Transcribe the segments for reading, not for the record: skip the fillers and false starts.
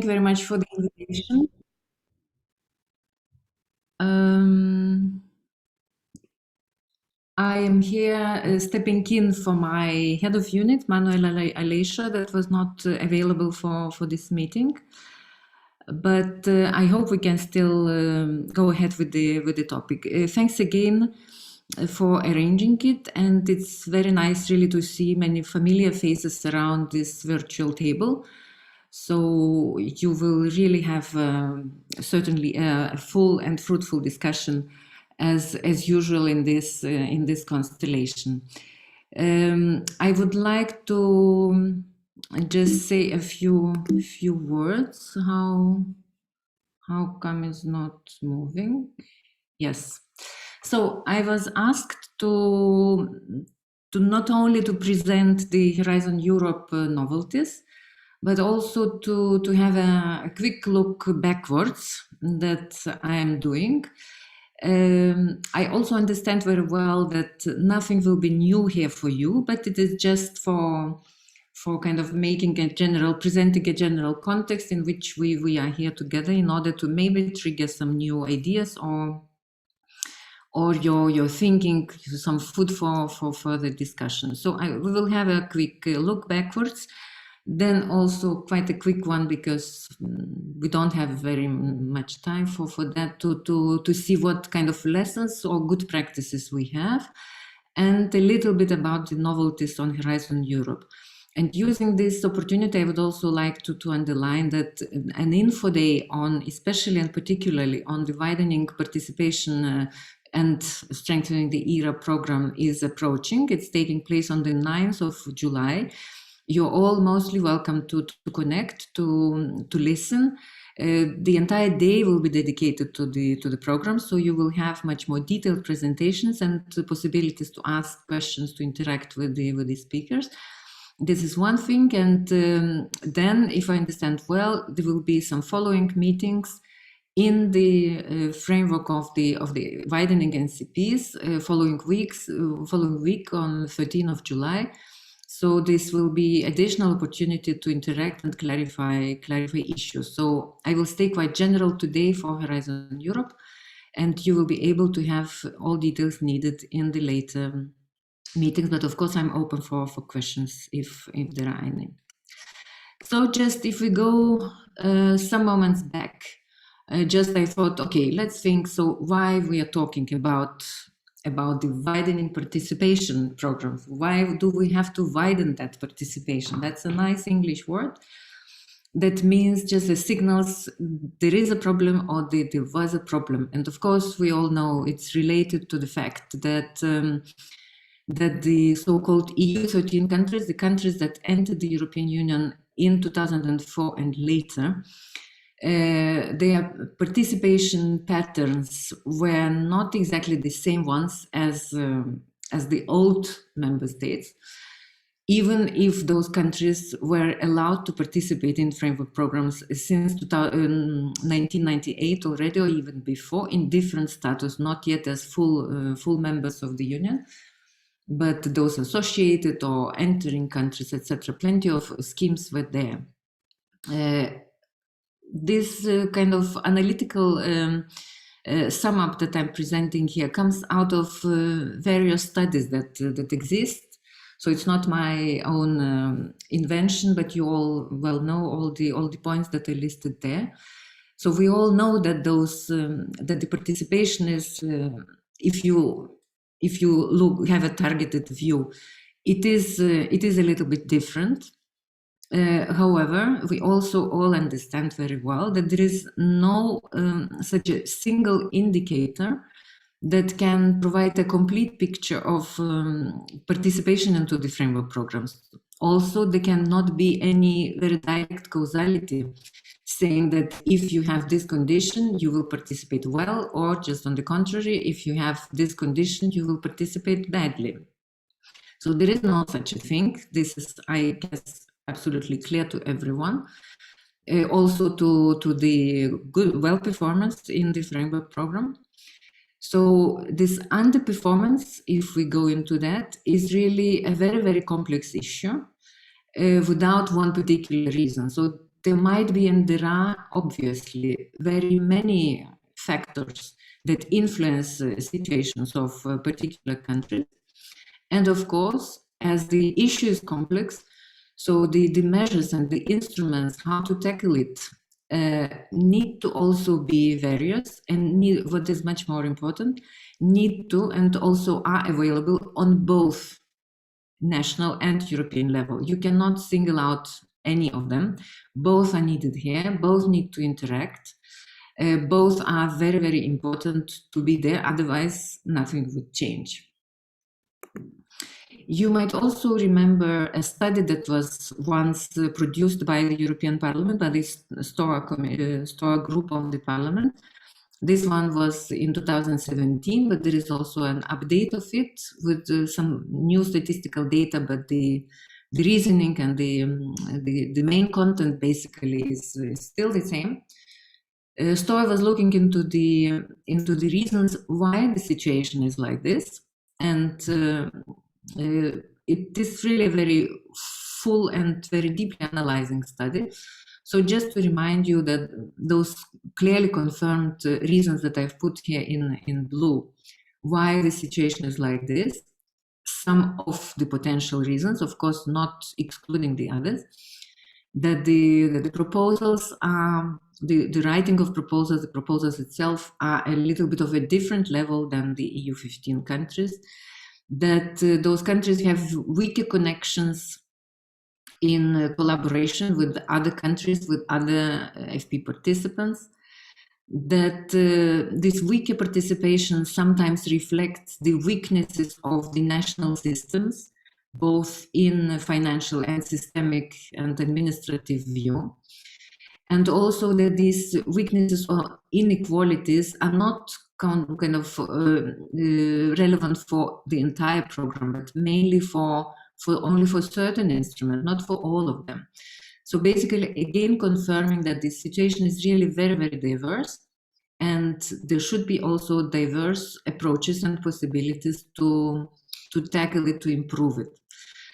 you very much for the invitation. I am here stepping in for my head of unit, Manuel Alesha, that was not available for this meeting. But I hope we can still go ahead with the topic. Thanks again for arranging it, and it's very nice really to see many familiar faces around this virtual table. So you will really have certainly a full and fruitful discussion as usual in this constellation. I would like to just say a few words. How come it's not moving? Yes. So I was asked to not only to present the Horizon Europe novelties, but also to have a quick look backwards that I am doing. I also understand very well that nothing will be new here for you, but it is just for kind of presenting a general context in which we are here together in order to maybe trigger some new ideas or your thinking, some food for further discussion. So we will have a quick look backwards, then also quite a quick one because we don't have very much time for that to see what kind of lessons or good practices we have, and a little bit about the novelties on Horizon Europe. And using this opportunity, I would also like to underline that an info day on, especially and particularly on the widening participation and strengthening the ERA program is approaching. It's taking place on the 9th of July. You're all mostly welcome to connect, to listen. The entire day will be dedicated to the program, so you will have much more detailed presentations and the possibilities to ask questions, to interact with the speakers. This is one thing, and then, if I understand well, there will be some following meetings in the framework of the widening NCPs following week on 13th of July. So this will be additional opportunity to interact and clarify issues. So I will stay quite general today for Horizon Europe, and you will be able to have all details needed in the later meetings. But of course, I'm open for questions if there are any. So just if we go some moments back, I thought, okay, let's think. So why we are talking about the widening participation program? Why do we have to widen that participation? That's a nice English word. That means just the signals there is a problem or there was a problem. And of course, we all know it's related to the fact that that the so-called EU 13 countries, the countries that entered the European Union in 2004 and later, their participation patterns were not exactly the same ones as the old member states, even if those countries were allowed to participate in framework programs since 1998 already, or even before, in different status, not yet as full members of the Union, but those associated or entering countries, etc. Plenty of schemes were there. This kind of analytical sum up that I'm presenting here comes out of various studies that exist. So it's not my own invention, but you all well know all the points that are listed there. So we all know that that the participation is, if you have a targeted view, it is a little bit different. However, we also all understand very well that there is no such a single indicator that can provide a complete picture of participation into the framework programs. Also, there cannot be any very direct causality saying that if you have this condition, you will participate well, or just on the contrary, if you have this condition, you will participate badly. So there is no such a thing. This is, I guess, absolutely clear to everyone. Also to the well performance in the framework program. So this underperformance, if we go into that, is really a very, very complex issue without one particular reason. So there might be, and there are obviously very many factors that influence situations of particular countries. And of course, as the issue is complex, so the measures and the instruments, how to tackle it, need to also be various, and what is much more important, need to and also are available on both national and European level. You cannot single out any of them. Both are needed here, both need to interact. Both are very, very important to be there, otherwise nothing would change. You might also remember a study that was once produced by the European Parliament, by this STOA group of the Parliament. This one was in 2017, but there is also an update of it with some new statistical data, but the reasoning and the main content basically is still the same. STOA was looking into the reasons why the situation is like this, and it is really a very full and very deeply analyzing study. So just to remind you that those clearly confirmed reasons that I've put here in blue, why the situation is like this, some of the potential reasons, of course, not excluding the others, that the proposals are, the writing of proposals, the proposals itself are a little bit of a different level than the EU 15 countries, that those countries have weaker connections in collaboration with other countries, with other FP participants, that this weaker participation sometimes reflects the weaknesses of the national systems, both in financial and systemic and administrative view. And also that these weaknesses or inequalities are not kind of relevant for the entire program, but mainly only for certain instruments, not for all of them. So basically, again, confirming that this situation is really very, very diverse, and there should be also diverse approaches and possibilities to tackle it, to improve it.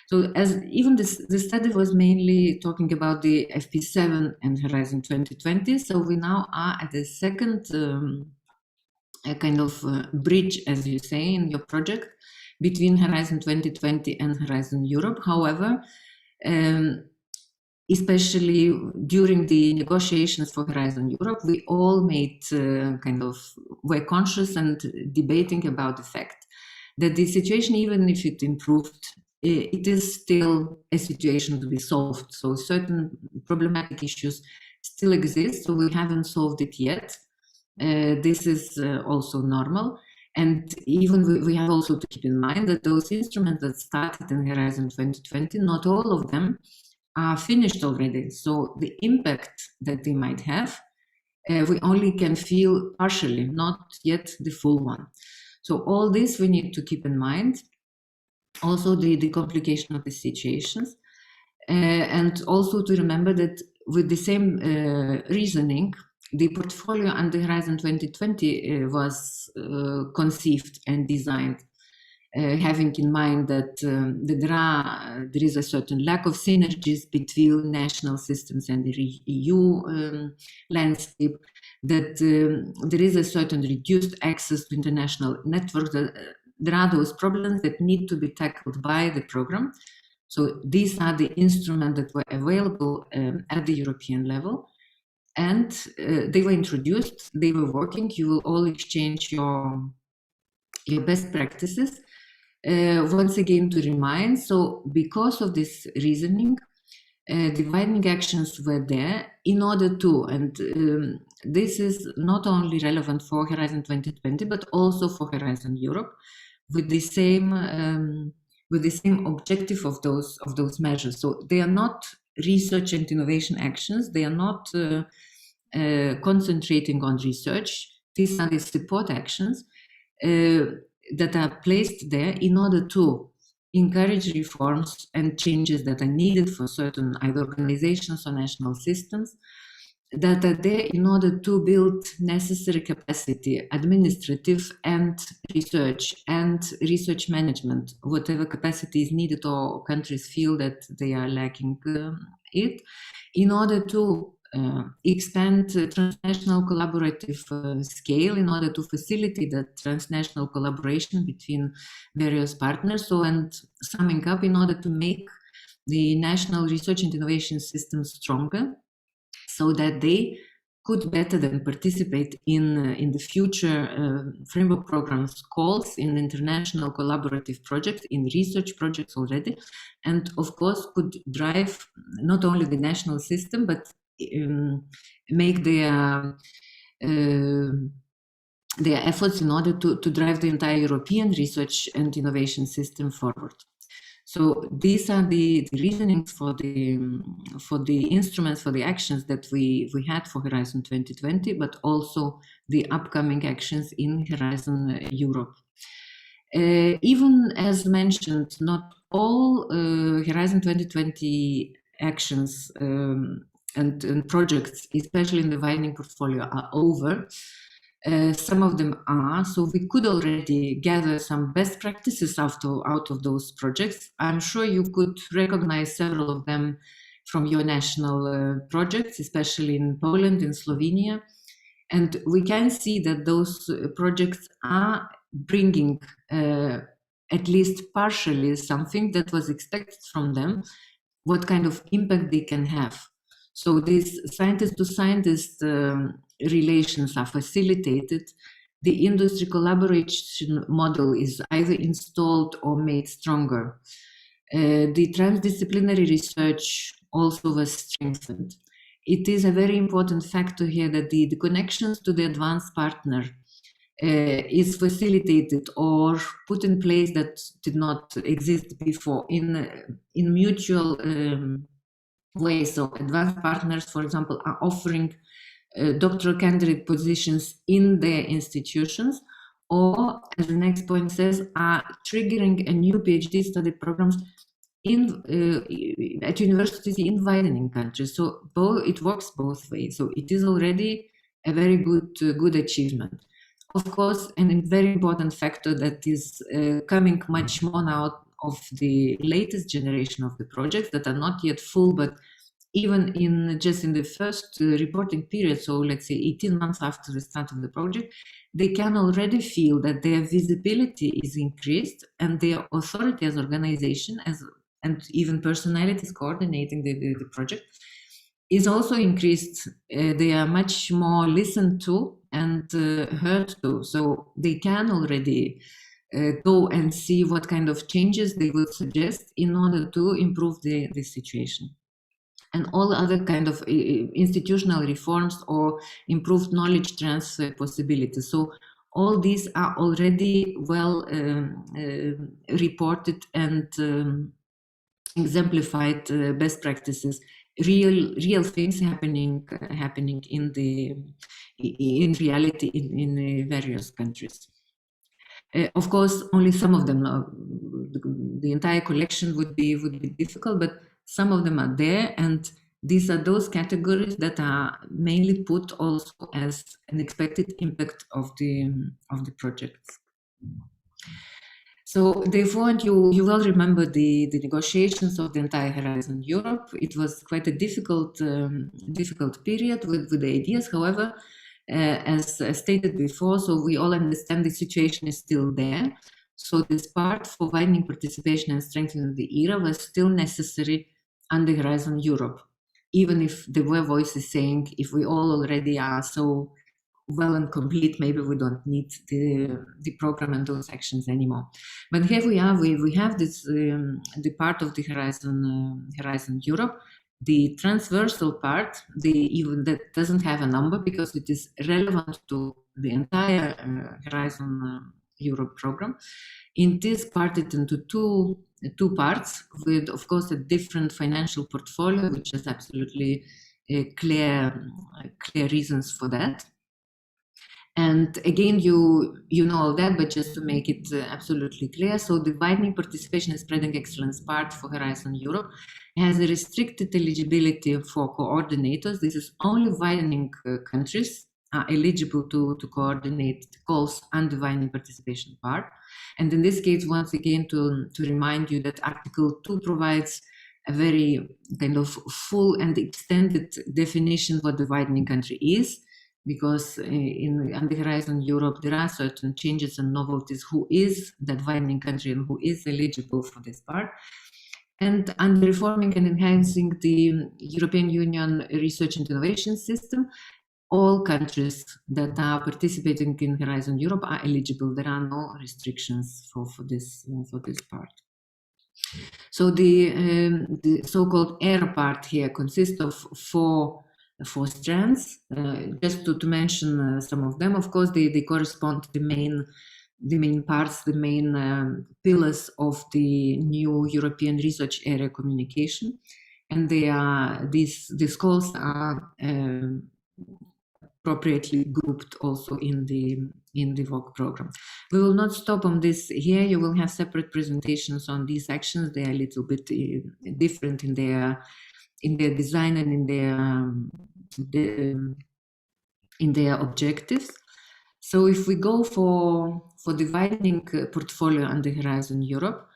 So as even the study was mainly talking about the FP7 and Horizon 2020, so we now are at the second kind of bridge, as you say, in your project, between Horizon 2020 and Horizon Europe. However, especially during the negotiations for Horizon Europe, we all were conscious and debating about the fact that the situation, even if it improved, it is still a situation to be solved. So certain problematic issues still exist, so we haven't solved it yet. This is also normal. And even we have also to keep in mind that those instruments that started in Horizon 2020, not all of them are finished already. So the impact that they might have, we only can feel partially, not yet the full one. So all this we need to keep in mind. Also the complication of the situations. And also to remember that with the same reasoning, the portfolio under Horizon 2020 was conceived and designed, having in mind that there is a certain lack of synergies between national systems and the EU landscape, that there is a certain reduced access to international networks. There are those problems that need to be tackled by the program. So these are the instruments that were available at the European level. And they were introduced, they were working. You will all exchange your best practices. Once again, to remind, so because of this reasoning, the widening actions were there in order to, and this is not only relevant for Horizon 2020, but also for Horizon Europe, with the same objective of those measures. So they are not research and innovation actions. They are not concentrating on research. These are the support actions that are placed there in order to encourage reforms and changes that are needed for certain either organizations or national systems, that are there in order to build necessary capacity, administrative and research management, whatever capacity is needed or countries feel that they are lacking it in order to expand transnational collaborative scale, in order to facilitate that transnational collaboration between various partners. So, and summing up, in order to make the national research and innovation systems stronger, so that they could better than participate in the future framework programs calls in international collaborative projects, in research projects already, and of course could drive not only the national system, but make their efforts in order to drive the entire European research and innovation system forward. So these are the reasonings for the instruments, for the actions that we had for Horizon 2020, but also the upcoming actions in Horizon Europe. Even as mentioned, not all Horizon 2020 actions and projects, especially in the widening portfolio, are over. Some of them are, so we could already gather some best practices out of those projects. I'm sure you could recognize several of them from your national projects, especially in Poland and Slovenia. And we can see that those projects are bringing at least partially something that was expected from them, what kind of impact they can have. So these scientist-to-scientist relations are facilitated. The industry collaboration model is either installed or made stronger. The transdisciplinary research also was strengthened. It is a very important factor here that the connections to the advanced partner is facilitated or put in place that did not exist before in mutual ways. So advanced partners, for example, are offering doctoral candidate positions in their institutions, or, as the next point says, are triggering a new PhD study programs at universities in widening countries. So it works both ways. So it is already a very good achievement. Of course, a very important factor that is coming much more now of the latest generation of the projects that are not yet full, but even in the first reporting period, so let's say 18 months after the start of the project, they can already feel that their visibility is increased and their authority as organization and even personalities coordinating the project is also increased. They are much more listened to and heard to, so they can already go and see what kind of changes they would suggest in order to improve the situation. And all other kind of institutional reforms or improved knowledge transfer possibilities. So all these are already well reported and exemplified best practices, real things happening in reality in various countries. Of course, only some of them. The entire collection would be difficult, but some of them are there, and these are those categories that are mainly put also as an expected impact of the projects. So therefore, you will remember the negotiations of the entire Horizon Europe. It was quite a difficult period with the ideas. However, as stated before, so we all understand the situation is still there. So this part for widening participation and strengthening the era was still necessary under Horizon Europe, even if there were voices saying, if we all already are so well and complete, maybe we don't need the program and those actions anymore. But here we are, we have this the part of the Horizon Europe, the transversal part, even that doesn't have a number because it is relevant to the entire Horizon Europe program. It is parted into two parts with, of course, a different financial portfolio, which is absolutely clear reasons for that. And again, you know all that, but just to make it absolutely clear, so the widening participation and spreading excellence part for Horizon Europe has a restricted eligibility for coordinators. This is only widening countries are eligible to coordinate calls and the widening participation part. And in this case, once again, to remind you that Article 2 provides a very kind of full and extended definition what the widening country is, because on the Horizon Europe there are certain changes and novelties who is that widening country and who is eligible for this part. And under reforming and enhancing the European Union research and innovation system, all countries that are participating in Horizon Europe are eligible. There are no restrictions for this part. So the so-called ERA part here consists of four strands. Just to mention some of them, of course, they correspond to the main parts, the main pillars of the new European research area communication, and these calls are appropriately grouped also in the work program. We will not stop on this here. You will have separate presentations on these actions. They are a little bit different in their design and in their objectives. So if we go for the widening portfolio under Horizon Europe,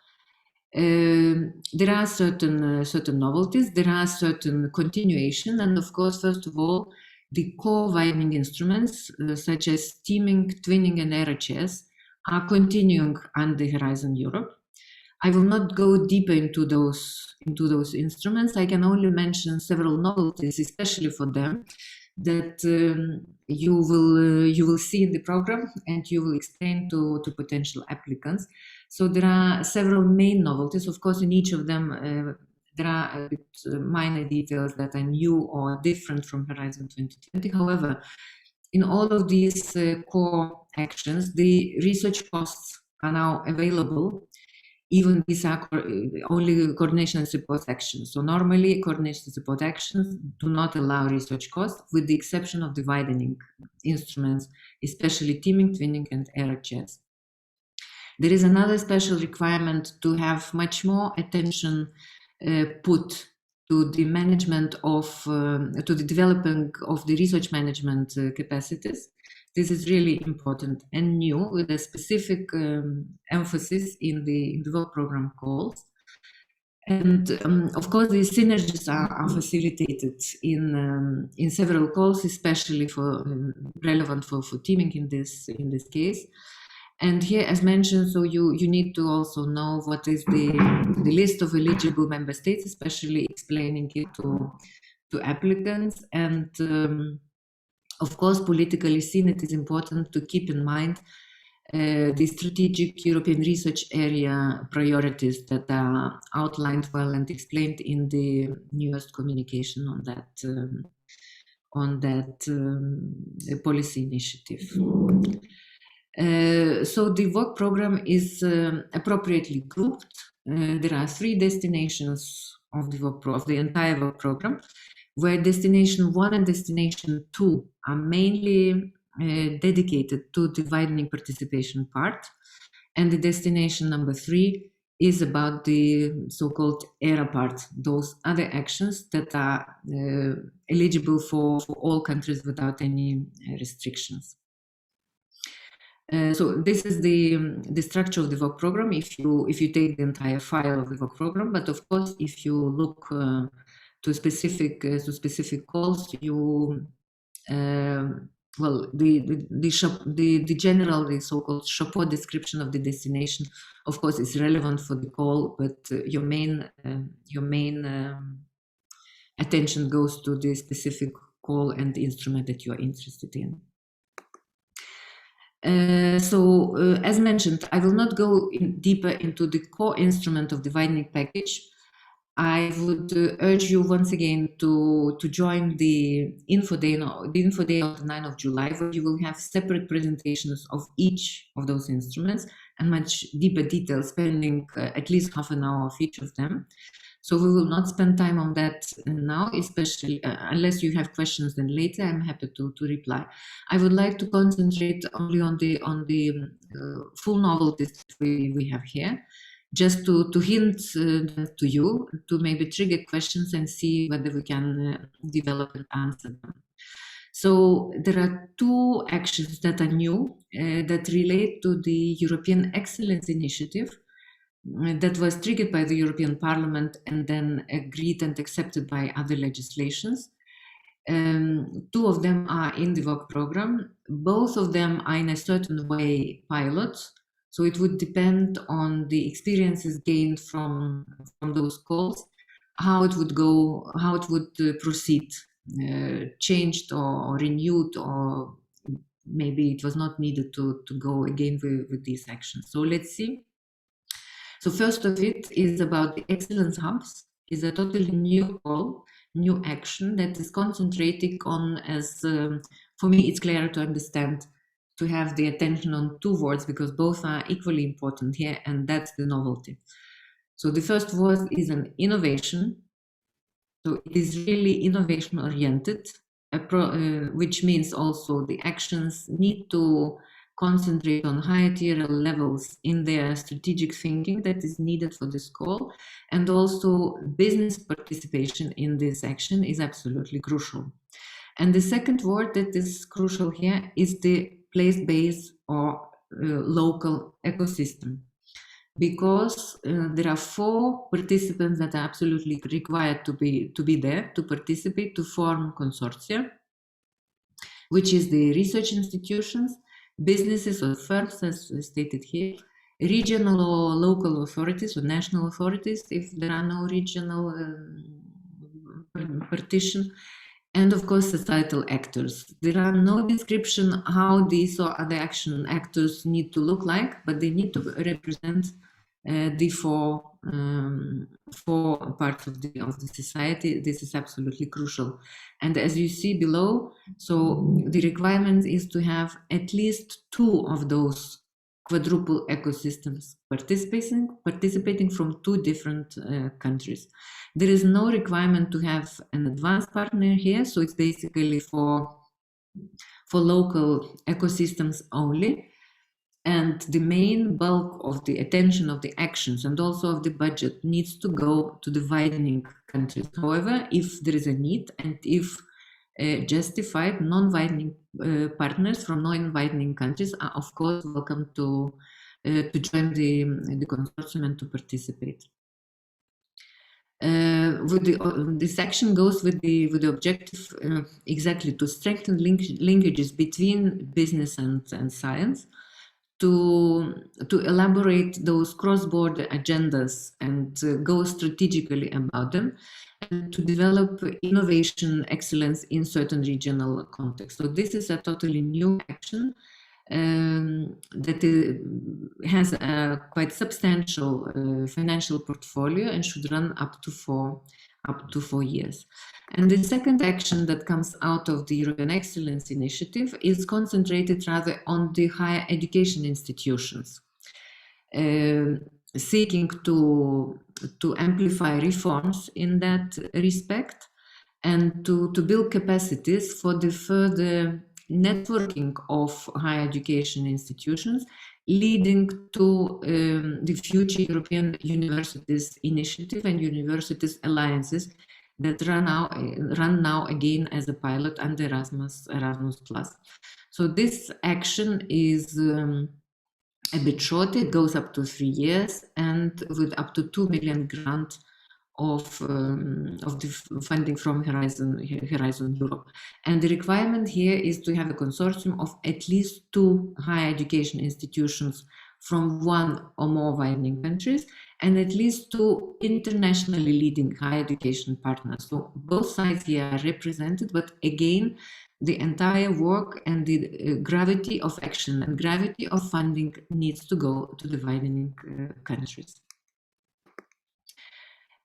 there are certain novelties, there are certain continuation, and of course, first of all, the core widening instruments, such as teaming, twinning, and RHS, are continuing under Horizon Europe. I will not go deeper into those instruments. I can only mention several novelties, especially for them, that you will see in the program and you will explain to potential applicants. So there are several main novelties. Of course, in each of them, there are a bit minor details that are new or different from Horizon 2020. However, in all of these core actions, the research costs are now available. Even these are only coordination and support actions. So normally, coordination and support actions do not allow research costs, with the exception of the widening instruments, especially teaming, twinning, and RHS. There is another special requirement to have much more attention put to the management of, to the developing of the research management capacities. This is really important and new, with a specific emphasis in the work program calls. And of course, these synergies are facilitated in several calls, especially for relevant for teaming in this case. And here, as mentioned, so you need to also know what is the list of eligible member states, especially explaining it to applicants. And of course, politically seen, it is important to keep in mind the strategic European research area priorities that are outlined well and explained in the newest communication on that policy initiative. So the work program is appropriately grouped. There are 3 destinations of the entire work program, where destination 1 and destination 2 are mainly dedicated to the widening participation part, and the destination number 3 is about the so-called ERA part, those other actions that are eligible for all countries without any restrictions. So this is the structure of the work program if you take the entire file of the work program. But of course, if you look to specific calls, you well, the general, the so-called chapeau description of the destination, of course, is relevant for the call, but your main attention goes to the specific call and the instrument that you are interested in. So, as mentioned, I will not go deeper into the core instrument of the widening package. I would urge you once again to join the info day of the 9th of July, where you will have separate presentations of each of those instruments and much deeper detail, spending at least half an hour of each of them. So we will not spend time on that now, especially unless you have questions. Then later, I'm happy to reply. I would like to concentrate only on the full novelties that we have here, just to hint to you, to maybe trigger questions and see whether we can develop and answer them. So there are 2 actions that are new that relate to the European Excellence Initiative, that was triggered by the European Parliament and then agreed and accepted by other legislations. Two of them are in the work program. Both of them are in a certain way pilots. So it would depend on the experiences gained from those calls, how it would go, how it would proceed, changed or renewed, or maybe it was not needed to go again with these actions. So let's see. So first of it is about the excellence hubs. Is a totally new call, new action that is concentrating on, as for me it's clear to understand, to have the attention on two words, because both are equally important here, and that's the novelty. So the first word is an innovation. So it is really innovation oriented, which means also the actions need to concentrate on higher tier levels in their strategic thinking that is needed for this call, and also business participation in this action is absolutely crucial. And the second word that is crucial here is the place-based or local ecosystem, because there are 4 participants that are absolutely required to be there to participate, to form consortia, which is the research institutions, businesses or firms, as stated here, regional or local authorities or national authorities, if there are no regional partition, and of course societal actors. There are no description how these or other action actors need to look like, but they need to represent the four parts of the society. This is absolutely crucial. And as you see below, so the requirement is to have at least 2 of those quadruple ecosystems participating from 2 different countries. There is no requirement to have an advanced partner here, so it's basically for local ecosystems only. And the main bulk of the attention of the actions and also of the budget needs to go to the widening countries. However, if there is a need and if justified, non-widening partners from non-widening countries are of course welcome to join the consortium and to participate. This action goes with the objective exactly to strengthen linkages between business and science, to elaborate those cross-border agendas and go strategically about them, and to develop innovation excellence in certain regional contexts. So this is a totally new action that has a quite substantial financial portfolio and should run up to 4 years. And the second action that comes out of the European Excellence Initiative is concentrated rather on the higher education institutions, seeking to amplify reforms in that respect and to build capacities for the further networking of higher education institutions, leading to the future European Universities Initiative and Universities Alliances that run now again as a pilot under Erasmus+. So this action is a bit short. It goes up to 3 years and with up to 2 million grant of the funding from Horizon Europe. And the requirement here is to have a consortium of at least 2 higher education institutions from 1 or more widening countries and at least 2 internationally leading higher education partners. So both sides here are represented, but again, the entire work and the gravity of action and gravity of funding needs to go to the widening countries.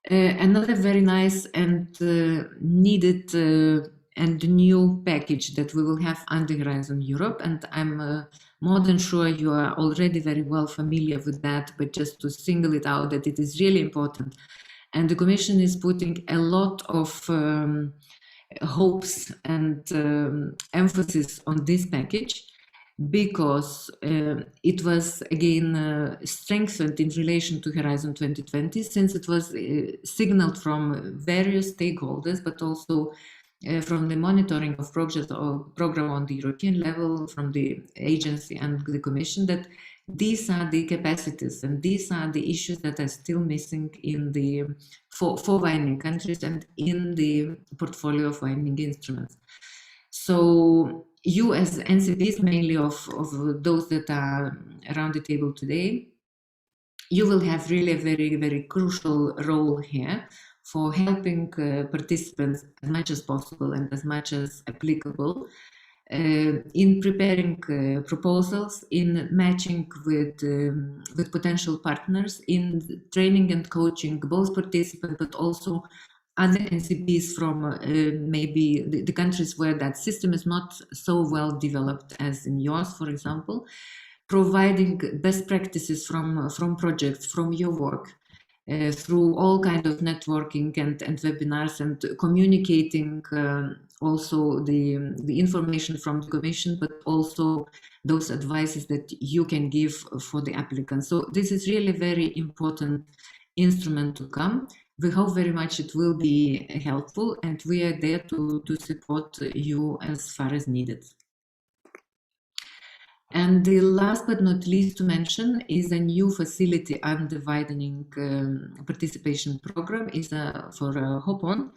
Another very nice and needed and new package that we will have under Horizon Europe, and I'm more than sure you are already very well familiar with that, but just to single it out that it is really important. And the Commission is putting a lot of hopes and emphasis on this package, because it was again strengthened in relation to Horizon 2020, since it was signaled from various stakeholders, but also from the monitoring of projects or program on the European level, from the agency and the Commission, that these are the capacities and these are the issues that are still missing in the for widening countries and in the portfolio of widening instruments. So you as NCPs, mainly of those that are around the table today, you will have really a very, very crucial role here for helping participants as much as possible and as much as applicable in preparing proposals, in matching with potential partners, in training and coaching both participants but also other NCPs from maybe the countries where that system is not so well developed as in yours, for example, providing best practices from projects, from your work, through all kind of networking and webinars, and communicating also the information from the Commission, but also those advices that you can give for the applicants. So this is really a very important instrument to come. We hope very much it will be helpful, and we are there to support you as far as needed. And the last but not least to mention is a new facility under the Widening Participation Program is for HOP-ON,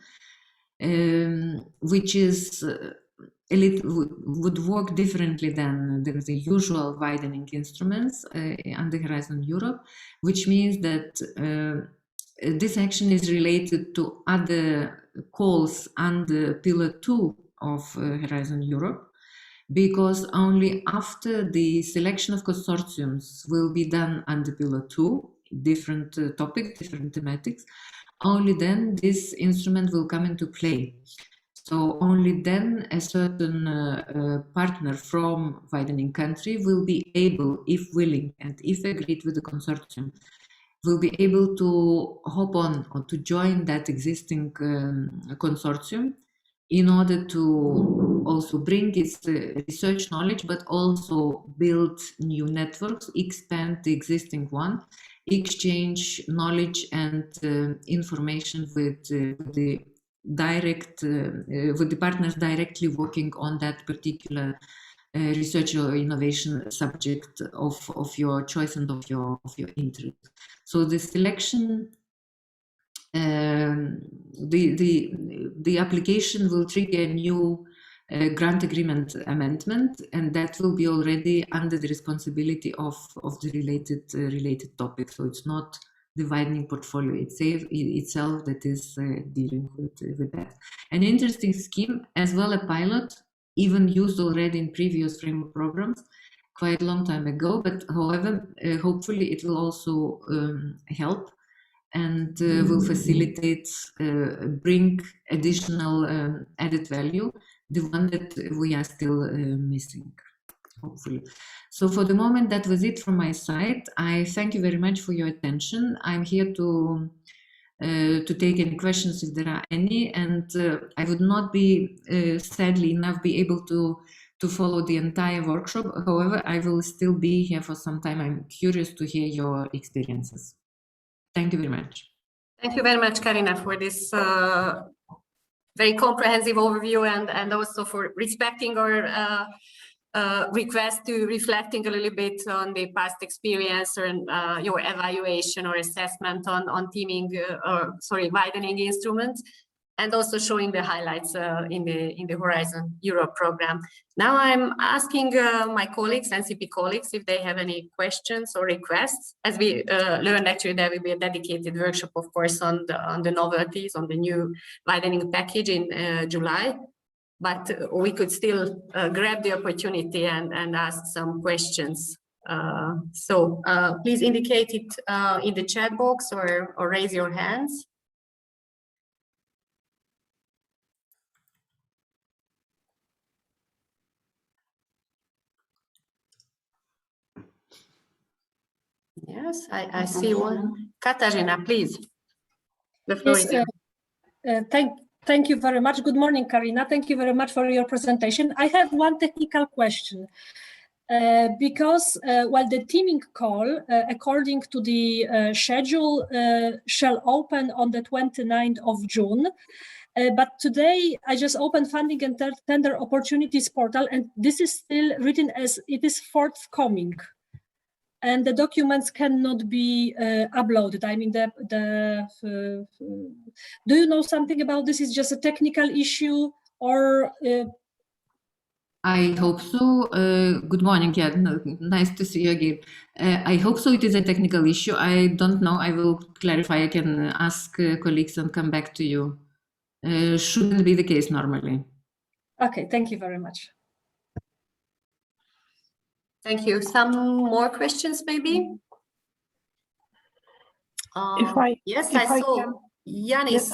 which is would work differently than the usual widening instruments under Horizon Europe, which means that this action is related to other calls under Pillar 2 of Horizon Europe, because only after the selection of consortiums will be done under Pillar 2, different topics, different thematics, only then this instrument will come into play. So only then a certain partner from widening country will be able, if willing and if agreed with the consortium, will be able to hop on or to join that existing consortium in order to also bring its research knowledge, but also build new networks, expand the existing one, exchange knowledge and information with the partners directly working on that particular research or innovation subject of your choice and of your interest. So the selection, the application will trigger a new grant agreement amendment, and that will be already under the responsibility of the related topic. So it's not the widening portfolio itself that is dealing with that. An interesting scheme, as well a pilot, even used already in previous framework programs quite a long time ago, but however, hopefully it will also help and will facilitate, bring additional added value, the one that we are still missing, hopefully. So for the moment, that was it from my side. I thank you very much for your attention. I'm here to take any questions if there are any, and I would not be, sadly enough, be able to follow the entire workshop. However, I will still be here for some time. I'm curious to hear your experiences. Thank you very much. Thank you very much, Karina, for this very comprehensive overview, and also for respecting our request to reflecting a little bit on the past experience and your evaluation or assessment on teaming, widening instruments, and also showing the highlights in the Horizon Europe program. Now I'm asking my colleagues, NCP colleagues, if they have any questions or requests. As we learned, actually, there will be a dedicated workshop, of course, on the novelties, on the new widening package in July. But we could still grab the opportunity and ask some questions. So please indicate it in the chat box or raise your hands. Yes, I see one. Katarzyna, please. The floor is yours. Thank you very much. Good morning, Karina. Thank you very much for your presentation. I have one technical question. Because while the teaming call, according to the schedule, shall open on the 29th of June, but today I just opened Funding and Tender Opportunities portal, and this is still written as it is forthcoming. and the documents cannot be uploaded. I mean, do you know something about this? Is just a technical issue, or? I hope so. Good morning. Yeah, nice to see you again. I hope so. It is a technical issue. I don't know. I will clarify. I can ask colleagues and come back to you. Shouldn't be the case normally. Okay, thank you very much. Thank you. Some more questions, maybe? Yes, I saw Yanis.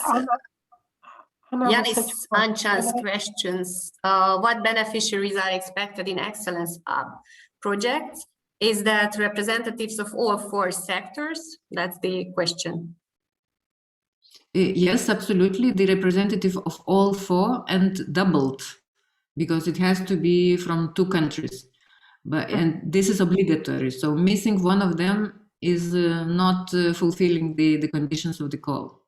Yanis Anchan's questions. What beneficiaries are expected in Excellence Hub projects? Is that representatives of all 4 sectors? That's the question. Yes, absolutely. The representative of all 4 and doubled, because it has to be from 2 countries. And this is obligatory. So missing one of them is not fulfilling the conditions of the call.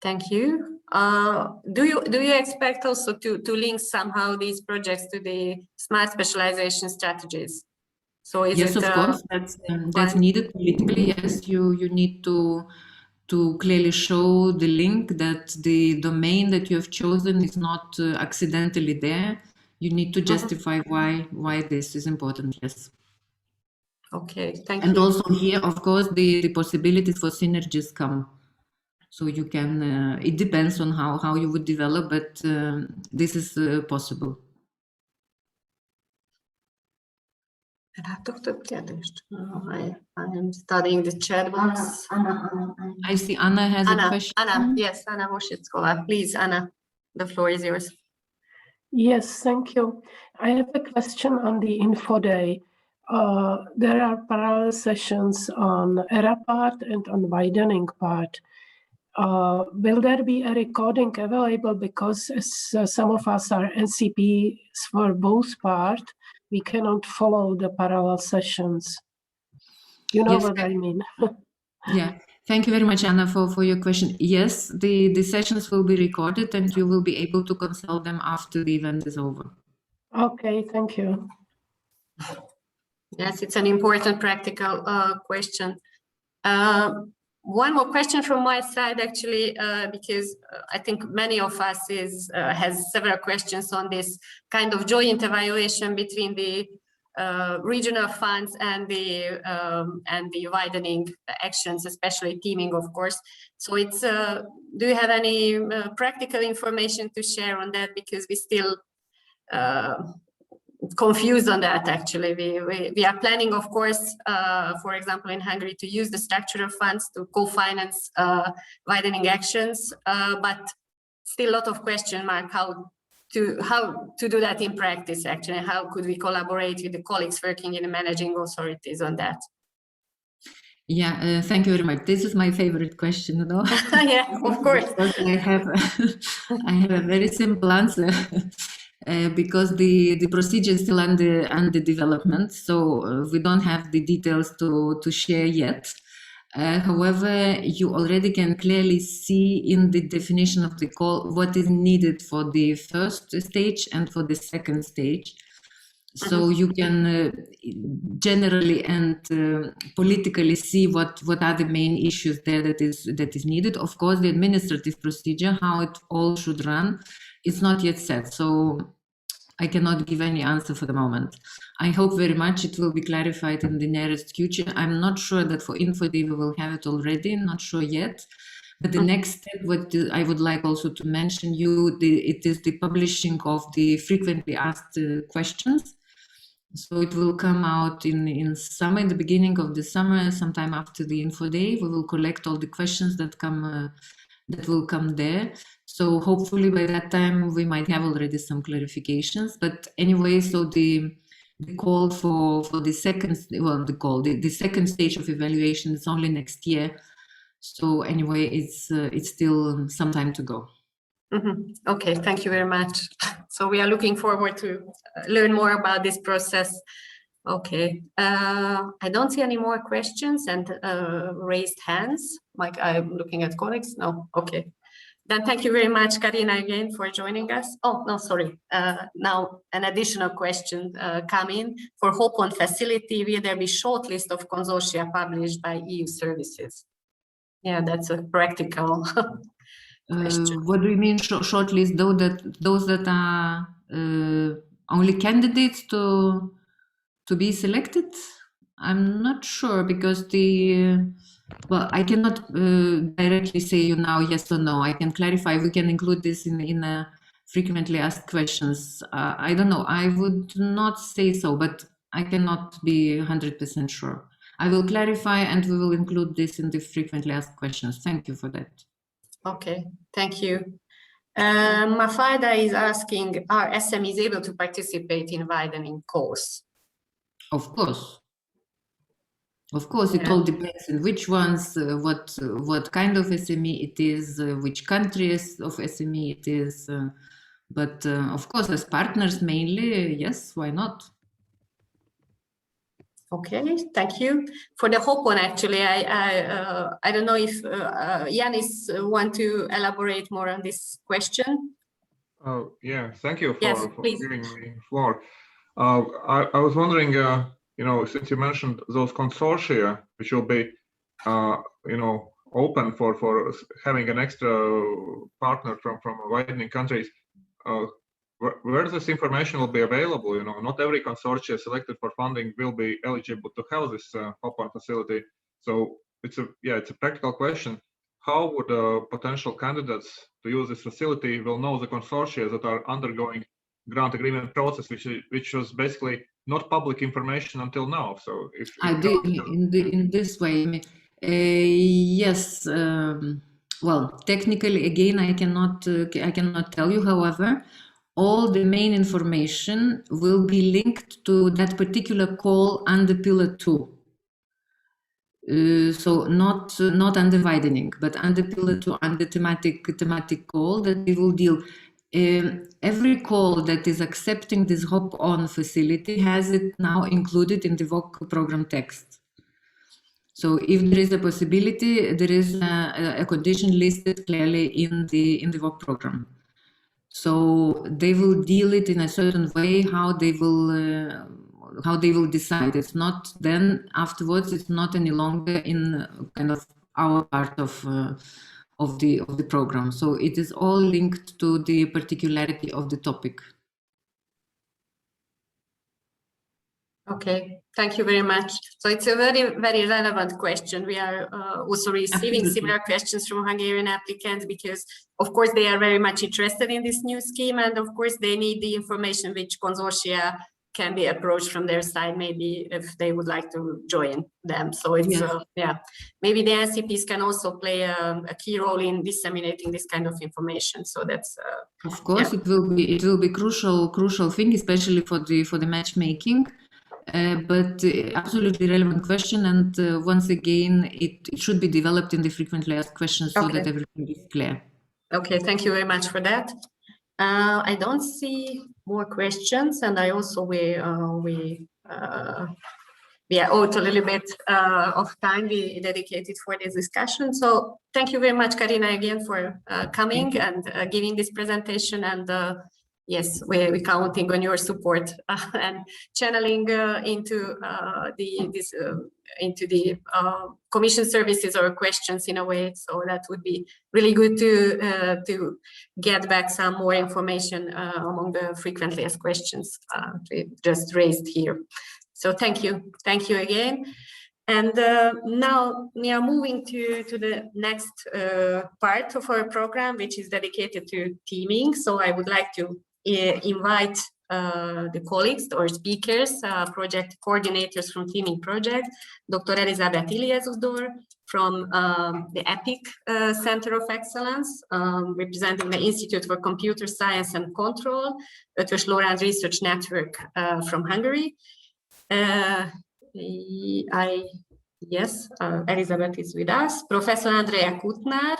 Thank you. Do you expect also to link somehow these projects to the smart specialization strategies? So is yes, it, of course, that's needed politically. Yes, you need to clearly show the link that the domain that you have chosen is not accidentally there. You need to justify why this is important. Yes. Okay, thank you. And also here, of course, the possibilities for synergies come. So you can, it depends on how you would develop, but this is possible. I am studying the chat box. I see Anna has a question. Anna, yes, Anna Moshitskova. Please, Anna, the floor is yours. Yes, thank you. I have a question on the info day. There are parallel sessions on ERA part and on widening part. Will there be a recording available? Because some of us are NCPs for both parts, we cannot follow the parallel sessions. You know what I mean? Yeah, thank you very much, Anna, for your question. Yes, the sessions will be recorded and you will be able to consult them after the event is over. Okay, thank you. Yes, it's an important practical question. One more question from my side, actually, because I think many of us has several questions on this kind of joint evaluation between the regional funds and the widening actions, especially teaming, of course. So it's do you have any practical information to share on that? Because we still confused on that. Actually, we are planning, of course, for example, in Hungary, to use the structural funds to co-finance widening actions, but still a lot of question mark how to do that in practice. Actually, how could we collaborate with the colleagues working in the managing authorities on that? Yeah, thank you very much. This is my favorite question, though. Yeah, of course. I have a very simple answer. Because the procedure is still under development, so we don't have the details to share yet. However, you already can clearly see in the definition of the call what is needed for the first stage and for the second stage. So you can generally and politically see what are the main issues there that is needed. Of course, the administrative procedure, how it all should run, it's not yet set, so I cannot give any answer for the moment. I hope very much it will be clarified in the nearest future. I'm not sure that for InfoDay we will have it already, not sure yet. But the next step, what I would like also to mention it is the publishing of the frequently asked questions. So it will come out in summer, in the beginning of the summer, sometime after the InfoDay. We will collect all the questions that will come there. So hopefully by that time we might have already some clarifications. But anyway, so the call for the second, well, the second stage of evaluation is only next year. So anyway, it's still some time to go. Okay, thank you very much. So we are looking forward to learn more about this process. Okay, I don't see any more questions and raised hands. Like I'm looking at colleagues. No, okay. Then thank you very much, Karina, again for joining us. Oh, no, sorry. Now an additional question coming. For Hope on facility, will there be short list of consortia published by EU services? Yeah, that's a practical question. What do you mean shortlist? Those that are only candidates to be selected? I'm not sure because well, I cannot directly say you now yes or no. I can clarify. We can include this in frequently asked questions. I don't know. I would not say so, but I cannot be 100% sure. I will clarify and we will include this in the frequently asked questions. Thank you for that. Okay, thank you. Mafalda is asking, are SMEs able to participate in widening calls? Of course. Of course, it all depends on which ones, what kind of SME it is, which countries of SME it is. But of course, as partners mainly, yes, why not? Okay, thank you. For the Hope one, actually, I don't know if Yanis want to elaborate more on this question. Oh, yeah, thank you Yes, for please. giving me the floor. I was wondering, you know, since you mentioned those consortia, which will be, you know, open for having an extra partner from widening countries, where this information will be available? You know, not every consortia selected for funding will be eligible to have this open facility. So it's a practical question. How would potential candidates to use this facility will know the consortia that are undergoing grant agreement process, which was basically not public information until now? So if in this way, yes. Well, technically, again, I cannot tell you. However, all the main information will be linked to that particular call under Pillar 2. So not under widening, but under Pillar 2, under thematic call that we will deal. Every call that is accepting this hop-on facility has it now included in the work program text. So if there is a possibility, there is a condition listed clearly in the work program. So they will deal it in a certain way, how they will decide. It's not then afterwards. It's not any longer in kind of our part of the program. So it is all linked to the particularity of the topic. Okay, thank you very much. So it's a very, very relevant question. We are also receiving similar questions from Hungarian applicants because, of course, they are very much interested in this new scheme. And of course, they need the information which consortia can be approached from their side, maybe if they would like to join them. So it's, yeah, maybe the NCPs can also play a key role in disseminating this kind of information. So that's of course, it will be crucial thing, especially for the matchmaking. But absolutely relevant question, and once again, it should be developed in the frequently asked questions so that everything is clear. Okay, thank you very much for that. I don't see more questions, and I also we are out a little bit of time we dedicated for this discussion. So thank you very much, Karina, again for coming and giving this presentation. And yes, we're counting on your support and channeling into the Commission services or questions in a way. So that would be really good to get back some more information among the frequently asked questions we just raised here. So thank you again. And now we are moving to the next part of our program, which is dedicated to teaming. So I would like to invite the colleagues or speakers, project coordinators from Teaming Project, Dr. Elizabeth Iliezudor from the EPIC Center of Excellence, representing the Institute for Computer Science and Control, Ötvös Loránd Research Network from Hungary. Elizabeth is with us. Professor Andrea Kutnár,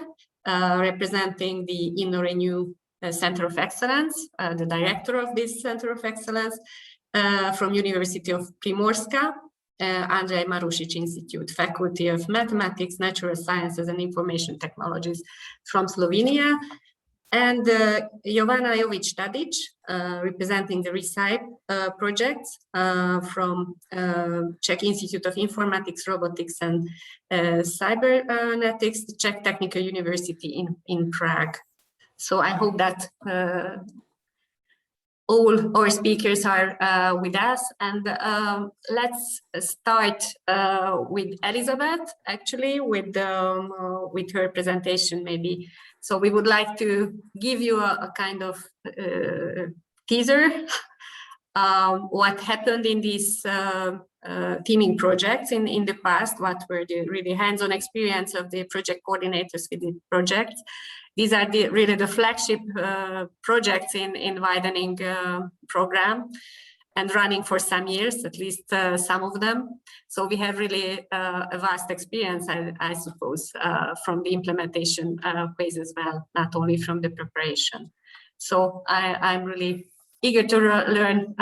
representing the InnoRenew Center of Excellence, the director of this Center of Excellence from University of Primorska, Andrei Marušić Institute, Faculty of Mathematics, Natural Sciences and Information Technologies from Slovenia, and Jovana Jovic-Tadic, representing the RECIPE project from Czech Institute of Informatics, Robotics and Cybernetics, the Czech Technical University in Prague. So I hope that all our speakers are with us, and let's start with Elizabeth, actually, with her presentation, maybe. So we would like to give you a kind of teaser what happened in these teaming projects in the past, what were the really hands-on experience of the project coordinators with the project. These are really the flagship projects in Widening program, and running for some years, at least some of them. So we have really a vast experience, I suppose, from the implementation phase as well, not only from the preparation. So I'm really eager to learn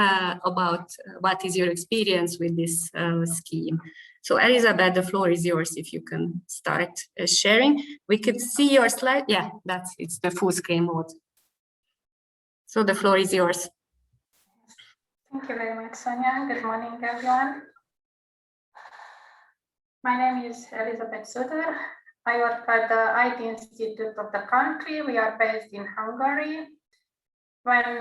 about what is your experience with this scheme. So Elizabeth, the floor is yours if you can start sharing. We could see your slide. Yeah, it's the full screen mode. So the floor is yours. Thank you very much, Sonia. Good morning, everyone. My name is Elizabeth Suter. I work at the IT Institute of the country. We are based in Hungary. When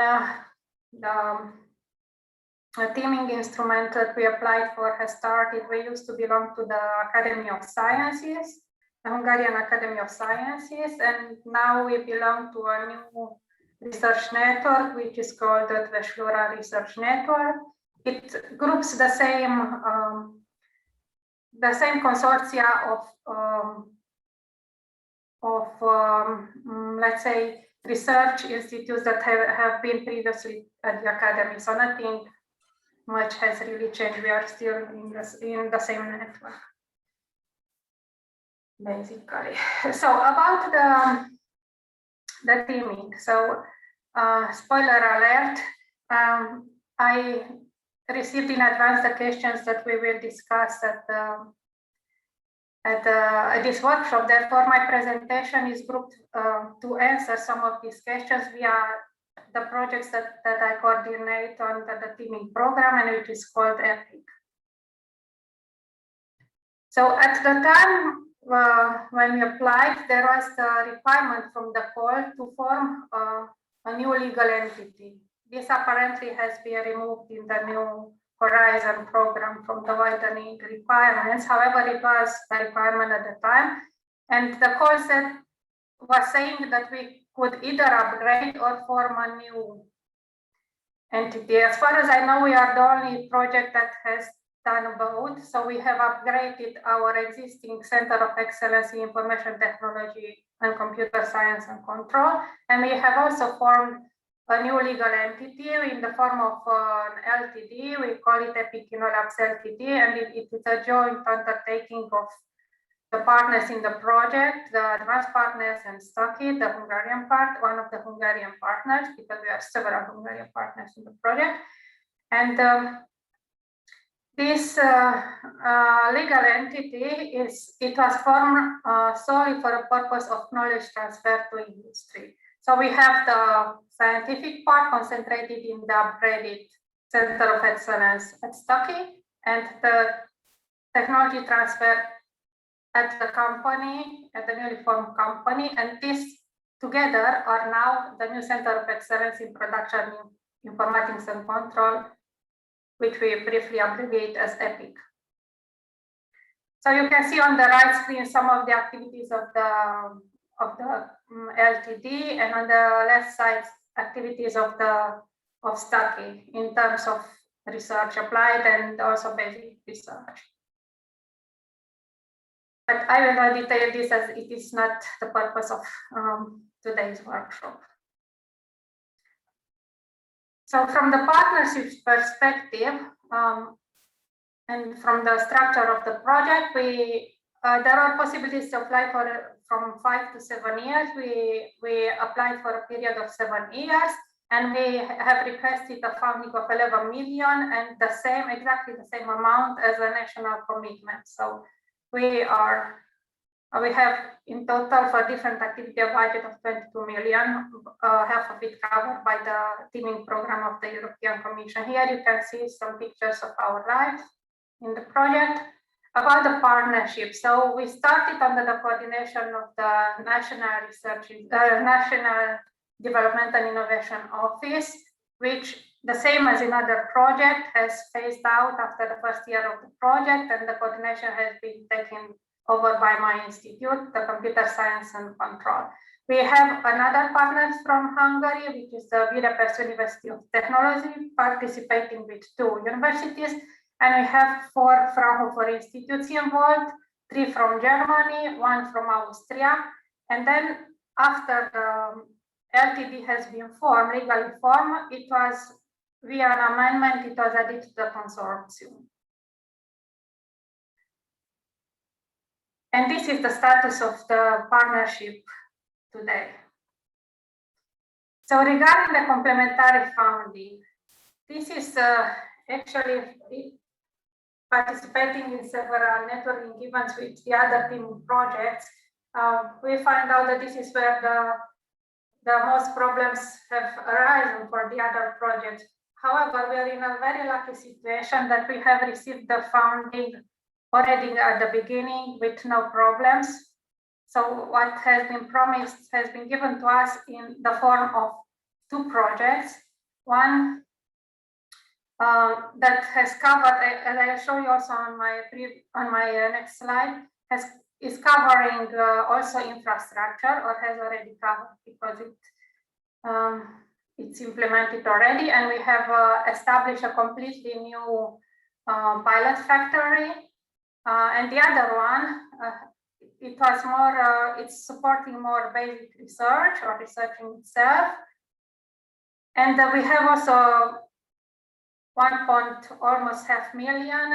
the teaming instrument that we applied for has started, we used to belong to the Academy of Sciences, the Hungarian Academy of Sciences, and now we belong to a new research network, which is called the 2HE Research Network. It groups the same consortia let's say, research institutes that have been previously at the academy. So nothing much has really changed. We are still in the same network, basically. So about the teaming. So spoiler alert, I received in advance the questions that we will discuss at this workshop. Therefore, my presentation is grouped to answer some of these questions via the projects that I coordinate on the teaming program, and which is called EPIC. So at the time when we applied, there was the requirement from the call to form a new legal entity. This apparently has been removed in the new Horizon program from the widening requirements. However, it was a requirement at the time, and the call was saying that we could either upgrade or form a new entity. As far as I know, we are the only project that has done both. So we have upgraded our existing Center of Excellence in Information Technology and Computer Science and Control, and we have also formed a new legal entity in the form of an LTD. We call it EPIC InnoLabs LTD, and it is a joint undertaking of the partners in the project, the advanced partners and Stucky, the Hungarian part, one of the Hungarian partners, because we have several Hungarian partners in the project. And this legal entity it was formed solely for a purpose of knowledge transfer to industry. So we have the scientific part concentrated in the upgraded Center of Excellence at Stucky, and the technology transfer at the company, at the newly formed company, and these together are now the new Center of Excellence in Production Informatics and Control, which we briefly abbreviate as EPIC. So you can see on the right screen some of the activities of the LTD, and on the left side activities of Stucky in terms of research applied and also basic research. But I will not detail this, as it is not the purpose of today's workshop. So from the partnership perspective and from the structure of the project, there are possibilities to apply from 5 to 7 years. We applied for a period of 7 years, and we have requested a funding of 11 million and exactly the same amount as a national commitment. So we have in total for different activity a budget of 22 million, half of it covered by the teaming program of the European Commission. Here you can see some pictures of our lives in the project. About the partnership, so we started under the coordination of the National Development and Innovation Office, which the same as in other project has phased out after the first year of the project, and the coordination has been taken over by my institute, the Computer Science and Control. We have another partners from Hungary, which is the Budapest University of Technology, participating with 2 universities. And we have 4 Fraunhofer institutes involved, 3 from Germany, 1 from Austria. And then after the LTD has been formed, legally formed, it was via an amendment, it was added to the consortium. And this is the status of the partnership today. So regarding the complementary funding, this is actually participating in several networking events with the other team projects. We find out that this is where the most problems have arisen for the other projects. However, we are in a very lucky situation that we have received the funding already at the beginning with no problems. So what has been promised has been given to us in the form of 2 projects. One that has covered, as I will show you also on my next slide, is covering also infrastructure, or has already covered, because it's implemented already, and we have established a completely new pilot factory. And the other one, it was more, it's supporting more basic research or researching itself. And we have also almost €1.5 million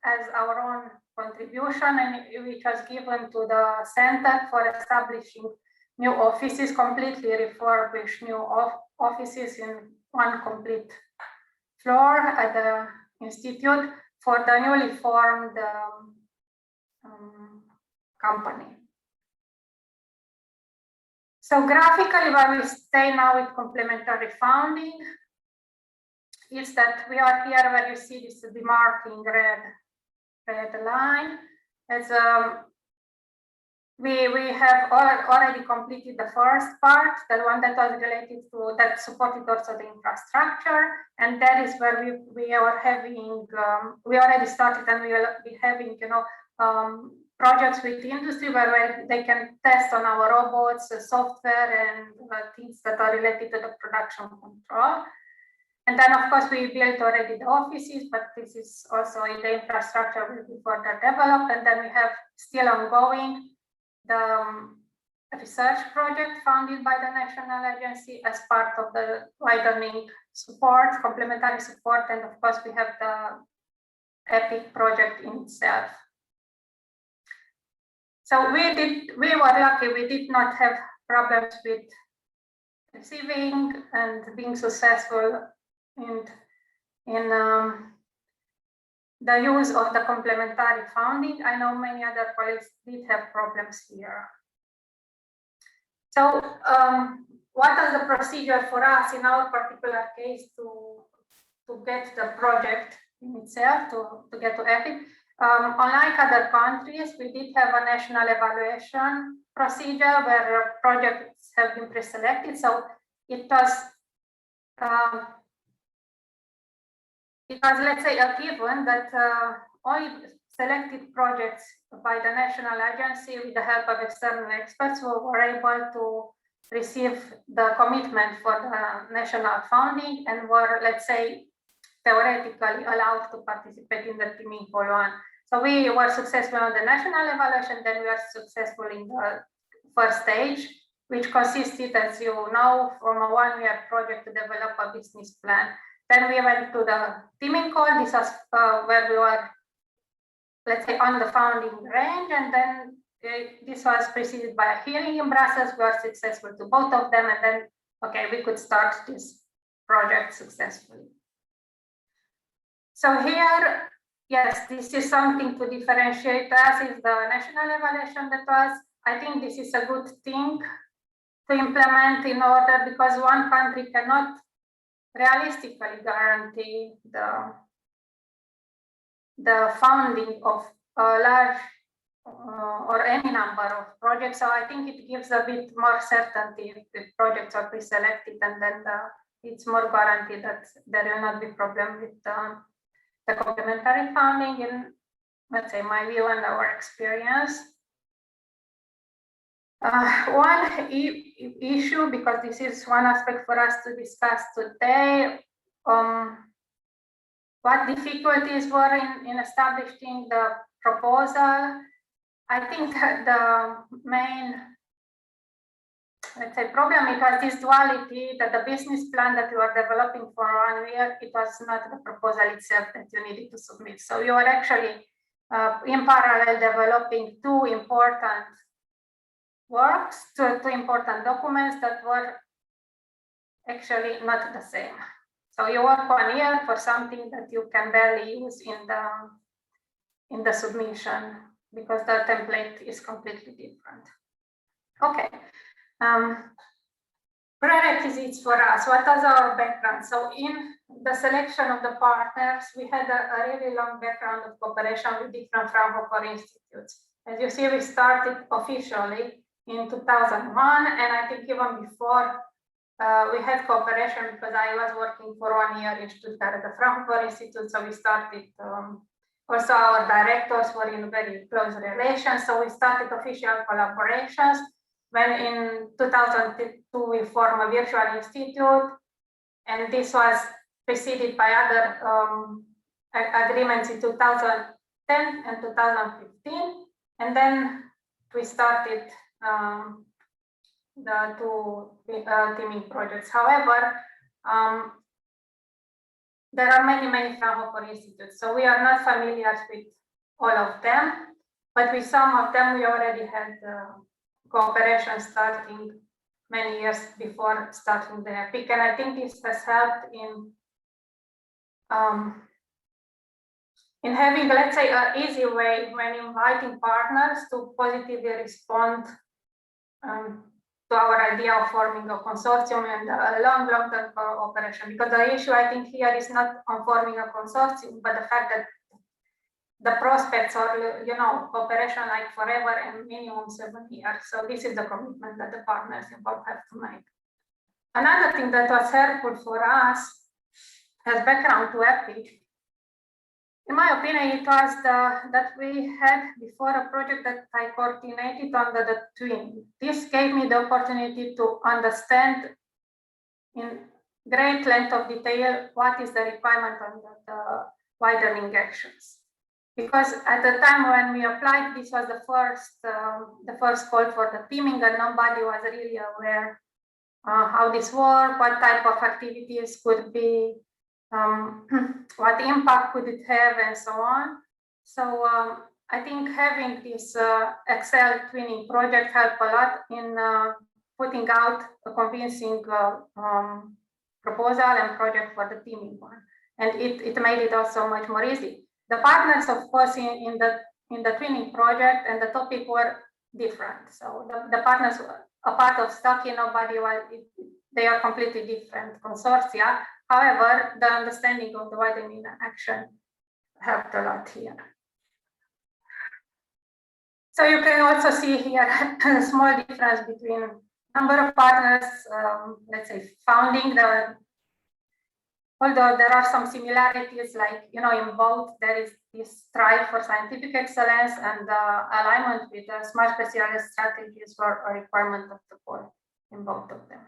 as our own contribution, and which was given to the center for establishing new offices, completely refurbished new offices in 1 complete floor at the institute for the newly formed company. So graphically, where we stay now with complementary funding, is that we are here where you see this demarking red line. As we have already completed the first part, the one that was related to, that supported also the infrastructure, and that is where we are having, we already started, and we will be having, projects with the industry where they can test on our robots, software, and things that are related to the production control. And then, of course, we built already the offices, but this is also in the infrastructure will be further developed. And then we have still ongoing the research project funded by the national agency as part of the widening support, complementary support. And of course, we have the EPIC project in itself. So we were lucky, we did not have problems with receiving and being successful in the use of the complementary funding. I know many other colleagues did have problems here. So what is the procedure for us in our particular case to get the project in itself, to get to EPIC? Unlike other countries, we did have a national evaluation procedure where projects have been pre-selected. So it was, let's say, a given that only selected projects by the national agency with the help of external experts who were able to receive the commitment for the national funding and were, let's say, theoretically allowed to participate in the teaming call one. So we were successful on the national evaluation, then we were successful in the first stage, which consisted, as you know, from a 1-year project to develop a business plan. Then we went to the teaming call. This was where we were, let's say, on the funding range, and then this was preceded by a hearing in Brussels. We were successful to both of them, and then okay, we could start this project successfully. So here, yes, this is something to differentiate us is the national evaluation that was. I think this is a good thing to implement in order, because one country cannot realistically guarantee the funding of a large or any number of projects. So I think it gives a bit more certainty if the projects are pre-selected, and then it's more guaranteed that there will not be problem with the complementary funding in, let's say, my view and our experience. One issue, because this is one aspect for us to discuss today, what difficulties were in establishing the proposal. I think the main, let's say, problem, it was this duality, that the business plan that you are developing for 1 year, it was not the proposal itself that you needed to submit. So you are actually in parallel developing two important works, two important documents that were actually not the same. So you work 1 year for something that you can barely use in the submission, because the template is completely different. Okay. Prerequisites for us. What is our background? So in the selection of the partners, we had a really long background of cooperation with different Fraunhofer institutes. As you see, we started officially in 2001, and I think even before we had cooperation, because I was working for 1 year in Stuttgart at the Fraunhofer Institute. So we started, also our directors were in very close relations. So we started official collaborations. When in 2002, we formed a virtual institute, and this was preceded by other agreements in 2010 and 2015. And then we started the two teaming projects. However, there are many Fraunhofer institutes, so we are not familiar with all of them, but with some of them we already had cooperation starting many years before starting the EPIC, and I think this has helped in having, let's say, an easy way when inviting partners to positively respond to our idea of forming a consortium and a long-term cooperation. Because the issue, I think, here is not on forming a consortium, but the fact that the prospects are, cooperation like forever and minimum 7 years. So this is the commitment that the partners involved have to make. Another thing that was helpful for us as background to EPIC, in my opinion, it was that we had before a project that I coordinated under the twin. This gave me the opportunity to understand in great length of detail what is the requirement on the widening actions. Because at the time when we applied, this was the first call for the teaming, and nobody was really aware how this worked, what type of activities could be, what impact could it have, and so on. So I think having this Excel twinning project helped a lot in putting out a convincing proposal and project for the teaming one, and it made it also much more easy. The partners, of course, in the twinning project and the topic were different. So the partners were a part of Stucky, nobody was. They are completely different consortia. However, the understanding of the widening action helped a lot here. So you can also see here a small difference between number of partners, let's say founding although there are some similarities, like, in both there is this strive for scientific excellence and alignment with the smart specialized strategies for a requirement of the core in both of them.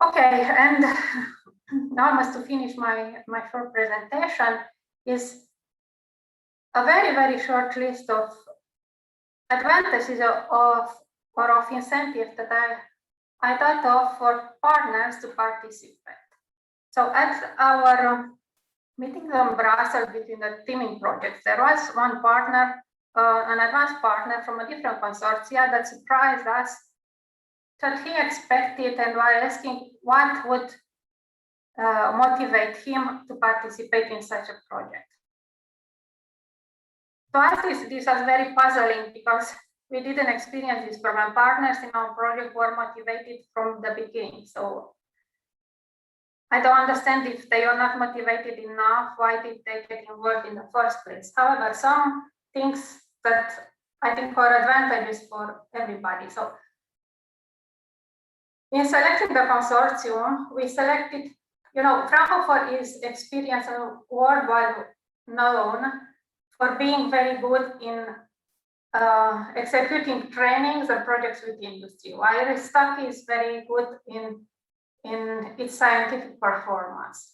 Okay, and almost to finish my short presentation is a very short list of advantages of incentives that I thought of for partners to participate. So at our meeting in Brussels between the teaming projects, there was one partner, an advanced partner from a different consortia that surprised us that he expected and was asking what would motivate him to participate in such a project. To us, this was very puzzling because we didn't experience this program. Partners in our project were motivated from the beginning. So I don't understand if they are not motivated enough, why did they get involved in the first place? However, some things that I think are advantages for everybody. So in selecting the consortium, we selected, Fraunhofer is experienced and worldwide known for being very good in executing trainings and projects with the industry, while Stock is very good in its scientific performance.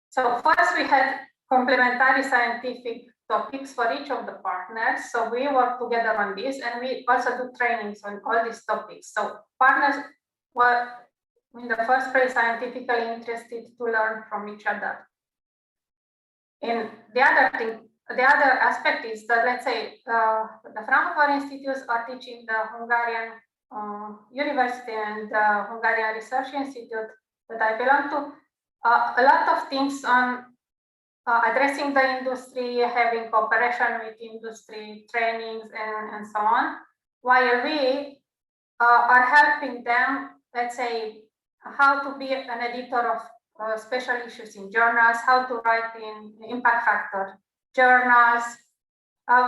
So first we had complementary scientific topics for each of the partners. So we work together on this, and we also do trainings on all these topics. So partners were in the first place scientifically interested to learn from each other. And the other aspect is that, let's say, the Fraunhofer institutes are teaching the Hungarian University and the Hungarian Research Institute that I belong to, a lot of things on addressing the industry, having cooperation with industry, trainings, and so on, while we are helping them, let's say, how to be an editor of special issues in journals, how to write in impact factor journals.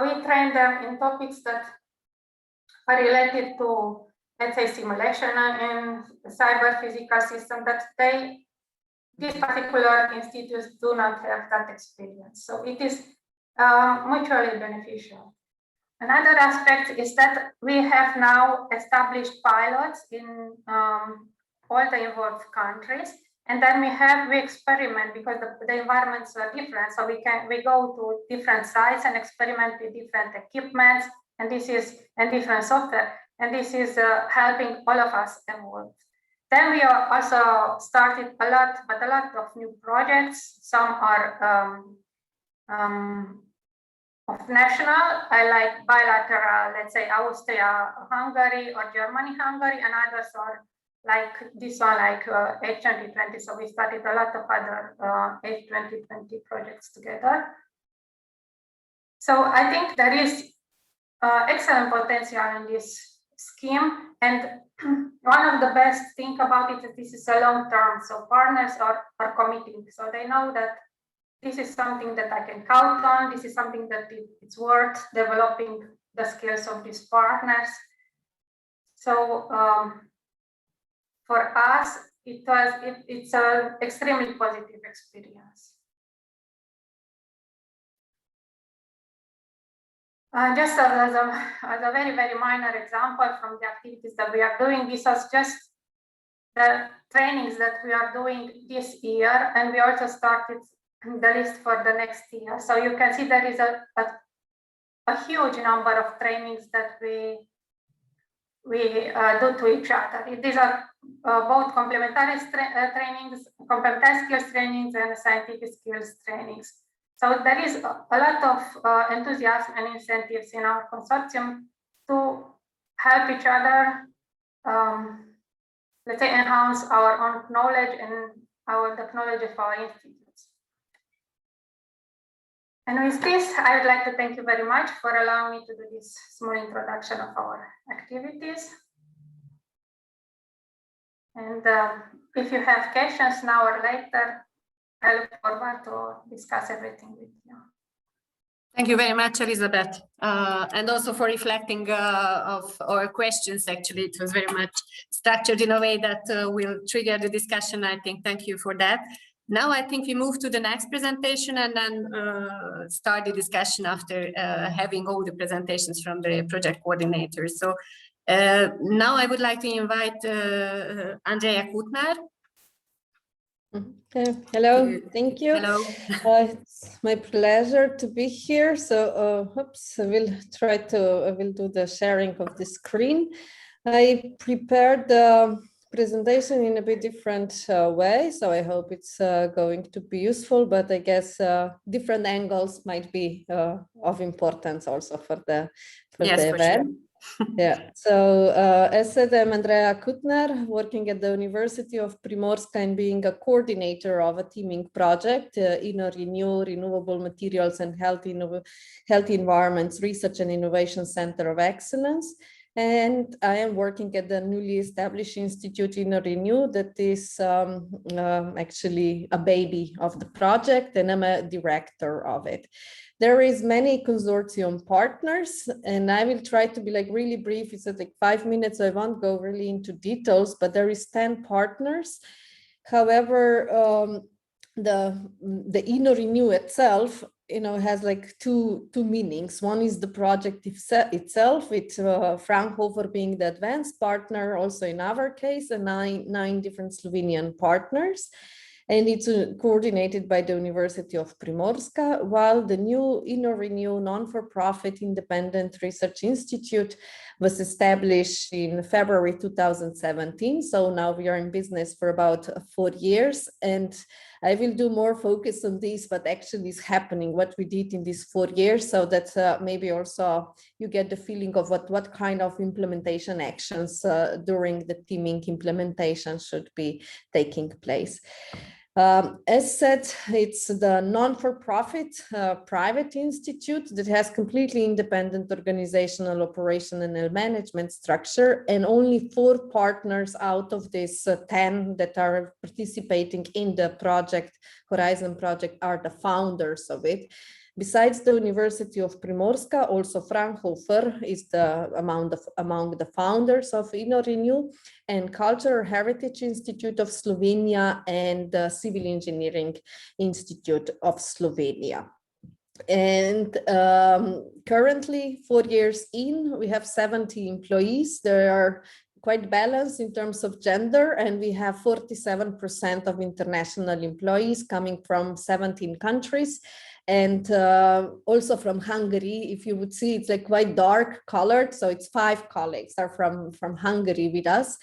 We train them in topics that are related to, let's say, simulation and cyber physical system that these particular institutes do not have that experience. So it is mutually beneficial. Another aspect is that we have now established pilots in all the involved countries, and then we experiment because the environments are different. So we go to different sites and experiment with different equipments, and different software, and this is helping all of us evolve. Then we are also started a lot of new projects. Some are of national, like bilateral, let's say Austria-Hungary or Germany-Hungary, and others are like this one, like H2020. So we started a lot of other H2020 projects together. So I think there is excellent potential in this scheme, and one of the best thing about it is this is a long term. So partners are committing, so they know that this is something that I can count on. This is something that it's worth developing the skills of these partners. So for us, it's an extremely positive experience. Just as a very, very minor example from the activities that we are doing, this was just the trainings that we are doing this year, and we also started the list for the next year. So you can see there is a huge number of trainings that we do to each other. These are both complementary trainings, complementary skills trainings, and scientific skills trainings. So there is a lot of enthusiasm and incentives in our consortium to help each other, let's say, enhance our own knowledge and the knowledge of our institutes. And with this, I would like to thank you very much for allowing me to do this small introduction of our activities. And if you have questions now or later, I look forward to discuss everything with you. Thank you very much, Elizabeth, and also for reflecting of our questions. Actually, it was very much structured in a way that will trigger the discussion. I think, thank you for that. Now I think we move to the next presentation and then start the discussion after having all the presentations from the project coordinators. So now I would like to invite Andrea Kutner. Hello, thank you. Hello. It's my pleasure to be here. So, I will do the sharing of the screen. I prepared the presentation in a bit different way, so I hope it's going to be useful, but I guess different angles might be of importance also for the event. Yeah, so as said, I'm Andrea Kutner, working at the University of Primorska and being a coordinator of a teaming project, Renew, Renewable Materials and Healthy Environments Research and Innovation Center of Excellence. And I am working at the newly established institute Renew that is actually a baby of the project, and I'm a director of it. There is many consortium partners, and I will try to be like really brief. It's like 5 minutes, so I won't go really into details, but there is 10 partners. However, the Renew itself, has like two meanings. One is the project itself, with Fraunhofer being the advanced partner, also in our case, and nine different Slovenian partners. And it's coordinated by the University of Primorska, while the new Renew non-for-profit independent research institute was established in February 2017. So now we are in business for about 4 years, and I will do more focus on this, but actually is happening what we did in these 4 years, so that maybe also you get the feeling of what kind of implementation actions during the teaming implementation should be taking place. As said, it's the non-for-profit private institute that has completely independent organizational, operational, and management structure, and only 4 partners out of these 10 that are participating in the project, Horizon project, are the founders of it. Besides the University of Primorska, also Fraunhofer is among the founders of Renew, and Cultural Heritage Institute of Slovenia and the Civil Engineering Institute of Slovenia. And currently, 4 years in, we have 70 employees. They are quite balanced in terms of gender, and we have 47% of international employees coming from 17 countries. And also from Hungary. If you would see, it's like quite dark colored. So it's 5 colleagues are from Hungary with us.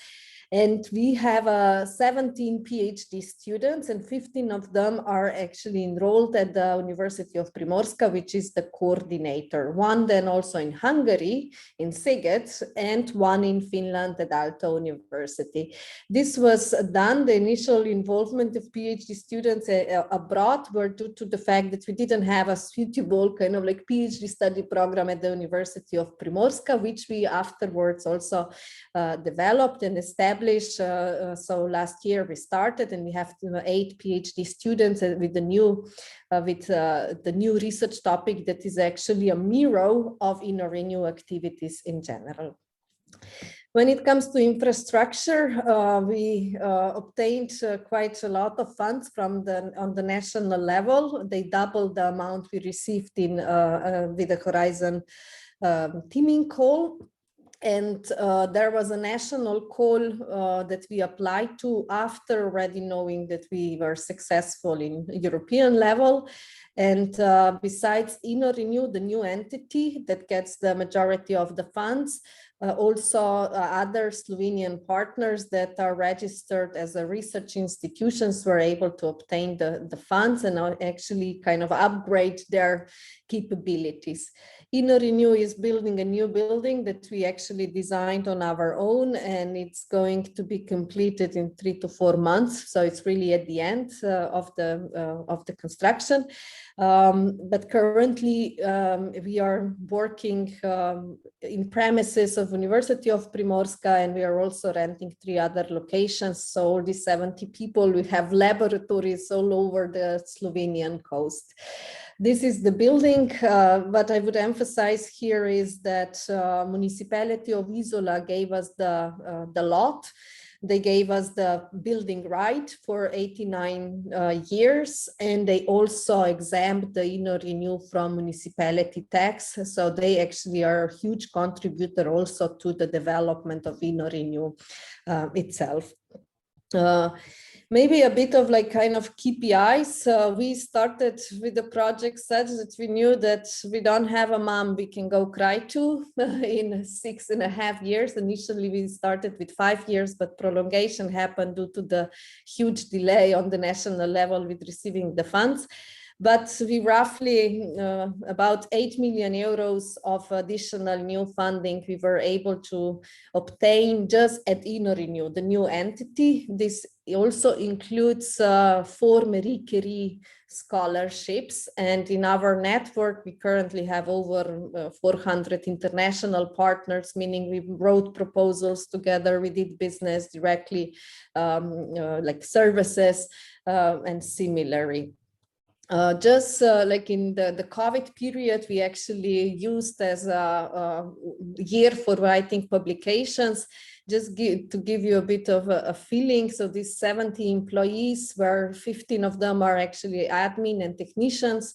And we have 17 PhD students, and 15 of them are actually enrolled at the University of Primorska, which is the coordinator. One then also in Hungary, in Szeged, and one in Finland at Aalto University. This was done, the initial involvement of PhD students abroad were due to the fact that we didn't have a suitable kind of like PhD study program at the University of Primorska, which we afterwards also developed and established. So last year we started, and we have 8 PhD students with the new research topic that is actually a mirror of Renew activities in general. When it comes to infrastructure, we obtained quite a lot of funds on the national level. They doubled the amount we received with the Horizon teaming call. And there was a national call that we applied to after already knowing that we were successful in European level. And besides Renew, the new entity that gets the majority of the funds, also other Slovenian partners that are registered as a research institutions were able to obtain the funds and actually kind of upgrade their capabilities. Renew is building a new building that we actually designed on our own, and it's going to be completed in 3 to 4 months. So it's really at the end of the construction. But currently we are working in premises of University of Primorska, and we are also renting 3 other locations. So all these 70 people, we have laboratories all over the Slovenian coast. This is the building. What I would emphasize here is that municipality of Izola gave us the lot. They gave us the building right for 89 years, and they also exempt the Renew from municipality tax. So they actually are a huge contributor also to the development of Renew itself. Maybe a bit of like kind of KPIs. We started with the project such that we knew that we don't have a mom we can go cry to in 6.5 years. Initially, we started with 5 years, but prolongation happened due to the huge delay on the national level with receiving the funds. But we roughly, about 8 million euros of additional new funding we were able to obtain just at InnoRenew, the new entity. This also includes 4 Marie Curie scholarships, and in our network we currently have over 400 international partners, meaning we wrote proposals together, we did business directly, like services and similarly. Like in the COVID period, we actually used as a year for writing publications, just to give you a bit of a feeling. So these 70 employees, where 15 of them are actually admin and technicians,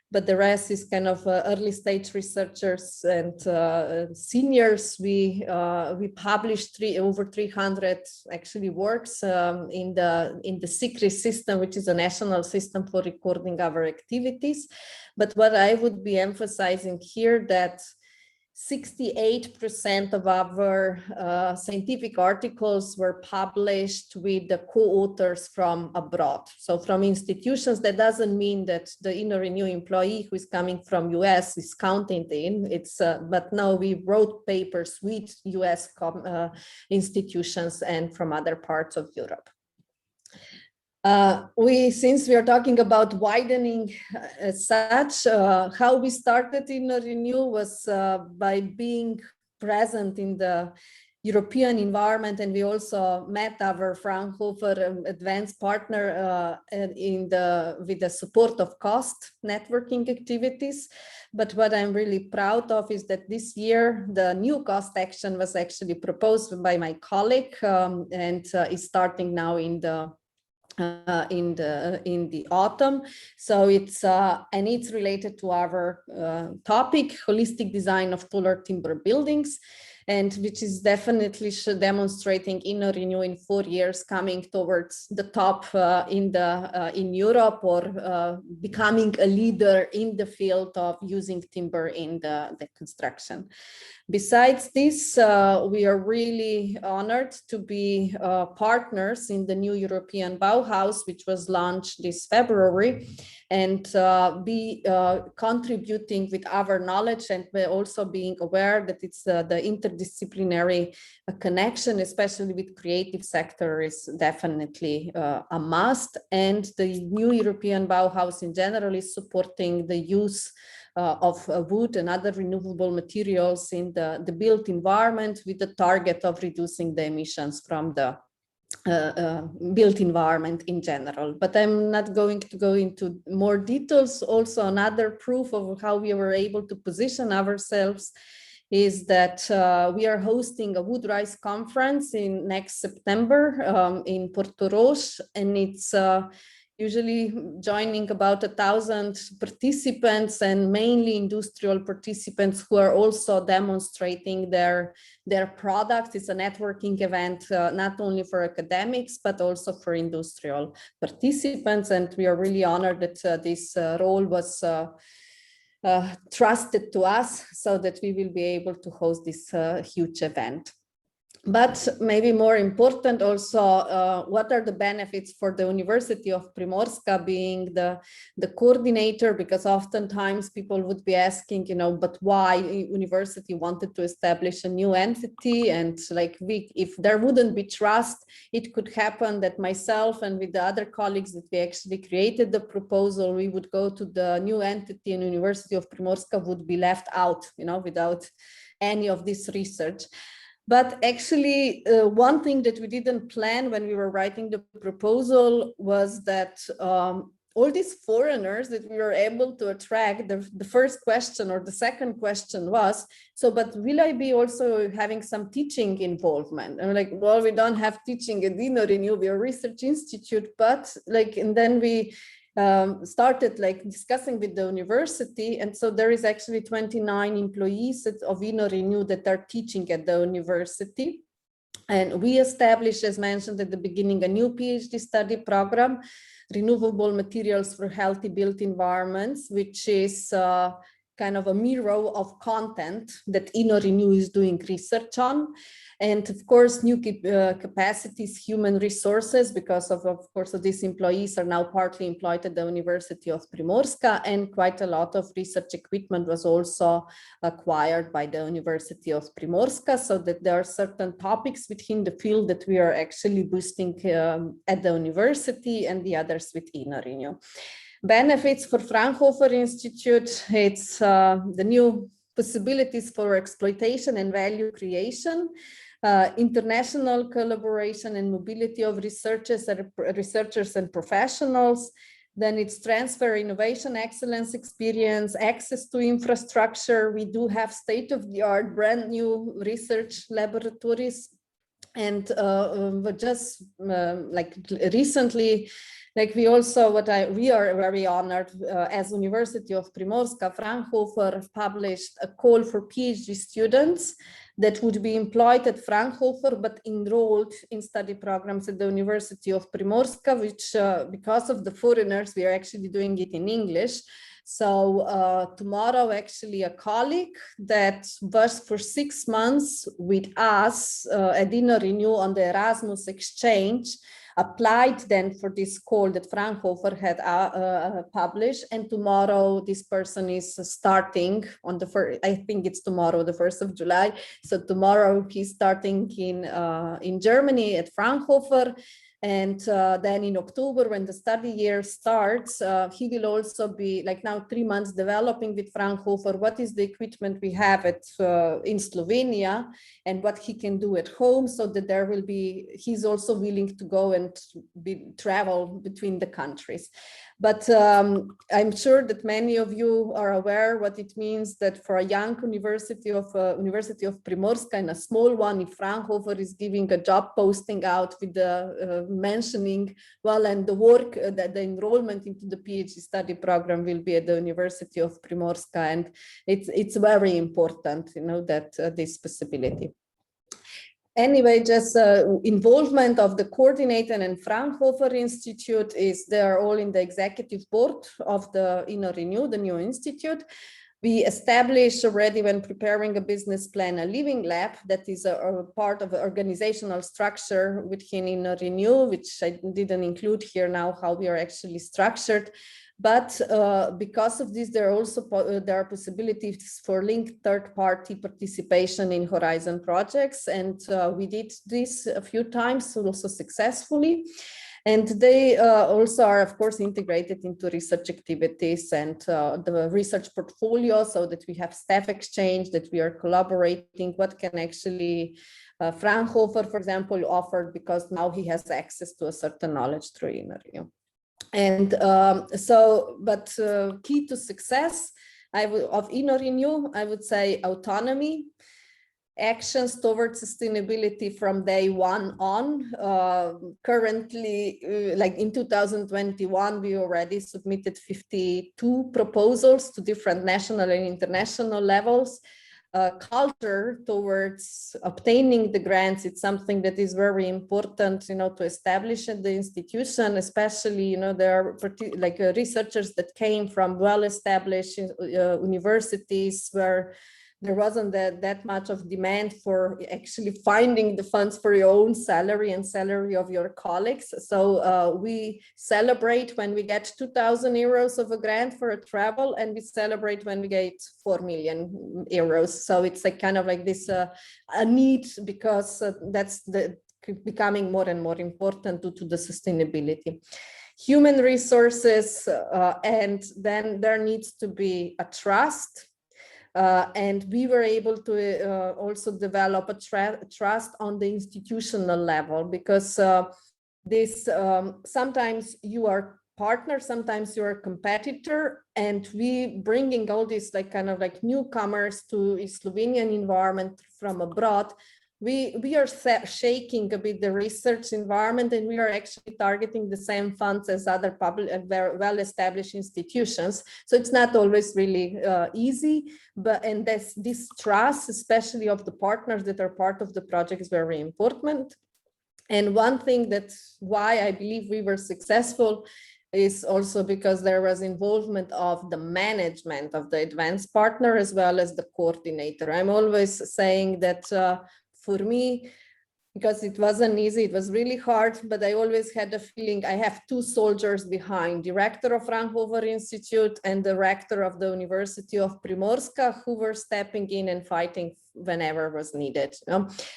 but the rest is kind of early stage researchers and seniors. We published over 300 actually works in the SICRI system, which is a national system for recording our activities. But what I would be emphasizing here, that 68% of our scientific articles were published with the co-authors from abroad. So from institutions. That doesn't mean that the InnoRenew employee who is coming from US is counted in. But no, we wrote papers with US institutions and from other parts of Europe. Since we are talking about widening as such, how we started InnoRenew was by being present in the European environment, and we also met our Fraunhofer advanced partner with the support of cost networking activities. But what I'm really proud of is that this year the new cost action was actually proposed by my colleague and is starting now in the autumn. So it's related to our topic, holistic design of taller timber buildings, and which is definitely demonstrating InnoRenew in 4 years coming towards the top in Europe, or becoming a leader in the field of using timber in the construction. Besides this, we are really honored to be partners in the new European Bauhaus, which was launched this February, and be contributing with our knowledge, and also being aware that it's the interdisciplinary connection, especially with creative sector, is definitely a must. And the new European Bauhaus in general is supporting the use of wood and other renewable materials in the built environment, with the target of reducing the emissions from the built environment in general. But I'm not going to go into more details. Also, another proof of how we were able to position ourselves is that we are hosting a Wood Rise conference in next September in Porto Roche, and it's usually joining about 1,000 participants, and mainly industrial participants who are also demonstrating their products. It's a networking event, not only for academics, but also for industrial participants. And we are really honored that this role was trusted to us, so that we will be able to host this huge event. But maybe more important also, what are the benefits for the University of Primorska being the coordinator? Because oftentimes people would be asking, but why university wanted to establish a new entity? And like if there wouldn't be trust, it could happen that myself and with the other colleagues that we actually created the proposal, we would go to the new entity, and University of Primorska would be left out, without any of this research. But actually, one thing that we didn't plan when we were writing the proposal was that all these foreigners that we were able to attract, the first question or the second question was, but will I be also having some teaching involvement? And we're like, well, we don't have teaching at InnoRenew, we are a research institute, but and then we started discussing with the university, and so there is actually 29 employees of InnoRenew that are teaching at the university. And we established, as mentioned at the beginning, a new PhD study program, Renewable Materials for Healthy Built Environments, which is kind of a mirror of content that InnoRenew is doing research on. And of course, new capacities, human resources, because of course, these employees are now partly employed at the University of Primorska, and quite a lot of research equipment was also acquired by the University of Primorska, so that there are certain topics within the field that we are actually boosting at the university, and the others with InnoRenew. Benefits for Fraunhofer Institute, it's the new possibilities for exploitation and value creation, international collaboration and mobility of researchers and professionals. Then it's transfer, innovation, excellence, experience, access to infrastructure. We do have state-of-the-art, brand new research laboratories. And just like recently, like we also, we are very honored as University of Primorska, Fraunhofer published a call for PhD students that would be employed at Fraunhofer, but enrolled in study programs at the University of Primorska, which because of the foreigners, we are actually doing it in English. So tomorrow, actually, a colleague that was for 6 months with us at InnoRenew on the Erasmus exchange applied then for this call that Fraunhofer had published, and tomorrow this person is starting on the first, I think it's tomorrow, the 1st of July. So tomorrow he's starting in Germany at Fraunhofer. And then in October, when the study year starts, he will also be like now 3 months developing with Fraunhofer what is the equipment we have in Slovenia and what he can do at home, so that there will be, he's also willing to go and travel between the countries. But I'm sure that many of you are aware what it means that for a young University of Primorska and a small one, if Fraunhofer is giving a job posting out with the mentioning, well, and the work that the enrollment into the PhD study program will be at the University of Primorska, and it's very important, you know, that this possibility. Anyway, just involvement of the coordinator and Fraunhofer Institute is they are all in the executive board of the InnoRenew, the new institute. We established already when preparing a business plan, a living lab that is a part of the organizational structure within InnoRenew, which I didn't include here now, how we are actually structured. But because of this, there are possibilities for linked third-party participation in Horizon projects. And we did this a few times, also successfully. And they also are, of course, integrated into research activities and the research portfolio, so that we have staff exchange, that we are collaborating, what can actually Fraunhofer, for example, offer, because now he has access to a certain knowledge through InnoRenew. And but key to success of InnoRenew, I would say autonomy, actions towards sustainability from day one on. Currently, like in 2021, we already submitted 52 proposals to different national and international levels. Culture towards obtaining the grants, it's something that is very important, you know, to establish at the institution, especially, you know, there are like researchers that came from well-established universities where there wasn't that much of demand for actually finding the funds for your own salary and salary of your colleagues. So we celebrate when we get 2,000 euros of a grant for a travel, and we celebrate when we get 4 million euros. So it's like kind of like this a need, because that's becoming more and more important due to the sustainability. Human resources, and then there needs to be a trust. And we were able to also develop a trust on the institutional level, because this sometimes you are partner, sometimes you're a competitor, and we bringing all these like kind of like newcomers to a Slovenian environment from abroad. We are shaking a bit the research environment, and we are actually targeting the same funds as other public and very well-established institutions. So it's not always really easy, and this trust, especially of the partners that are part of the project, is very important. And one thing that's why I believe we were successful is also because there was involvement of the management of the advanced partner as well as the coordinator. I'm always saying that for me, because it wasn't easy, it was really hard, but I always had the feeling I have two soldiers behind, director of Fraunhofer Institute and the rector of the University of Primorska, who were stepping in and fighting whenever was needed.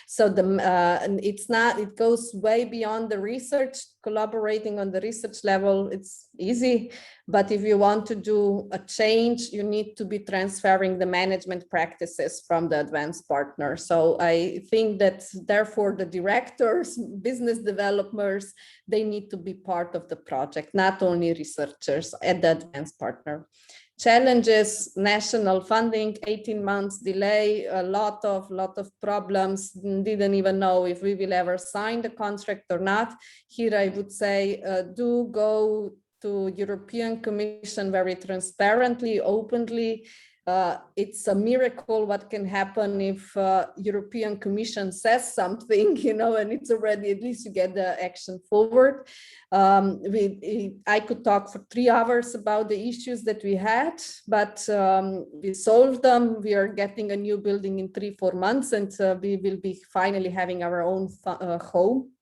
So it goes way beyond the research. Collaborating on the research level, it's easy, but if you want to do a change, you need to be transferring the management practices from the advanced partner. So I think that therefore the directors, business developers, they need to be part of the project, not only researchers at the advanced partner. Challenges, national funding, 18 months delay, a lot of problems, didn't even know if we will ever sign the contract or not. Here I would say, do go to European Commission very transparently, openly. It's a miracle what can happen if European Commission says something, and it's already, at least you get the action forward. I could talk for 3 hours about the issues that we had, but we solved them. We are getting a new building in 3-4 months, and we will be finally having our own home.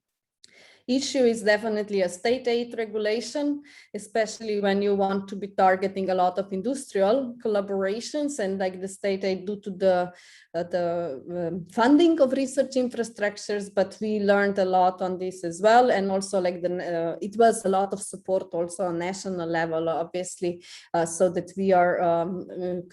Issue is definitely a state aid regulation, especially when you want to be targeting a lot of industrial collaborations, and like the state aid due to the funding of research infrastructures, but we learned a lot on this as well. And also like it was a lot of support also on national level, obviously, so that we are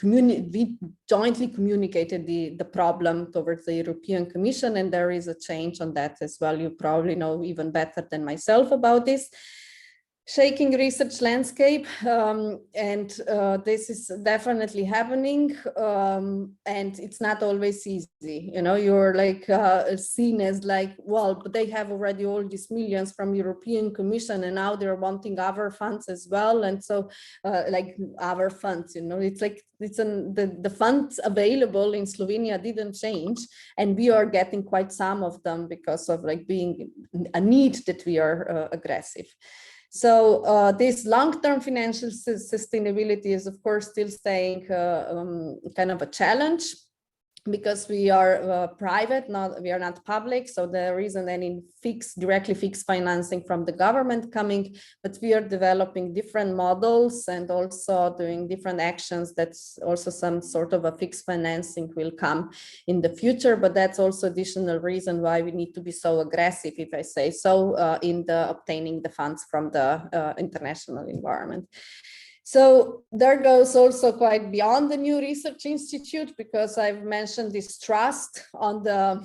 we jointly communicated the problem towards the European Commission, and there is a change on that as well. You probably know even better than myself about this. Shaking research landscape, and this is definitely happening, and it's not always easy. You're like seen as like, well, but they have already all these millions from European Commission, and now they're wanting our funds as well. And so like our funds, it's like the funds available in Slovenia didn't change, and we are getting quite some of them because of like being a need that we are aggressive. So this long-term financial sustainability is, of course, still staying kind of a challenge, because we are private, we are not public, so there isn't any directly fixed financing from the government coming, but we are developing different models and also doing different actions. That's also some sort of a fixed financing will come in the future, but that's also additional reason why we need to be so aggressive, if I say so, in obtaining the funds from the international environment. So there goes also quite beyond the new research institute, because I've mentioned this trust on the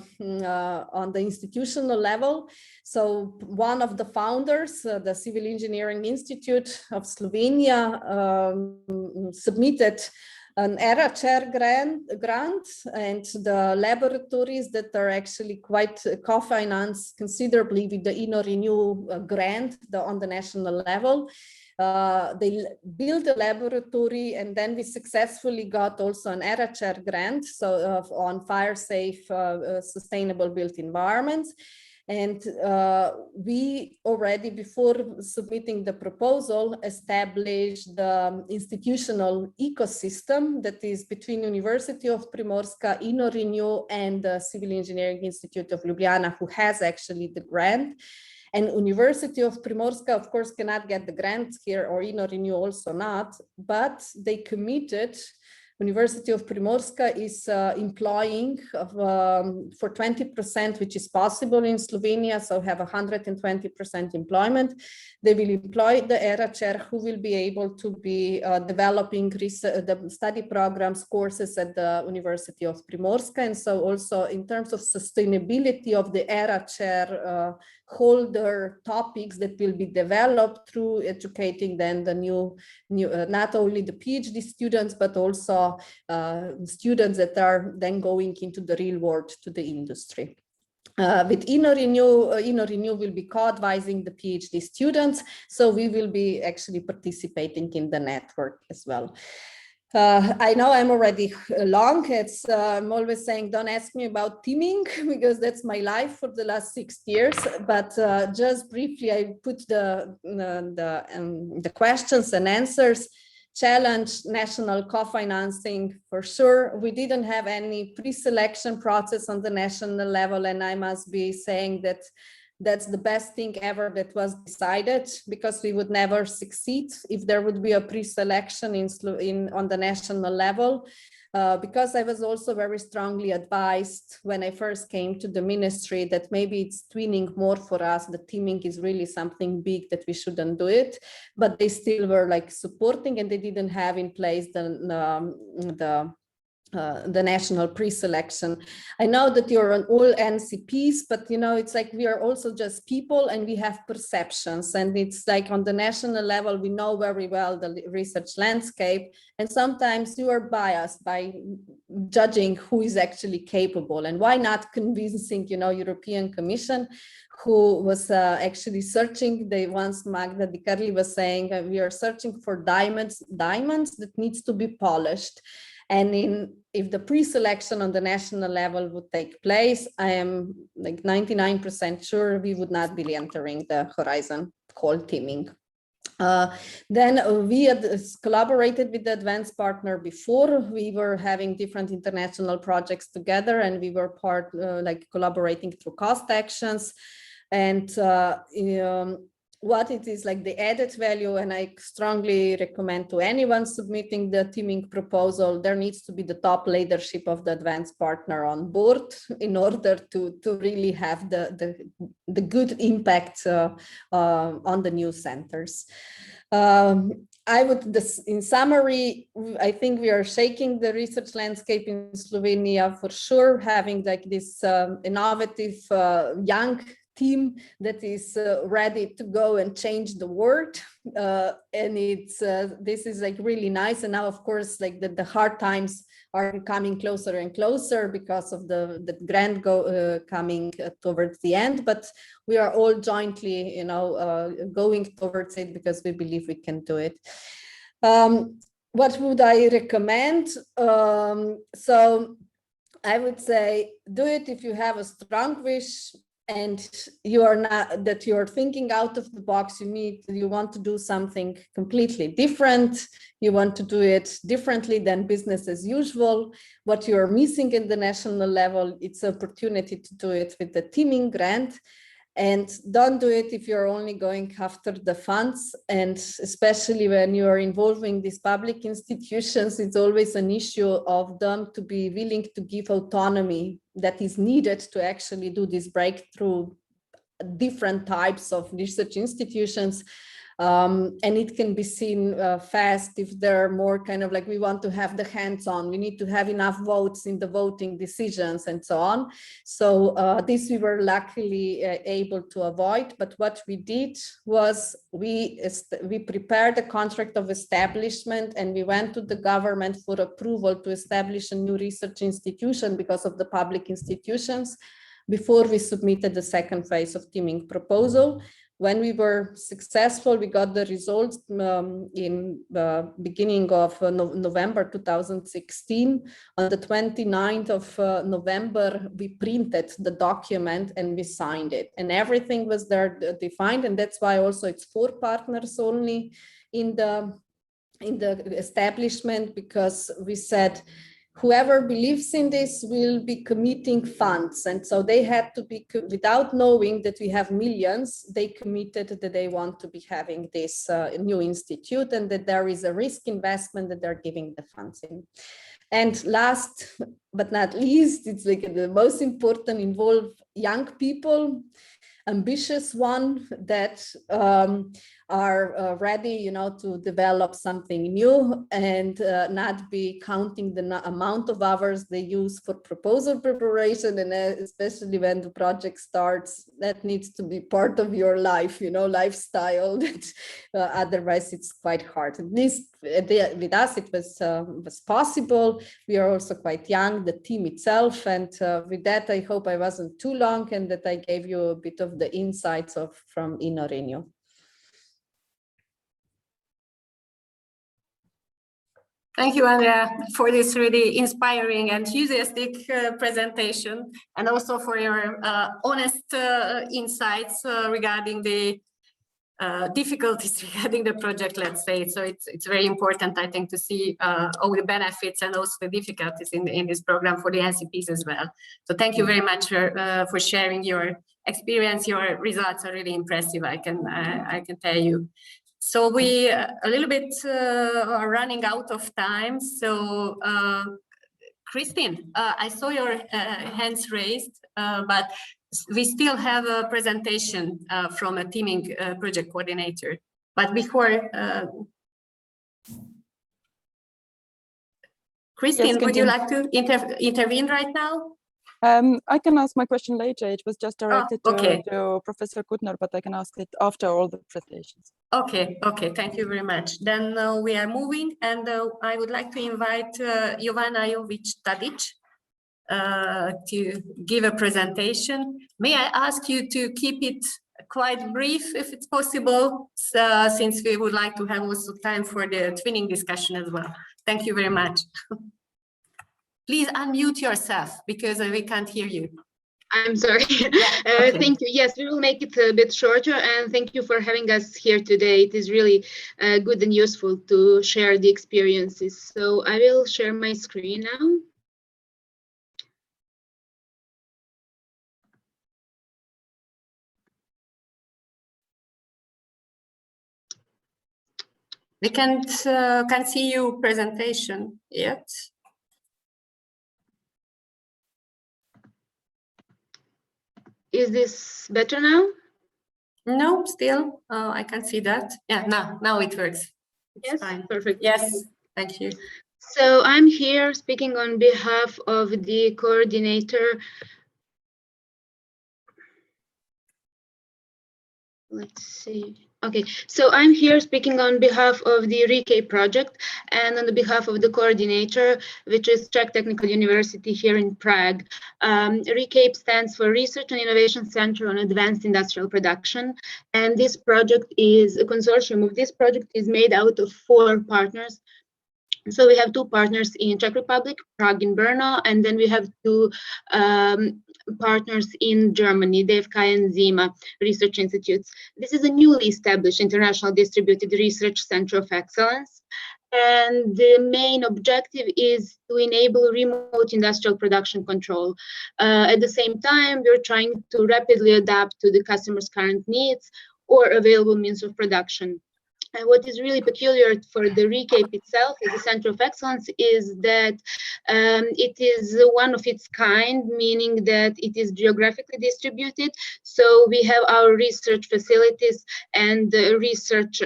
institutional level. So one of the founders, the Civil Engineering Institute of Slovenia, submitted an ERA chair grant, and the laboratories that are actually quite co-financed considerably with the InnoRenew grant on the national level. They built a laboratory, and then we successfully got also an ERA chair grant, so on fire safe, sustainable built environments. And we already, before submitting the proposal, established the institutional ecosystem that is between University of Primorska, InnoRenew, and the Civil Engineering Institute of Ljubljana, who has actually the grant. And University of Primorska, of course, cannot get the grants here, or InnoRenew also not, but they committed. University of Primorska is employing for 20%, which is possible in Slovenia, so have 120% employment. They will employ the ERA chair, who will be able to be developing the study programs, courses at the University of Primorska. And so also in terms of sustainability of the ERA chair holder topics that will be developed through educating then the new not only the PhD students, but also students that are then going into the real world, to the industry. With InnoRenew will be co-advising the PhD students, so we will be actually participating in the network as well. I know I'm already long. I'm always saying, don't ask me about teaming because that's my life for the last 6 years. But just briefly, I put the questions and answers. Challenge national co-financing for sure. We didn't have any pre-selection process on the national level, and I must be saying that that's the best thing ever that was decided, because we would never succeed if there would be a pre-selection on the national level. Because I was also very strongly advised when I first came to the ministry that maybe it's twinning more for us. The teaming is really something big that we shouldn't do it, but they still were like supporting, and they didn't have in place the national pre-selection. I know that you're on all NCPs, but it's like we are also just people and we have perceptions, and it's like on the national level we know very well the research landscape, and sometimes you are biased by judging who is actually capable. And why not convincing European Commission, who was actually searching, once Magda Di Carli was saying we are searching for diamonds that needs to be polished. And if the pre-selection on the national level would take place, I am like 99% sure we would not be entering the Horizon call teaming. Then we had collaborated with the advanced partner before. We were having different international projects together, and we were collaborating through cost actions. And what it is like the added value, and I strongly recommend to anyone submitting the teaming proposal, there needs to be the top leadership of the advanced partner on board in order to really have the good impact on the new centers. In summary, I think we are shaking the research landscape in Slovenia for sure, having like this innovative young team that is ready to go and change the world, and this is like really nice. And now of course like the hard times are coming closer and closer because of the grant coming towards the end, but we are all jointly going towards it because we believe we can do it. What would I recommend? So I would say do it if you have a strong wish and you're thinking out of the box. You want to do something completely different. You want to do it differently than business as usual. What you're missing in the national level, it's an opportunity to do it with the teaming grant. And don't do it if you're only going after the funds. And especially when you're involving these public institutions, it's always an issue of them to be willing to give autonomy that is needed to actually do this breakthrough different types of research institutions. And it can be seen fast if they're more kind of like, we want to have the hands-on, we need to have enough votes in the voting decisions and so on. So this we were luckily able to avoid. But what we did was we prepared a contract of establishment, and we went to the government for approval to establish a new research institution because of the public institutions before we submitted the second phase of teaming proposal. When we were successful, we got the results in the beginning of November 2016. On the 29th of November, we printed the document and we signed it. And everything was there defined. And that's why also it's 4 partners only in the establishment, because we said, whoever believes in this will be committing funds. And so they had to be, without knowing that we have millions, they committed that they want to be having this new institute, and that there is a risk investment that they're giving the funds in. And last but not least, it's like the most important, involve young people, ambitious one that are ready, to develop something new and not be counting the amount of hours they use for proposal preparation. And especially when the project starts, that needs to be part of your life, lifestyle. Otherwise, it's quite hard. At least with us, it was possible. We are also quite young, the team itself. And with that, I hope I wasn't too long and that I gave you a bit of the insights from InnoRenio. Thank you, Andrea, for this really inspiring, enthusiastic presentation, and also for your honest insights regarding the difficulties regarding the project, let's say. So it's very important, I think, to see all the benefits and also the difficulties in this program for the NCPs as well. So thank you very much for sharing your experience. Your results are really impressive, I can tell you. So we a little bit are running out of time. So Christine, I saw your hands raised, but we still have a presentation from a teaming project coordinator. But before, Christine, Yes, would you like to intervene right now? I can ask my question later. It was just directed to Professor Kuttner, but I can ask it after all the presentations. Okay, thank you very much. Then we are moving, and I would like to invite Jovana Jovic-Tadic to give a presentation. May I ask you to keep it quite brief, if it's possible, since we would like to have also time for the twinning discussion as well. Thank you very much. Please unmute yourself, because we can't hear you. I'm sorry. Thank you. Yes, we will make it a bit shorter, and thank you for having us here today. It is really good and useful to share the experiences. So I will share my screen now. We can't see your presentation yet. Is this better now? No, still, I can't see that. Yeah, now it works. It's yes, fine. Perfect. Yes, thank you. So I'm here speaking on behalf of the coordinator. Let's see. Okay, so I'm here speaking on behalf of the RECAPE project and on the behalf of the coordinator, which is Czech Technical University here in Prague. RECAPE stands for Research and Innovation Center on Advanced Industrial Production. And this project is a consortium of this project is made out of 4 partners. So we have 2 partners in Czech Republic, Prague and Brno, and then we have 2 partners in Germany, DFK and ZIMA research institutes. This is a newly established international distributed research center of excellence. And the main objective is to enable remote industrial production control. At the same time, we're trying to rapidly adapt to the customer's current needs or available means of production. And what is really peculiar for the RECAPE itself as a center of excellence is that it is one of its kind, meaning that it is geographically distributed. So we have our research facilities and research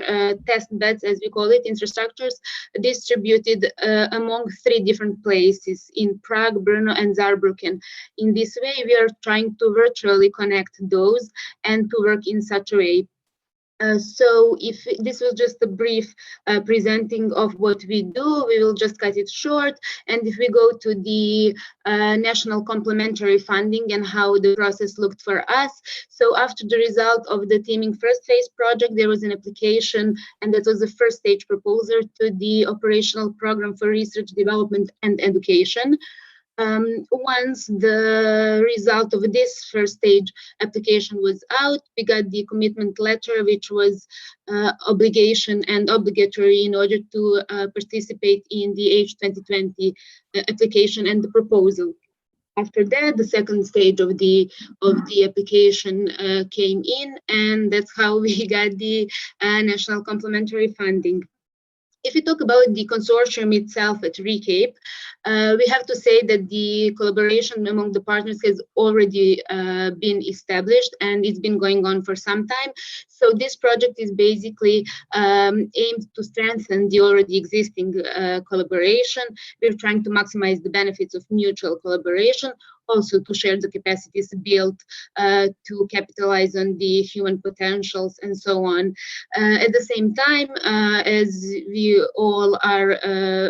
test beds, as we call it, infrastructures, distributed among 3 different places in Prague, Brno, and Saarbrücken. In this way, we are trying to virtually connect those and to work in such a way. So if this was just a brief presenting of what we do, we will just cut it short. And if we go to the national complementary funding and how the process looked for us. So after the result of the teaming first phase project, there was an application, and that was the first stage proposal to the operational program for research, development, and education. Once the result of this first stage application was out, we got the commitment letter, which was obligation and obligatory in order to participate in the H2020 application and the proposal. After that, the second stage of the application came in, and that's how we got the national complementary funding. If we talk about the consortium itself at RECAPE, we have to say that the collaboration among the partners has already been established, and it's been going on for some time. So this project is basically aimed to strengthen the already existing collaboration. We're trying to maximize the benefits of mutual collaboration, also to share the capacities built to capitalize on the human potentials and so on. At the same time, as we all are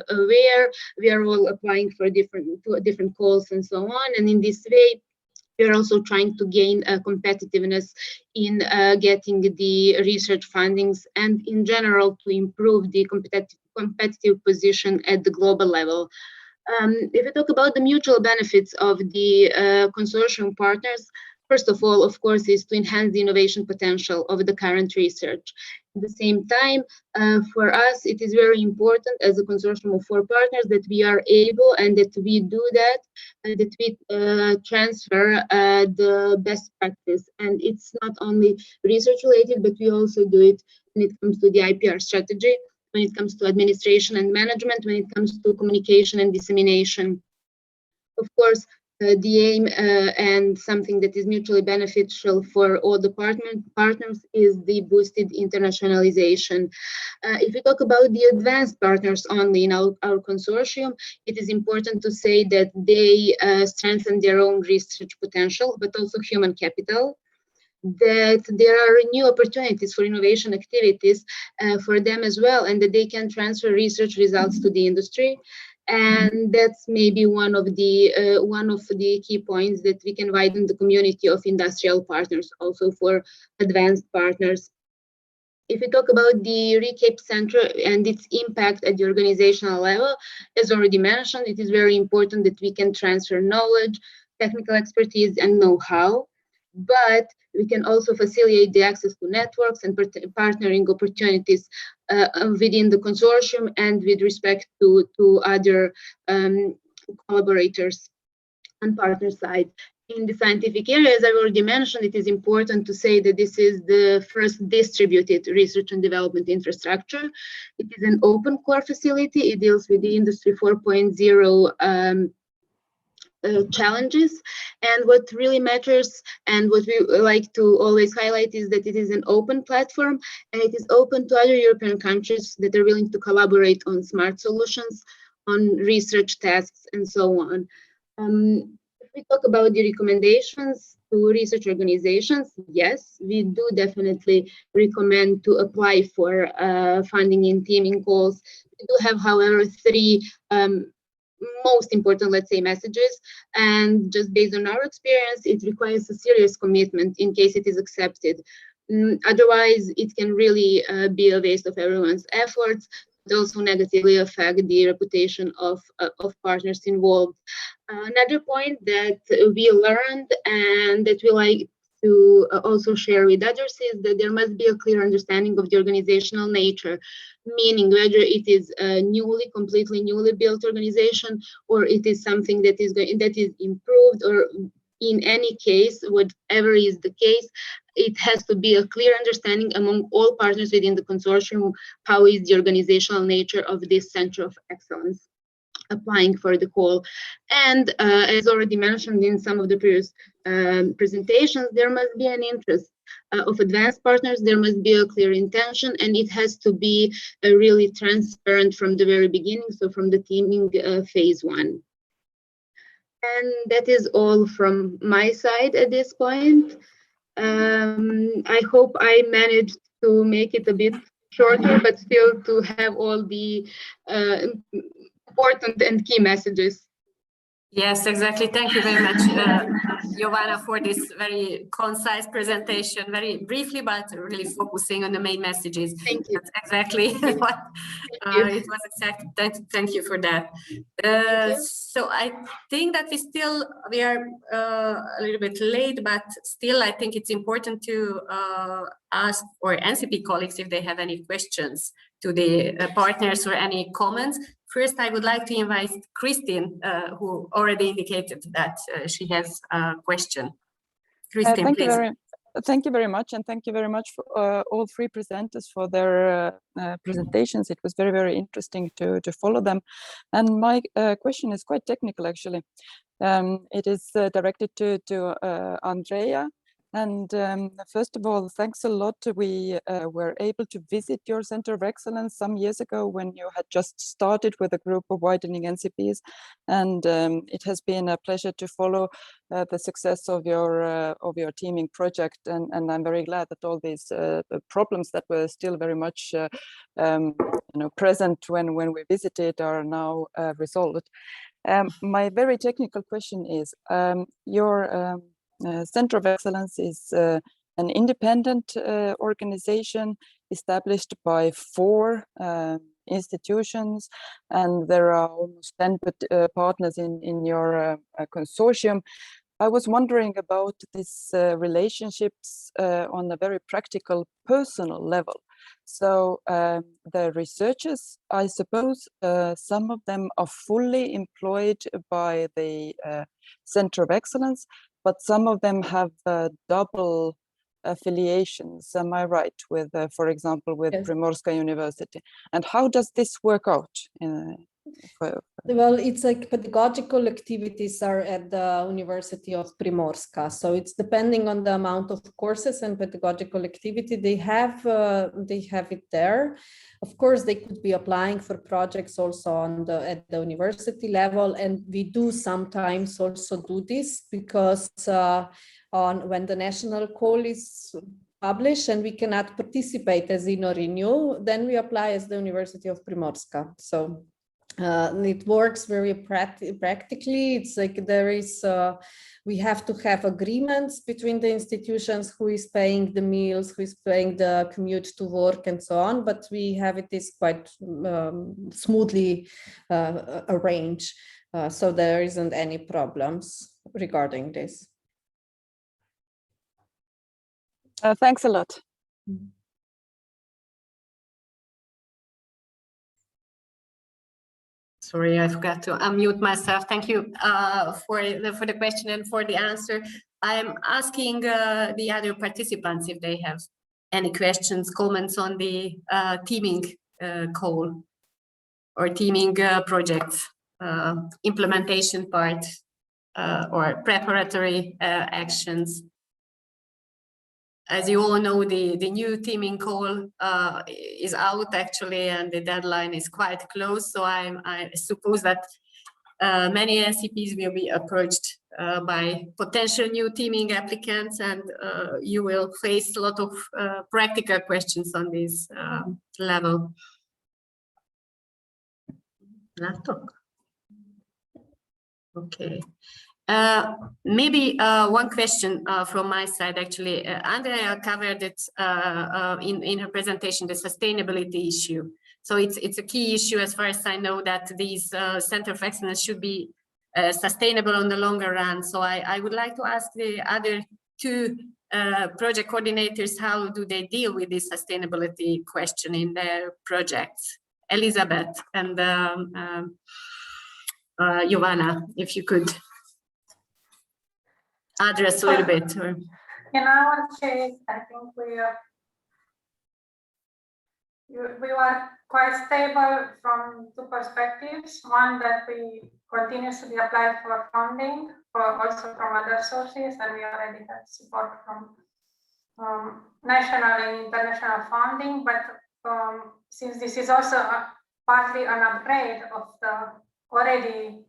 aware, we are all applying for different calls and so on. And in this way, We are also trying to gain competitiveness in getting the research fundings and in general to improve the competitive position at the global level. If we talk about the mutual benefits of the consortium partners, first of all, of course, is to enhance the innovation potential of the current research. At the same time, for us, it is very important as a consortium of 4 partners that we are able and that we do that, and that we transfer the best practice. And it's not only research related, but we also do it when it comes to the IPR strategy, when it comes to administration and management, when it comes to communication and dissemination. Of course, the aim and something that is mutually beneficial for all the partners is the boosted internationalization. If we talk about the advanced partners only in our consortium, it is important to say that they strengthen their own research potential, but also human capital, that there are new opportunities for innovation activities for them as well, and that they can transfer research results to the industry. And that's maybe one of the key points, that we can widen the community of industrial partners also for advanced partners. If we talk about the ReCape Center and its impact at the organizational level, as already mentioned, it is very important that we can transfer knowledge, technical expertise, and know-how, but we can also facilitate the access to networks and partnering opportunities within the consortium and with respect to other collaborators on partner side. In the scientific area, as I've already mentioned, it is important to say that this is the first distributed research and development infrastructure. It is an open core facility. It deals with the Industry 4.0 challenges, and what really matters and what we like to always highlight is that it is an open platform, and it is open to other European countries that are willing to collaborate on smart solutions, on research tasks, and so on. If we talk about the recommendations to research organizations, yes, we do definitely recommend to apply for funding in teaming calls. We do have, however, 3 most important, let's say, messages, and just based on our experience, it requires a serious commitment in case it is accepted. Otherwise, it can really be a waste of everyone's efforts. It also negatively affect the reputation of partners involved. Another point that we learned and that we like to also share with others is that there must be a clear understanding of the organizational nature, meaning whether it is a completely newly built organization, or it is something that is improved, or in any case, whatever is the case, it has to be a clear understanding among all partners within the consortium how is the organizational nature of this center of excellence applying for the call. And as already mentioned in some of the previous presentations, there must be an interest of advanced partners, there must be a clear intention, and it has to be really transparent from the very beginning, so from the teaming phase 1. And that is all from my side at this point. I hope I managed to make it a bit shorter, but still to have all the important and key messages. Yes, exactly. Thank you very much, Jovana, for this very concise presentation, very briefly, but really focusing on the main messages. Thank you. That's exactly what it was exactly. Thank you for that. So I think that we are a little bit late, but still I think it's important to ask our NCP colleagues if they have any questions to the partners or any comments. First, I would like to invite Christine, who already indicated that she has a question. Christine, please. Thank you very much, and thank you very much for all 3 presenters for their presentations. It was very, very interesting to follow them. And my question is quite technical, actually. It is directed to Andrea. And first of all, thanks a lot. We were able to visit your Center of Excellence some years ago when you had just started with a group of widening NCPs. And it has been a pleasure to follow the success of your teaming project. And I'm very glad that all these problems that were still very much present when we visited are now resolved. My very technical question is, your Center of Excellence is an independent organization established by 4 institutions, and there are almost 10 partners in your consortium. I was wondering about these relationships on a very practical, personal level. So the researchers, I suppose, some of them are fully employed by the Center of Excellence, but some of them have double affiliations. Am I right? With, for example, with Yes. Primorska University. And how does this work out? Well, it's like pedagogical activities are at the University of Primorska, so it's depending on the amount of courses and pedagogical activity they have it there. Of course, they could be applying for projects also at the university level, and we do sometimes also do this because when the national call is published and we cannot participate as in or renew, then we apply as the University of Primorska. So it works very practically. It's like we have to have agreements between the institutions, who is paying the meals, who is paying the commute to work and so on, but we have it is quite smoothly arranged. So there isn't any problems regarding this. Thanks a lot. Sorry, I forgot to unmute myself. Thank you for the question and for the answer. I'm asking the other participants if they have any questions, comments on the teaming call or teaming projects, implementation part or preparatory actions. As you all know, the new teaming call is out actually, and the deadline is quite close. So I suppose that many NCPs will be approached by potential new teaming applicants, and you will face a lot of practical questions on this level. Laptop. Okay. Maybe one question from my side, actually. Andrea covered it in her presentation, the sustainability issue. So it's a key issue, as far as I know, that these Center of Excellence should be sustainable on the longer run. So I would like to ask the other 2 project coordinators, how do they deal with this sustainability question in their projects? Elizabeth and Jovana, if you could address a little bit. Or... In our case, I think we are quite stable from 2 perspectives. One, that we continuously apply for funding, also from other sources, and we already have support from national and international funding. But since this is also partly an upgrade of the already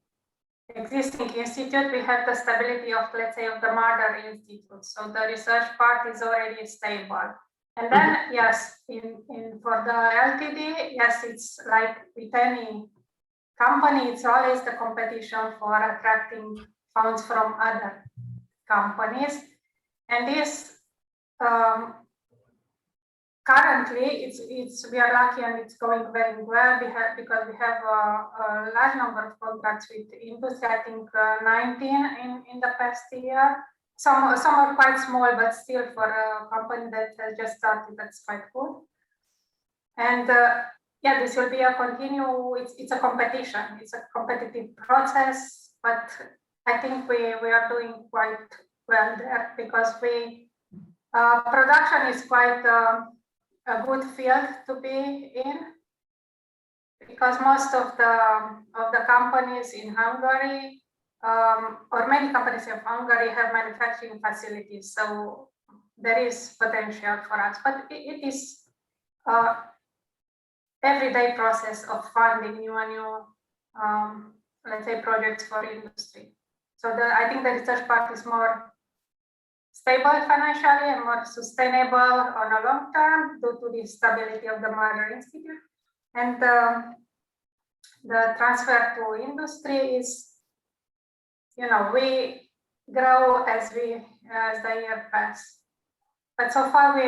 existing institute, we have the stability of, let's say, of the mother institute. So the research part is already stable. And then, yes, for the LTD, yes, it's like with any company, it's always the competition for attracting funds from other companies. And this currently, we are lucky and it's going very well. Because we have a large number of contracts with industry. I think 19 in the past year. Some are quite small, but still for a company that has just started, that's quite good. And yeah, this will be a it's a competition. It's a competitive process, but I think we are doing quite well there, because production is quite a good field to be in, because most of the companies in Hungary, or many companies in Hungary, have manufacturing facilities. So there is potential for us, but it is everyday process of funding new and new, let's say, projects for industry. So I think the research part is more stable financially and more sustainable on a long term due to the stability of the mother institute. And the transfer to industry is, we grow as we as the year passed. But so far we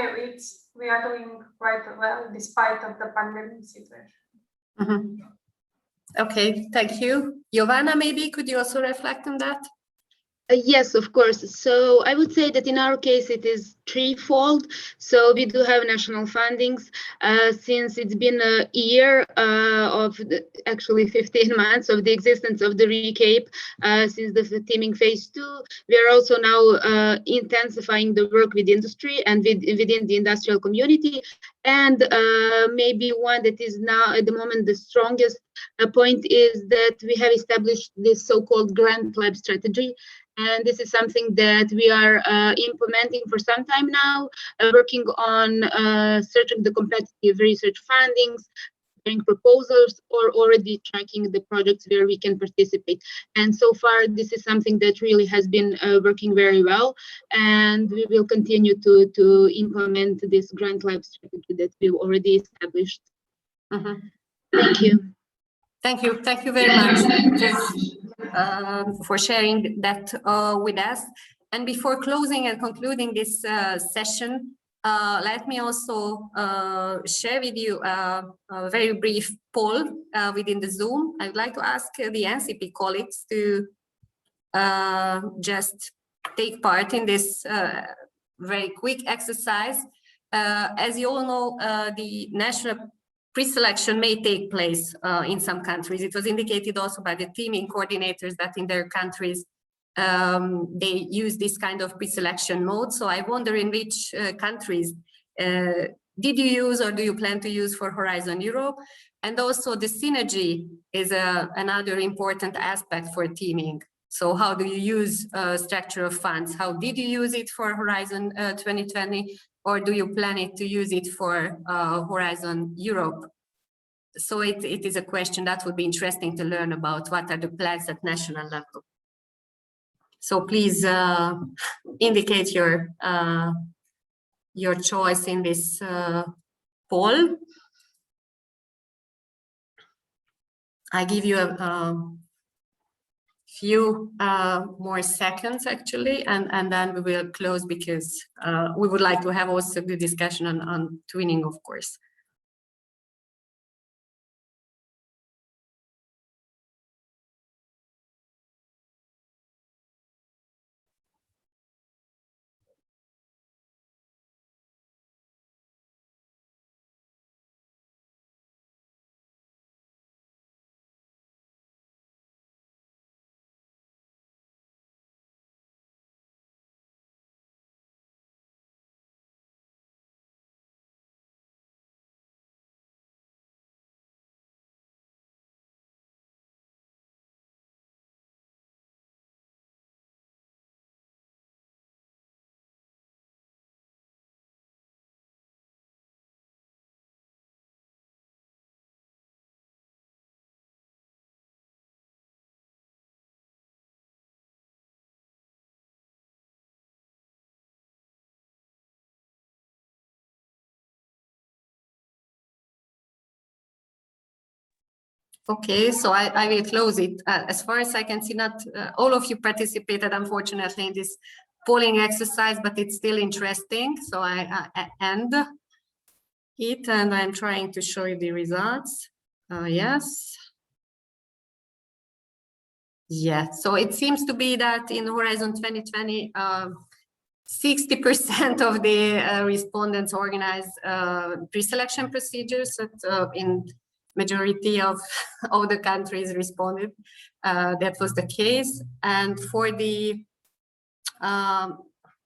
are doing quite well despite of the pandemic situation. Mm-hmm. Okay, thank you. Giovanna, maybe could you also reflect on that? Yes, of course. So I would say that in our case, it is threefold. So we do have national fundings since it's been a year actually 15 months of the existence of the RECAPE since the teaming phase 2. We are also now intensifying the work with industry and within the industrial community. And maybe one that is now at the moment the strongest point is that we have established this so-called grant lab strategy. And this is something that we are implementing for some time now, working on searching the competitive research fundings, preparing proposals, or already tracking the projects where we can participate. And so far, this is something that really has been working very well. And we will continue to implement this grant lab strategy that we've already established. Mm-hmm. Thank you. Thank you. Thank you very much for sharing that with us. And before closing and concluding this session, let me also share with you a very brief poll within the Zoom. I would like to ask the NCP colleagues to just take part in this very quick exercise. As you all know, the national pre-selection may take place in some countries. It was indicated also by the teaming coordinators that in their countries they use this kind of pre-selection mode. So I wonder in which countries did you use or do you plan to use for Horizon Europe? And also the synergy is another important aspect for teaming. So how do you use structure of funds? How did you use it for Horizon 2020? Or do you plan it to use it for Horizon Europe? So it is a question that would be interesting to learn about. What are the plans at national level? So please indicate your choice in this poll. I give you a few more seconds actually, and then we will close because we would like to have also the discussion on twinning, of course. Okay, so I will close it. As far as I can see, not all of you participated, unfortunately, in this polling exercise, but it's still interesting. So I end it, and I'm trying to show you the results. Yes. Yeah, so it seems to be that in Horizon 2020, 60% of the respondents organized pre-selection procedures in majority of the countries responded. That was the case. And for the,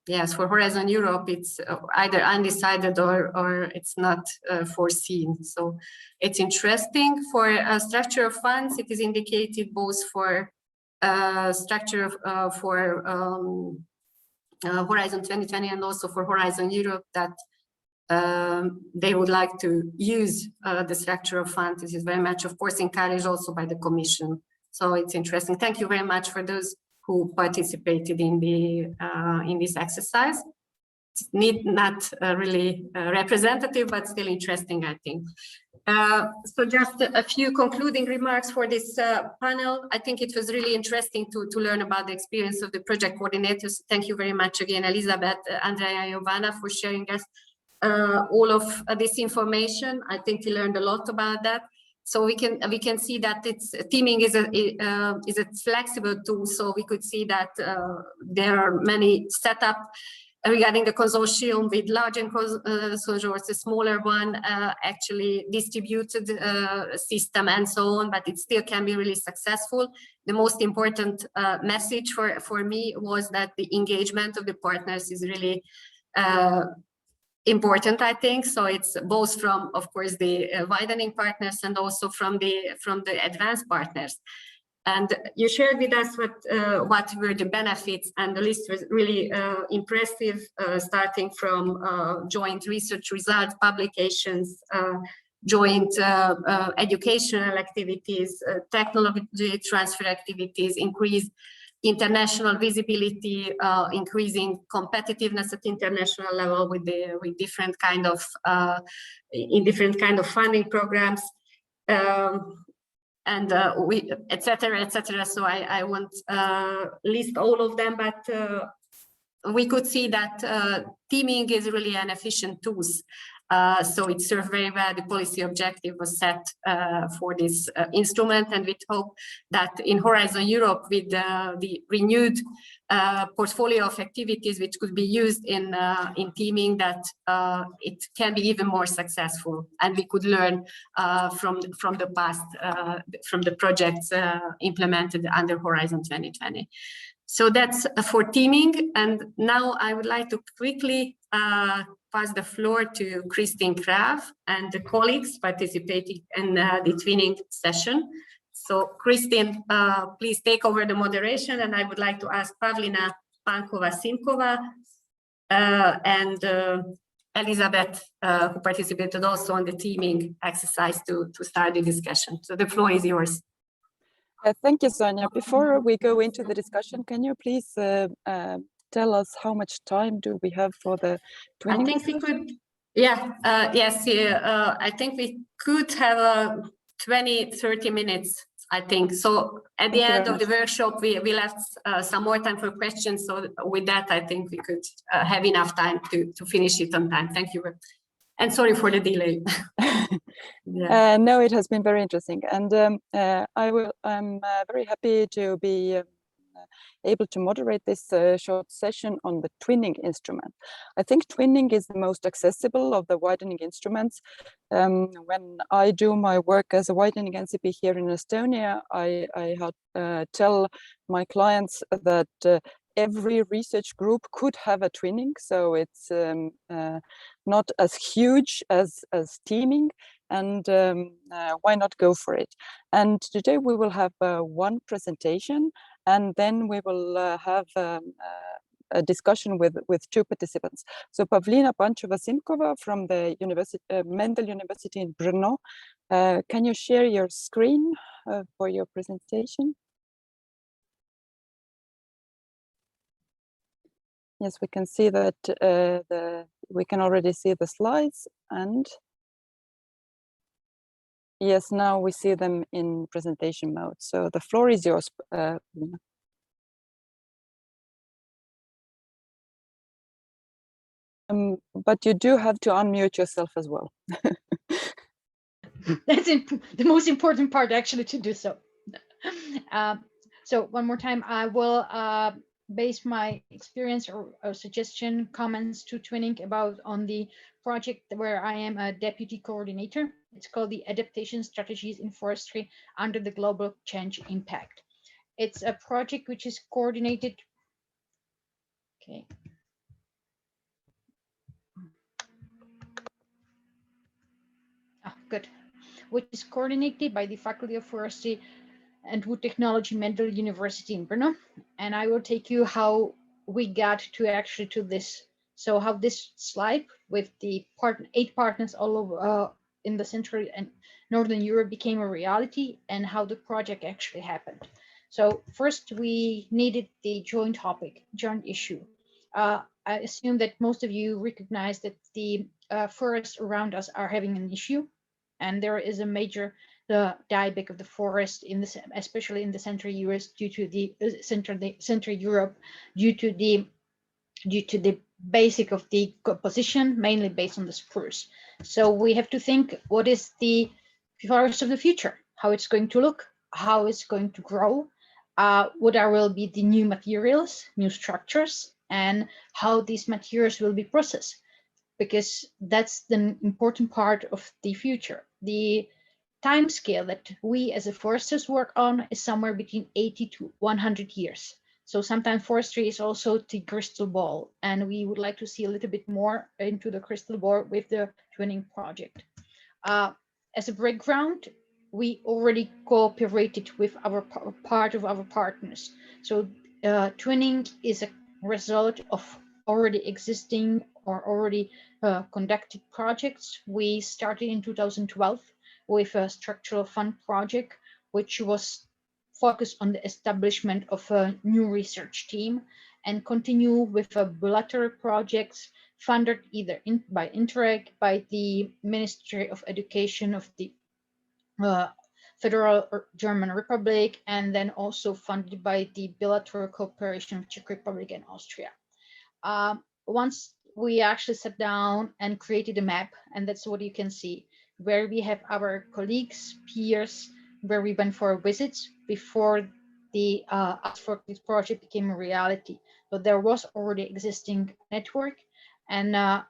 yes, for Horizon Europe, it's either undecided or it's not foreseen. So it's interesting. For structure of funds, it is indicated both for structure for Horizon 2020 and also for Horizon Europe that they would like to use the structure of funds. This is very much, of course, encouraged also by the Commission. So it's interesting. Thank you very much for those who participated in the in this exercise. It's not really representative, but still interesting, I think. So just a few concluding remarks for this panel. I think it was really interesting to learn about the experience of the project coordinators. Thank you very much again, Elizabeth, Andrea, and Giovanna, for sharing us all of this information. I think we learned a lot about that. So we can see that teaming is a flexible tool. So we could see that there are many setups regarding the consortium with larger consortiums, a smaller one, actually distributed system and so on, but it still can be really successful. The most important message for me was that the engagement of the partners is really important, I think. So it's both from, of course, the widening partners and also from the advanced partners. And you shared with us what were the benefits, and the list was really impressive, starting from joint research results, publications, joint educational activities, technology transfer activities, increased international visibility, increasing competitiveness at international level with different kind of in different kind of funding programs. And et cetera, et cetera. So I won't list all of them, but we could see that teaming is really an efficient tool. So it served very well. The policy objective was set for this instrument, and we hope that in Horizon Europe, with the renewed portfolio of activities which could be used in teaming, that it can be even more successful, and we could learn from the past, from the projects implemented under Horizon 2020. So that's for teaming, and now I would like to quickly pass the floor to Christine Krav and the colleagues participating in the twinning session. So Christine, please take over the moderation, and I would like to ask Pavlina Pankova-Simkova and Elizabeth, who participated also on the teaming exercise, to start the discussion. So the floor is yours. Thank you, Sonia. Before we go into the discussion, can you please tell us how much time do we have for the twinning? I think we could, yes, I think we could have 20-30 minutes, I think. So at the end of the workshop, we left some more time for questions. So with that, I think we could have enough time to finish it on time. Thank you. And sorry for the delay. No, it has been very interesting, and I'm very happy to be able to moderate this short session on the twinning instrument. I think twinning is the most accessible of the widening instruments. When I do my work as a widening NCP here in Estonia, I tell my clients that every research group could have a twinning, so it's not as huge as teaming, and why not go for it? And today we will have one presentation, and then we will have a discussion with two participants. So Pavlina Pankova-Simkova from the Mendel University in Brno. Can you share your screen for your presentation? Yes, we can see that we can already see the slides, and yes, now we see them in presentation mode. So the floor is yours. But you do have to unmute yourself as well. That's the most important part, actually, to do so. So one more time, I will base my experience or suggestion, comments to twinning on the project where I am a deputy coordinator. It's called the Adaptation Strategies in Forestry under the Global Change Impact. It's a project which is coordinated. Okay. Good. Which is coordinated by the Faculty of Forestry and Wood Technology, Mendel University in Brno. And I will take you how we got to this. So how this slide with the 8 partners all over in the Central and Northern Europe became a reality, and how the project actually happened. So first we needed the joint topic, joint issue. I assume that most of you recognize that the forests around us are having an issue. and there is a major dieback of the forest in this, especially in the Central US, due to the Central Europe, due to the basic of the composition, mainly based on the spruce. So we have to think, what is the forest of the future, how it's going to look, how it's going to grow, what will be the new materials, new structures, and how these materials will be processed, because that's the important part of the future. The time scale that we as a foresters work on is somewhere between 80 to 100 years. So sometimes forestry is also the crystal ball, and we would like to see a little bit more into the crystal ball with the twinning project. As a background, we already cooperated with our part of our partners. So twinning is a result of already existing or already conducted projects. We started in 2012 with a structural fund project, which was focused on the establishment of a new research team, and continue with bilateral projects funded either by Interreg, by the Ministry of Education of the Federal German Republic, and then also funded by the bilateral cooperation of Czech Republic and Austria. Once we actually sat down and created a map, and that's what you can see, where we have our colleagues, peers, where we went for visits before the Ask for this project became a reality. But there was already existing network, and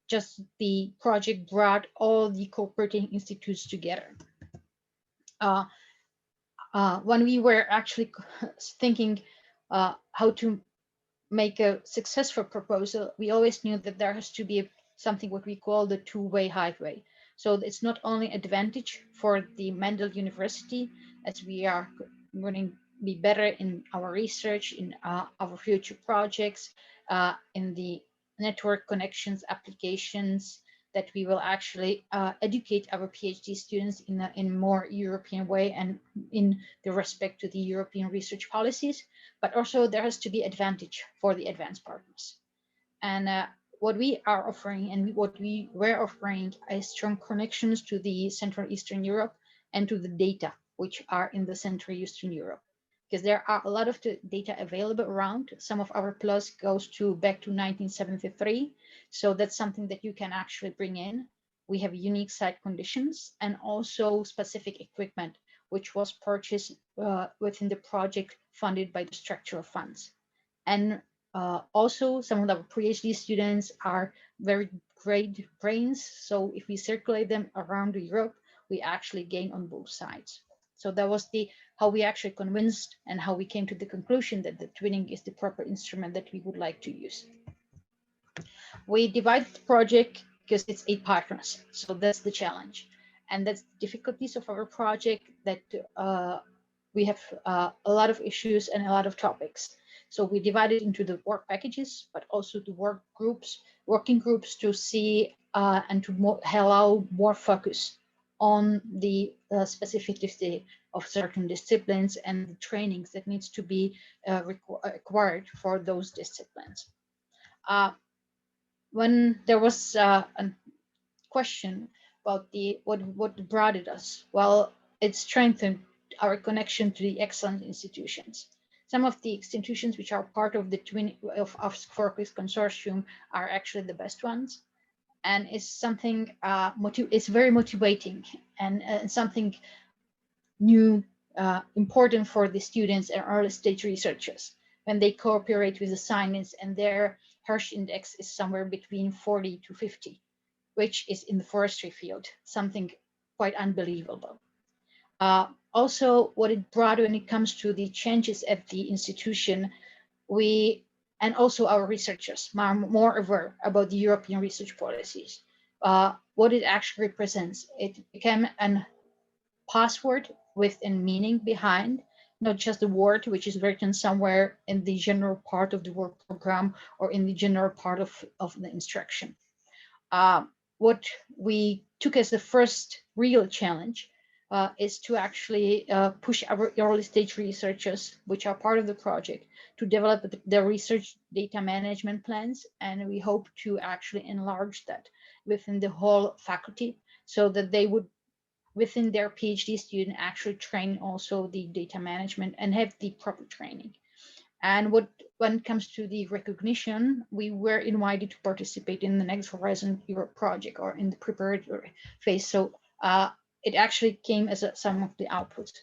just the project brought all the cooperating institutes together. When we were actually thinking how to make a successful proposal, we always knew that there has to be something what we call the two-way highway. So it's not only advantage for the Mendel University, as we are going to be better in our research, in our future projects, in the network connections, applications, that we will actually educate our PhD students in a more European way and in the respect to the European research policies, but also there has to be advantage for the advanced partners. And what we are offering and what we were offering is strong connections to the Central Eastern Europe and to the data which are in the Central Eastern Europe, because there are a lot of the data available around. Some of our plus goes back to 1973. So that's something that you can actually bring in. We have unique site conditions and also specific equipment, which was purchased within the project funded by the structural funds. And also some of our PhD students are very great brains. So if we circulate them around Europe, we actually gain on both sides. So that was how we actually convinced and how we came to the conclusion that the twinning is the proper instrument that we would like to use. We divided the project because it's 8 partners. So that's the challenge. And that's the difficulties of our project, that we have a lot of issues and a lot of topics. So we divided into the work packages, but also the working groups to see and to allow more focus on the specificity of certain disciplines and the trainings that needs to be required for those disciplines. When there was a question about what brought it us, well, it strengthened our connection to the excellent institutions. Some of the institutions which are part of the Ask for This consortium are actually the best ones, and it's something it's very motivating and something new, important for the students and early stage researchers when they cooperate with the science, and their Hirsch index is somewhere between 40 to 50, which is in the forestry field, something quite unbelievable. Also, what it brought when it comes to the changes at the institution, and also our researchers are more aware about the European research policies. What it actually represents, it became a password with a meaning behind, not just a word which is written somewhere in the general part of the work program or in the general part of the instruction. What we took as the first real challenge is to actually push our early stage researchers, which are part of the project, to develop their research data management plans. And we hope to actually enlarge that within the whole faculty so that they would within their PhD student actually train also the data management and have the proper training. And when it comes to the recognition, we were invited to participate in the Next Horizon Europe project or in the preparatory phase. So it actually came as some of the outputs.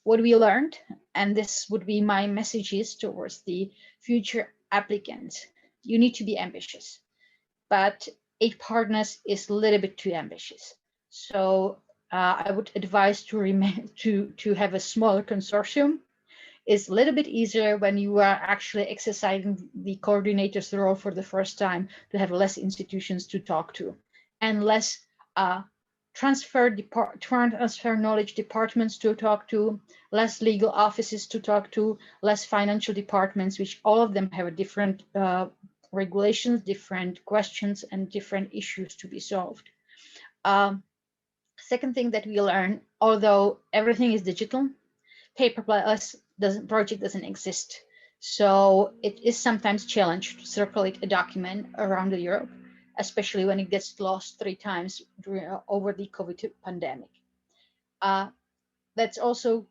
What we learned, and this would be my messages towards the future applicants, you need to be ambitious, but 8 partners is a little bit too ambitious. So I would advise to have a smaller consortium. It's a little bit easier when you are actually exercising the coordinator's role for the first time, to have less institutions to talk to and less transfer knowledge departments to talk to, less legal offices to talk to, less financial departments, which all of them have a different regulations, different questions, and different issues to be solved. Second thing that we learn, although everything is digital, paperless project doesn't exist. So it is sometimes challenged to circulate a document around Europe, especially when it gets lost 3 times over the COVID pandemic. Let's also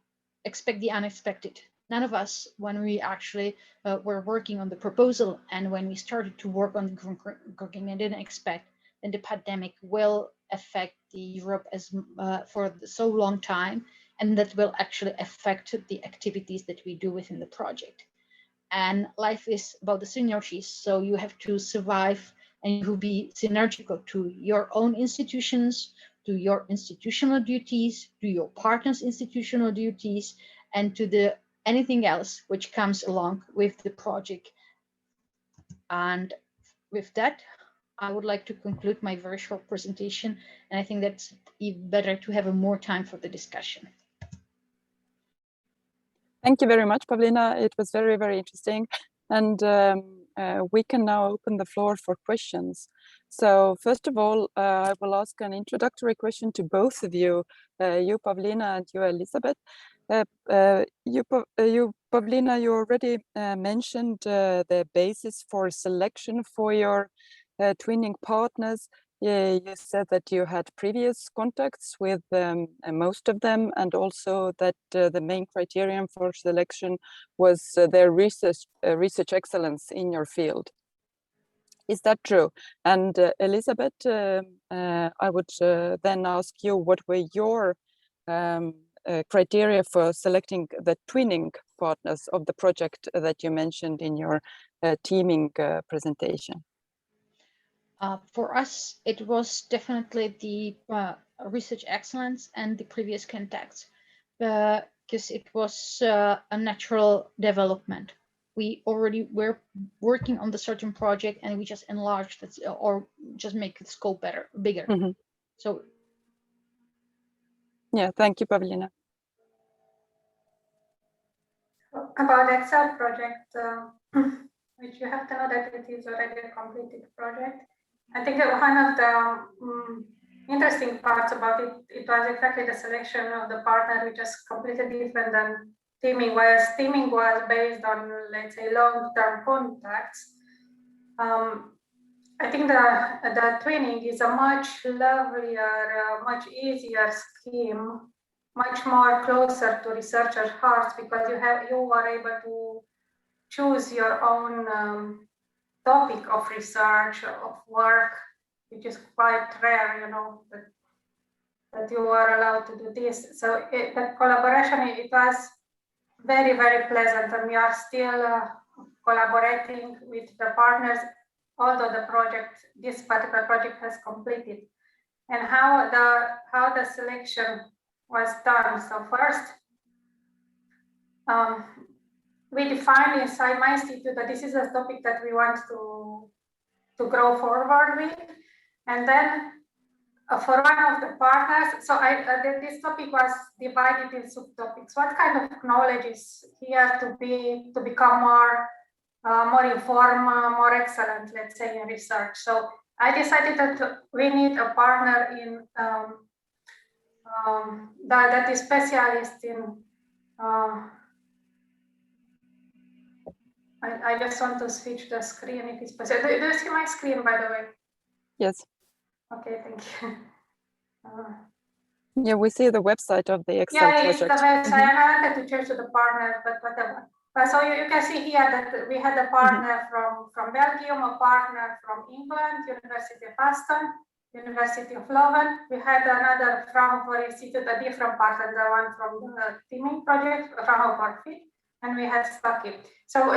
expect the unexpected. None of us, when we actually were working on the proposal and when we started to work on the curriculum, didn't expect that the pandemic will affect the Europe as for so long time, and that will actually affect the activities that we do within the project. And life is about the synergies, so you have to survive and you be synergical to your own institutions, to your institutional duties, to your partners' institutional duties, and to the anything else which comes along with the project. And with that, I would like to conclude my very short presentation, and I think that's even better to have more time for the discussion. Thank you very much, Pavlina. It was very, very interesting. And we can now open the floor for questions. So first of all, I will ask an introductory question to both of you, you, Pavlina, and you, Elizabeth. You, Pavlina, you already mentioned the basis for selection for your twinning partners. You said that you had previous contacts with most of them, and also that the main criterion for selection was their research excellence in your field. Is that true? And Elizabeth, I would then ask you, what were your criteria for selecting the twinning partners of the project that you mentioned in your teaming presentation? For us, it was definitely the research excellence and the previous contacts, because it was a natural development. We already were working on the certain project, and we just enlarged it or just make the scope bigger. Mm-hmm. So, yeah, thank you, Pavlina. About the Excel project, which you have to know that it is already a completed project. I think that one of the interesting parts about it, it was exactly the selection of the partner, which is completely different than teaming, whereas teaming was based on, let's say, long-term contacts. I think the twinning is a much lovelier, much easier scheme, much more closer to researchers' hearts, because you are able to choose your own topic of research, of work, which is quite rare, you know, that you are allowed to do this. So the collaboration, it was very, very pleasant, and we are still collaborating with the partners, although this particular project has completed. And how the selection was done. So first, we defined inside my institute that this is a topic that we want to grow forward with. And then for one of the partners, so this topic was divided in subtopics. What kind of knowledge is here to become more informed, more excellent, let's say, in research? So I decided that we need a partner in that is specialist in I just want to switch the screen if it's possible. Do you see my screen, by the way? Yes. Okay, thank you. Yeah, we see the website of the Excel Yeah, it's the project. website. And I wanted to change to the partner, but whatever. So you can see here that we had a partner from Belgium, a partner from England, University of Aston, University of Leuven. We had another Fraunhofer Institute, a different partner, the one from the teaming project, Fraunhofer Fit, and we had Stucky. So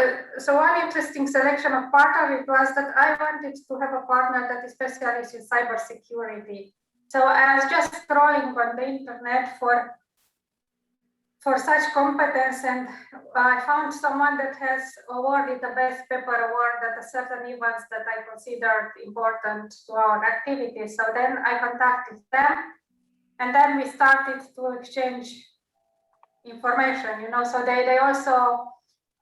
one interesting selection of partner, it was that I wanted to have a partner that is specialist in cybersecurity. So I was just scrolling on the internet for such competence, and I found someone that has awarded the best paper award at a certain events that I considered important to our activities. So then I contacted them, and then we started to exchange information, you know, so they also,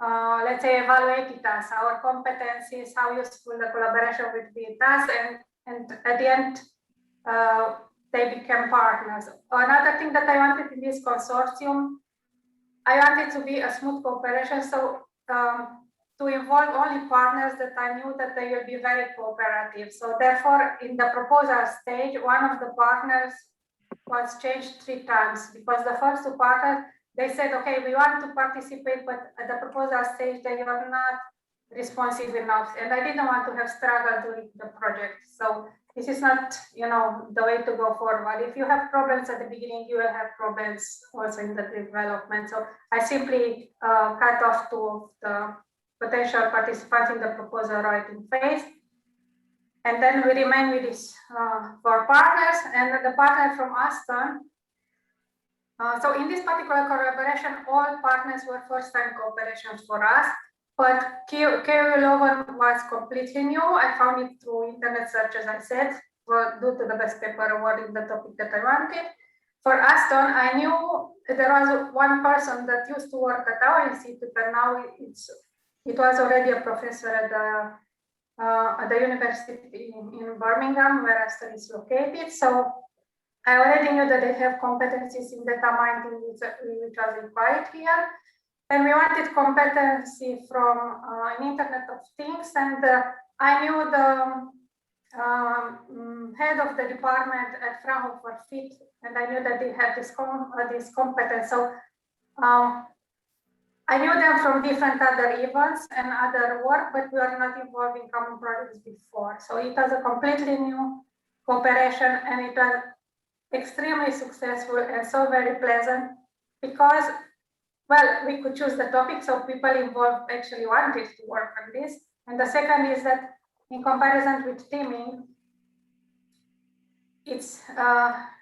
let's say, evaluated us, our competencies, how useful the collaboration would be with us, and at the end, they became partners. Another thing that I wanted in this consortium, I wanted to be a smooth cooperation, so to involve only partners that I knew that they will be very cooperative. So therefore, in the proposal stage, one of the partners was changed 3 times, because the first 2 partners, they said, okay, we want to participate, but at the proposal stage, they were not responsive enough. And I didn't want to have struggled during the project. So this is not, you know, the way to go forward. If you have problems at the beginning, you will have problems also in the development. So I simply cut off 2 of the potential participants in the proposal writing phase. And then we remain with these 4 partners, and the partner from Aston. So in this particular collaboration, all partners were first-time cooperations for us, but KU Leuven was completely new. I found it through internet search, as I said, due to the best paper award in the topic that I wanted. For Aston, I knew there was one person that used to work at our institute, and now it was already a professor at the university in Birmingham, where Aston is located. So I already knew that they have competencies in data mining, which was required here. And we wanted competency from an Internet of Things. And I knew the head of the department at Fraunhofer Fit, and I knew that they had this competence. So I knew them from different other events and other work, but we were not involved in common projects before. So it was a completely new cooperation, and it was extremely successful and so very pleasant, because, well, we could choose the topic, so people involved actually wanted to work on this. And the second is that in comparison with teaming, it's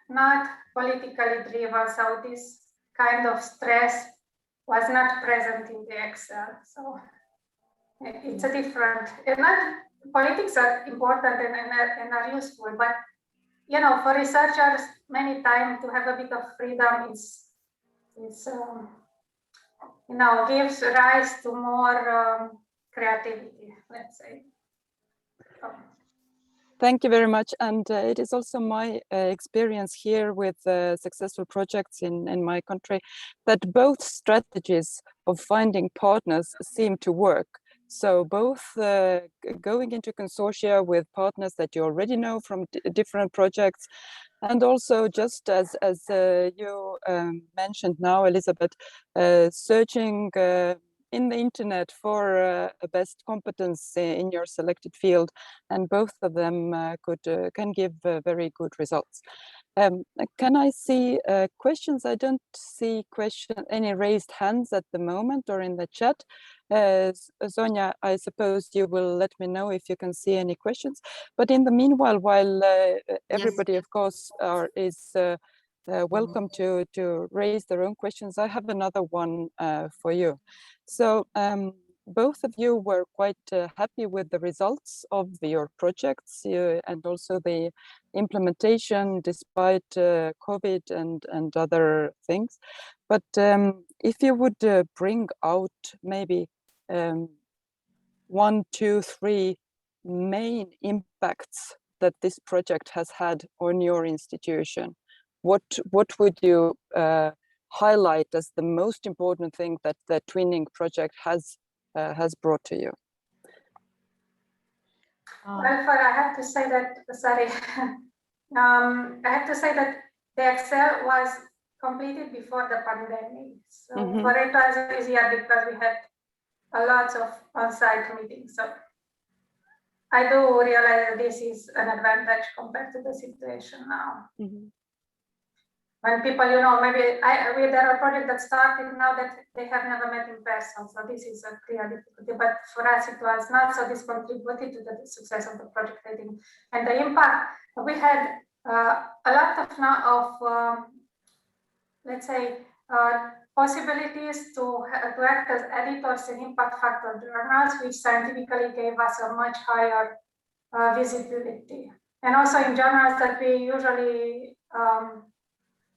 not politically driven, so this kind of stress was not present in the Excel. So it's a different, and not, politics are important and are useful, but you know, for researchers, many times to have a bit of freedom is you know, gives rise to more creativity, let's say. Thank you very much. And it is also my experience here with successful projects in my country that both strategies of finding partners seem to work. So both going into consortia with partners that you already know from different projects, and also just as you mentioned now, Elizabeth, searching in the internet for a best competence in your selected field, and both of them can give very good results. Can I see questions? I don't see any raised hands at the moment or in the chat. Sonia, I suppose you will let me know if you can see any questions. But in the meanwhile, while everybody, yes, of course, is welcome to raise their own questions, I have another one for you. So both of you were quite happy with the results of your projects and also the implementation despite COVID and other things. But if you would bring out maybe 1, 2, 3 main impacts that this project has had on your institution, what would you highlight as the most important thing that the twinning project has brought to you? Well, I have to say that, sorry, I have to say that the Excel was completed before the pandemic. So Mhm. for it was easier because we had a lot of on-site meetings. So I do realize that this is an advantage compared to the situation now. Mhm. When people, you know, maybe there are projects that started now that they have never met in person. So this is a clear difficulty. But for us, it was not. So this contributed to the success of the project, I think. And the impact, we had a lot of let's say, possibilities to act as editors in impact factor journals, which scientifically gave us a much higher visibility. And also in journals that we usually,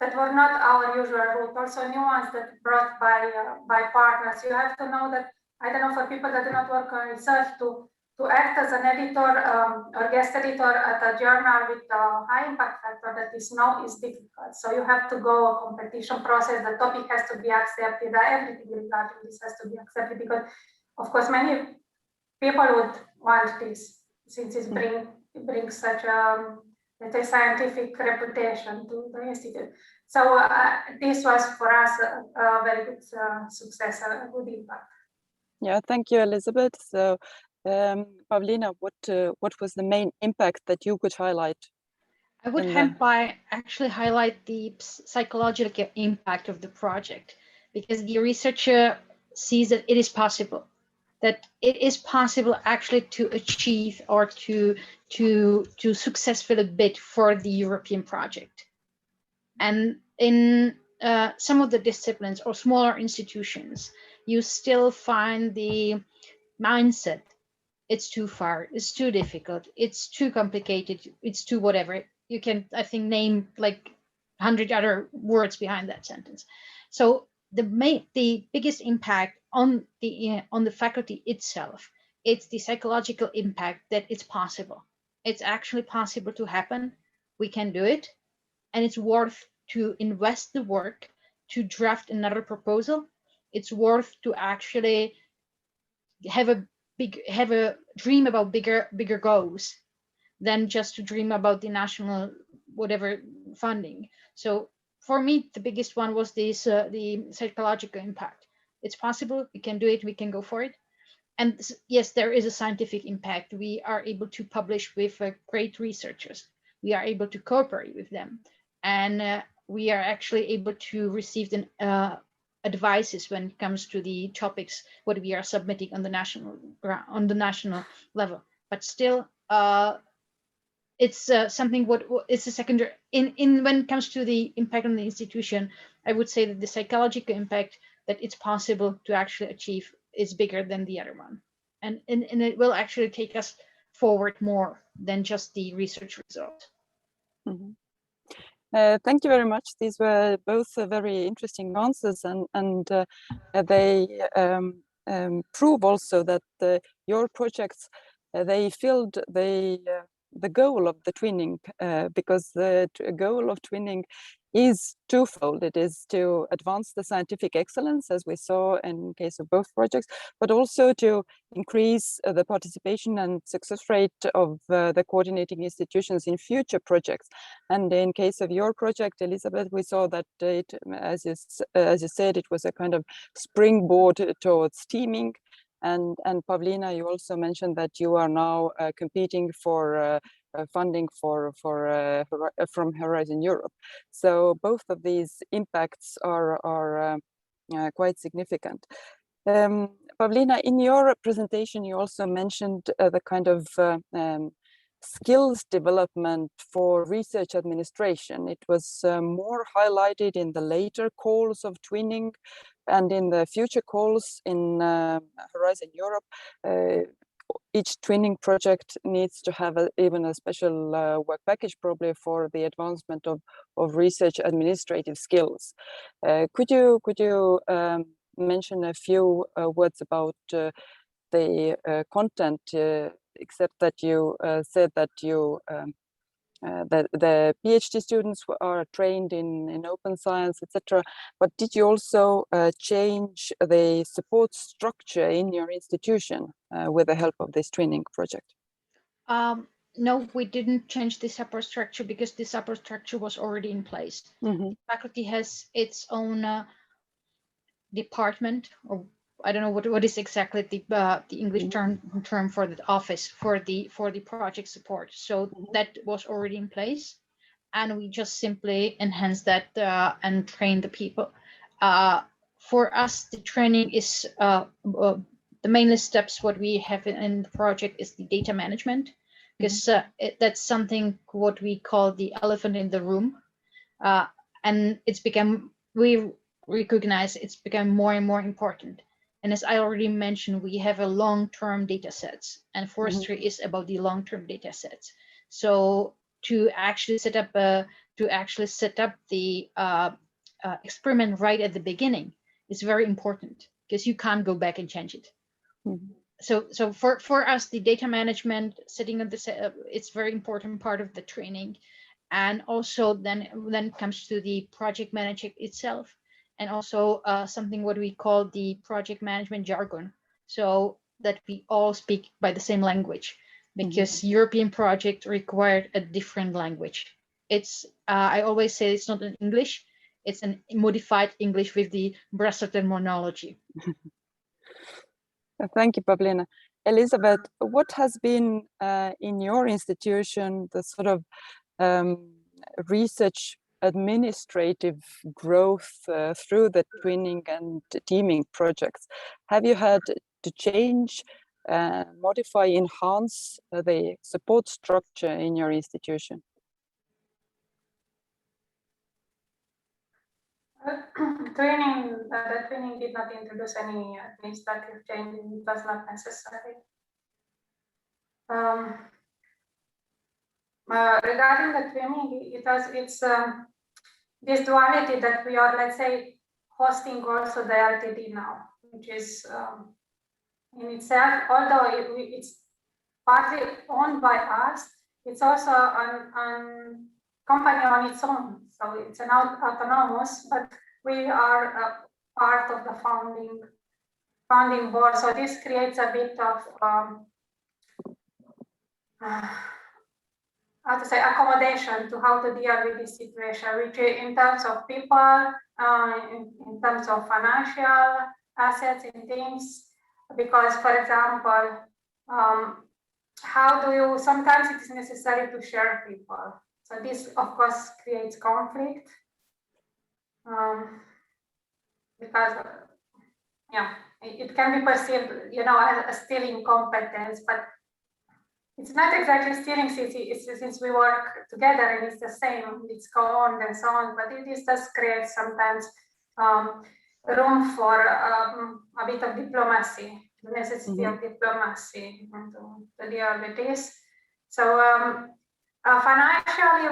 that were not our usual route, also new ones that brought by partners. You have to know that, I don't know, for people that do not work on research, to act as an editor or guest editor at a journal with a high impact factor that is difficult. So you have to go a competition process. The topic has to be accepted. Everything regarding this has to be accepted because, of course, many people would want this since it brings such a, let's say, scientific reputation to the institute. So this was for us a very good success, a good impact. Yeah, thank you, Elizabeth. So, Pavlina, what was the main impact that you could highlight? I would actually highlight the psychological impact of the project, because the researcher sees that it is possible, actually to achieve or to successfully bid for the European project. And in some of the disciplines or smaller institutions, you still find the mindset, it's too far, it's too difficult, it's too complicated, it's too whatever. You can, I think, name like 100 other words behind that sentence. So the biggest impact on the faculty itself, it's the psychological impact that it's possible. It's actually possible to happen. We can do it, and it's worth to invest the work to draft another proposal. It's worth to actually have a dream about bigger goals than just to dream about the national whatever funding. So for me, the biggest one was this the psychological impact. It's possible, we can do it, we can go for it. And yes, there is a scientific impact. We are able to publish with great researchers. We are able to cooperate with them, and we are actually able to receive the advices when it comes to the topics what we are submitting on the national level. But still, it's something it's a secondary in when it comes to the impact on the institution. I would say that the psychological impact that it's possible to actually achieve is bigger than the other one, and it will actually take us forward more than just the research result. Mm-hmm. Thank you very much. These were both very interesting answers, and they prove also that your projects they filled the goal of the twinning, because the goal of twinning is twofold. It is to advance the scientific excellence, as we saw in case of both projects, but also to increase the participation and success rate of the coordinating institutions in future projects. And in case of your project, Elizabeth, we saw that it, as you said, it was a kind of springboard towards teaming. And Pavlina, you also mentioned that you are now competing for funding from Horizon Europe. So both of these impacts are quite significant. Pavlina, in your presentation, you also mentioned the kind of skills development for research administration. It was more highlighted in the later calls of twinning, and in the future calls in Horizon Europe. Each twinning project needs to have even a special work package, probably for the advancement of research administrative skills. Could you mention a few words about the content, except that you said that you that the PhD students are trained in open science, etc. But did you also change the support structure in your institution with the help of this twinning project? no, we didn't change the support structure because the support structure was already in place. Faculty has its own department, or I don't know what is exactly the English term for the office for the project support. So that was already in place, and we just simply enhance that and train the people. For us, the training is the main steps. What we have in the project is the data management, because that's something what we call the elephant in the room, and it's become, we recognize it's become more and more important. And as I already mentioned, we have a long-term data sets, and forestry is about the long-term data sets. So to actually set up the experiment right at the beginning is very important, because you can't go back and change it. So for us, the data management, setting up the it's very important part of the training. And also then it comes to the project management itself, and also something what we call the project management jargon, so that we all speak by the same language, because European project required a different language. It's I always say it's not an English, it's a modified English with the Brussels terminology. Thank you, Pavlina. Elizabeth, what has been in your institution the sort of research administrative growth through the twinning and teaming projects? Have you had to change, modify, enhance the support structure in your institution? The training did not introduce any administrative change. It was not necessary. Regarding the training, it's this duality that we are, let's say, hosting also the LTD now, which is in itself, although it's partly owned by us, it's also a company on its own. So it's an autonomous, but we are a part of the founding board. So this creates a bit of how to say, accommodation to how to deal with this situation, which in terms of people, in terms of financial assets and things, because, for example, how do you, sometimes it is necessary to share people. So this, of course, creates conflict because, yeah, it can be perceived, you know, as stealing competence, but it's not exactly stealing since we work together and it's the same, it's co-owned and so on, but it does create sometimes room for a bit of diplomacy, the necessity of diplomacy to deal with this. So financially,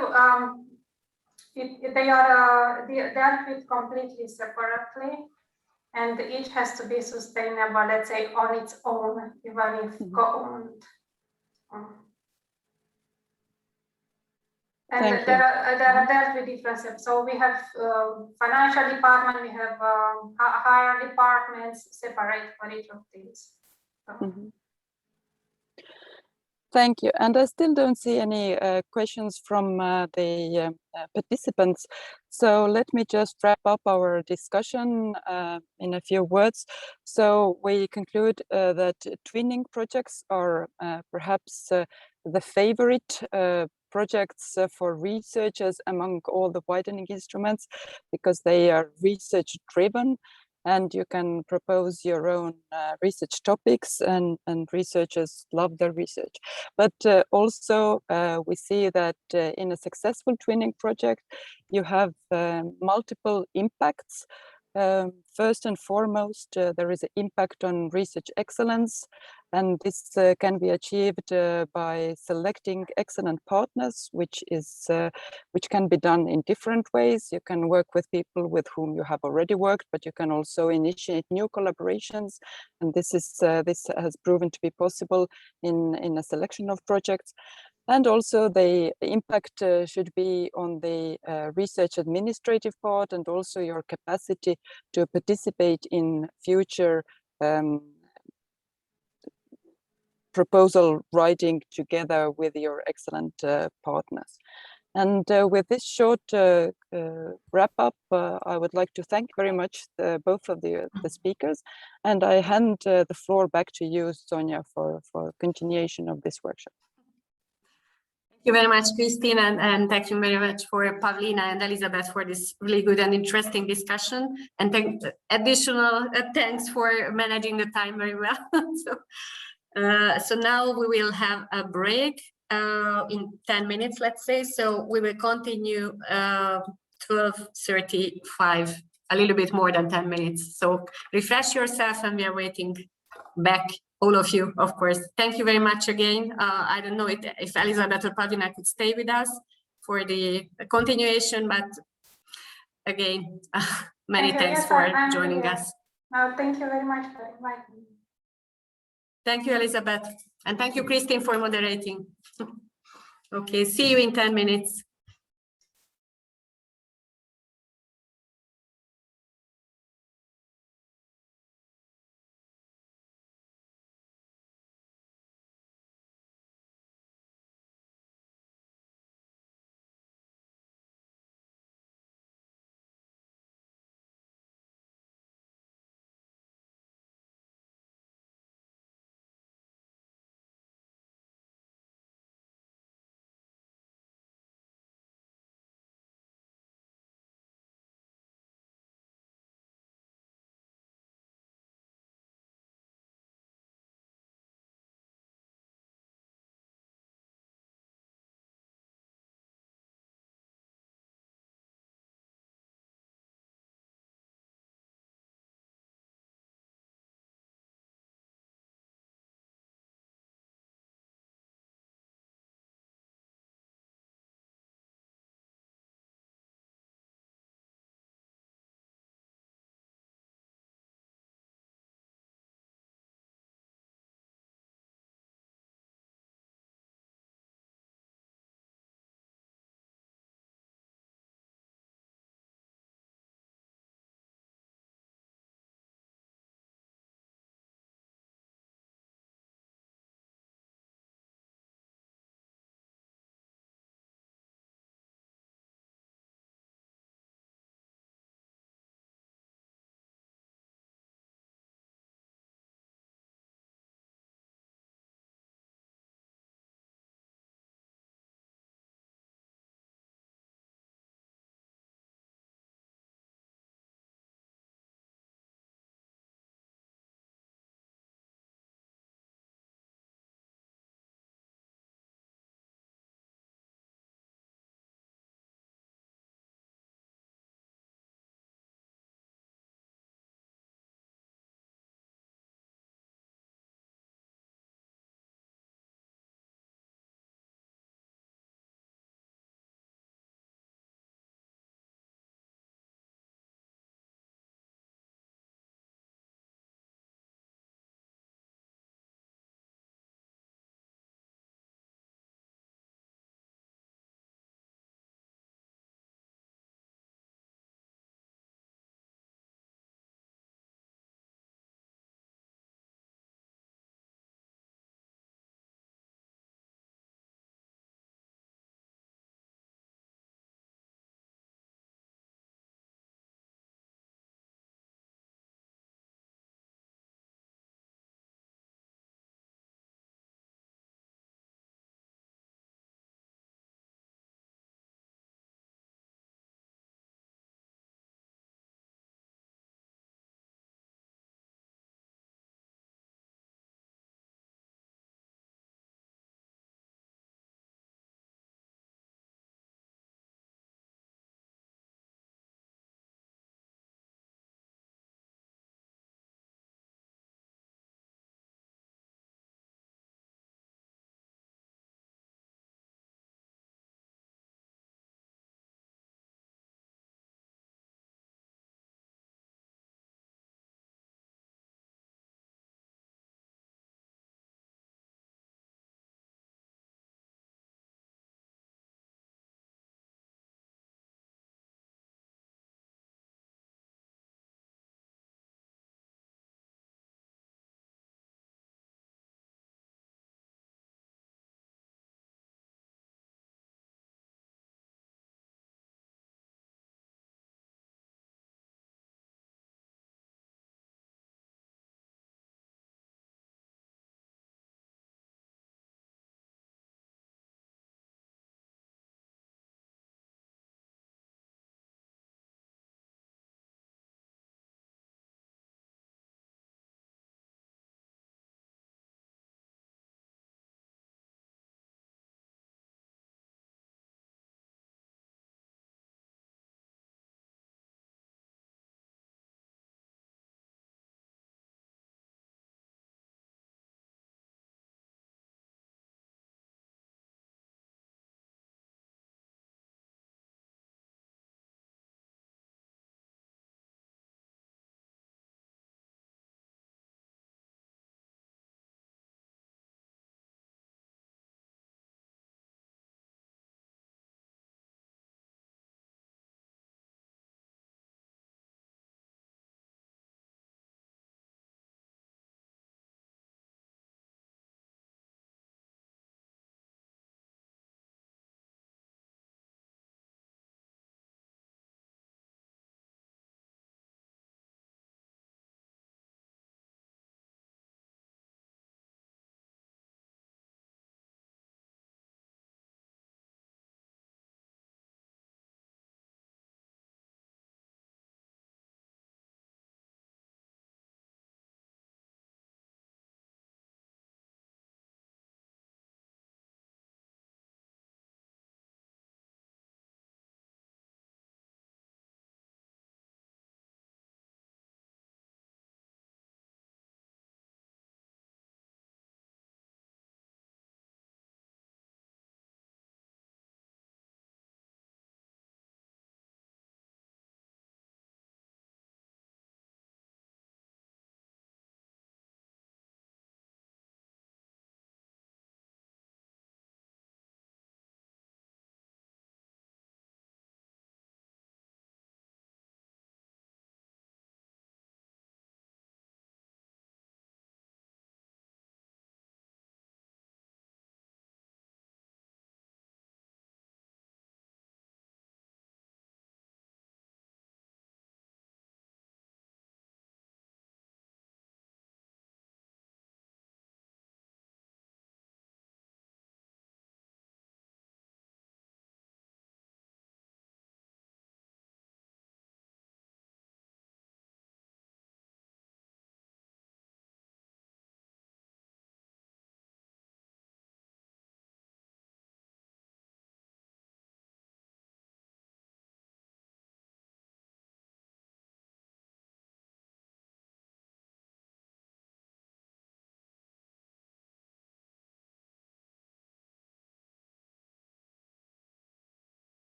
they are dealt with completely separately, and each has to be sustainable, let's say, on its own, even if co-owned. And there are dealt with differences. So we have financial department, we have higher departments separate for each of these. Thank you. And I still don't see any questions from the participants. So let me just wrap up our discussion in a few words. So we conclude that twinning projects are perhaps the favorite projects for researchers among all the widening instruments, because they are research driven, and you can propose your own research topics, and researchers love their research. But also we see that in a successful twinning project, you have multiple impacts. First and foremost, there is an impact on research excellence, and this can be achieved by selecting excellent partners, which can be done in different ways. You can work with people with whom you have already worked, but you can also initiate new collaborations, and this has proven to be possible in a selection of projects. And also the impact should be on the research administrative part, and also your capacity to participate in future proposal writing together with your excellent partners. And with this short wrap up, I would like to thank very much both of the speakers, and I hand the floor back to you, Sonia, for continuation of this workshop. Thank you very much, Christine, and thank you very much for Pavlina and Elizabeth for this really good and interesting discussion. And additional thanks for managing the time very well. So now we will have a break in 10 minutes, let's say. So we will continue 12:35, a little bit more than 10 minutes. So refresh yourself, and we are waiting back, all of you, of course. Thank you very much again. I don't know if Elizabeth or Pavlina could stay with us for the continuation, but again, many thanks for joining us. Thank you very much for inviting me. Thank you, Elizabeth. And thank you, Christine, for moderating. Okay, see you in 10 minutes.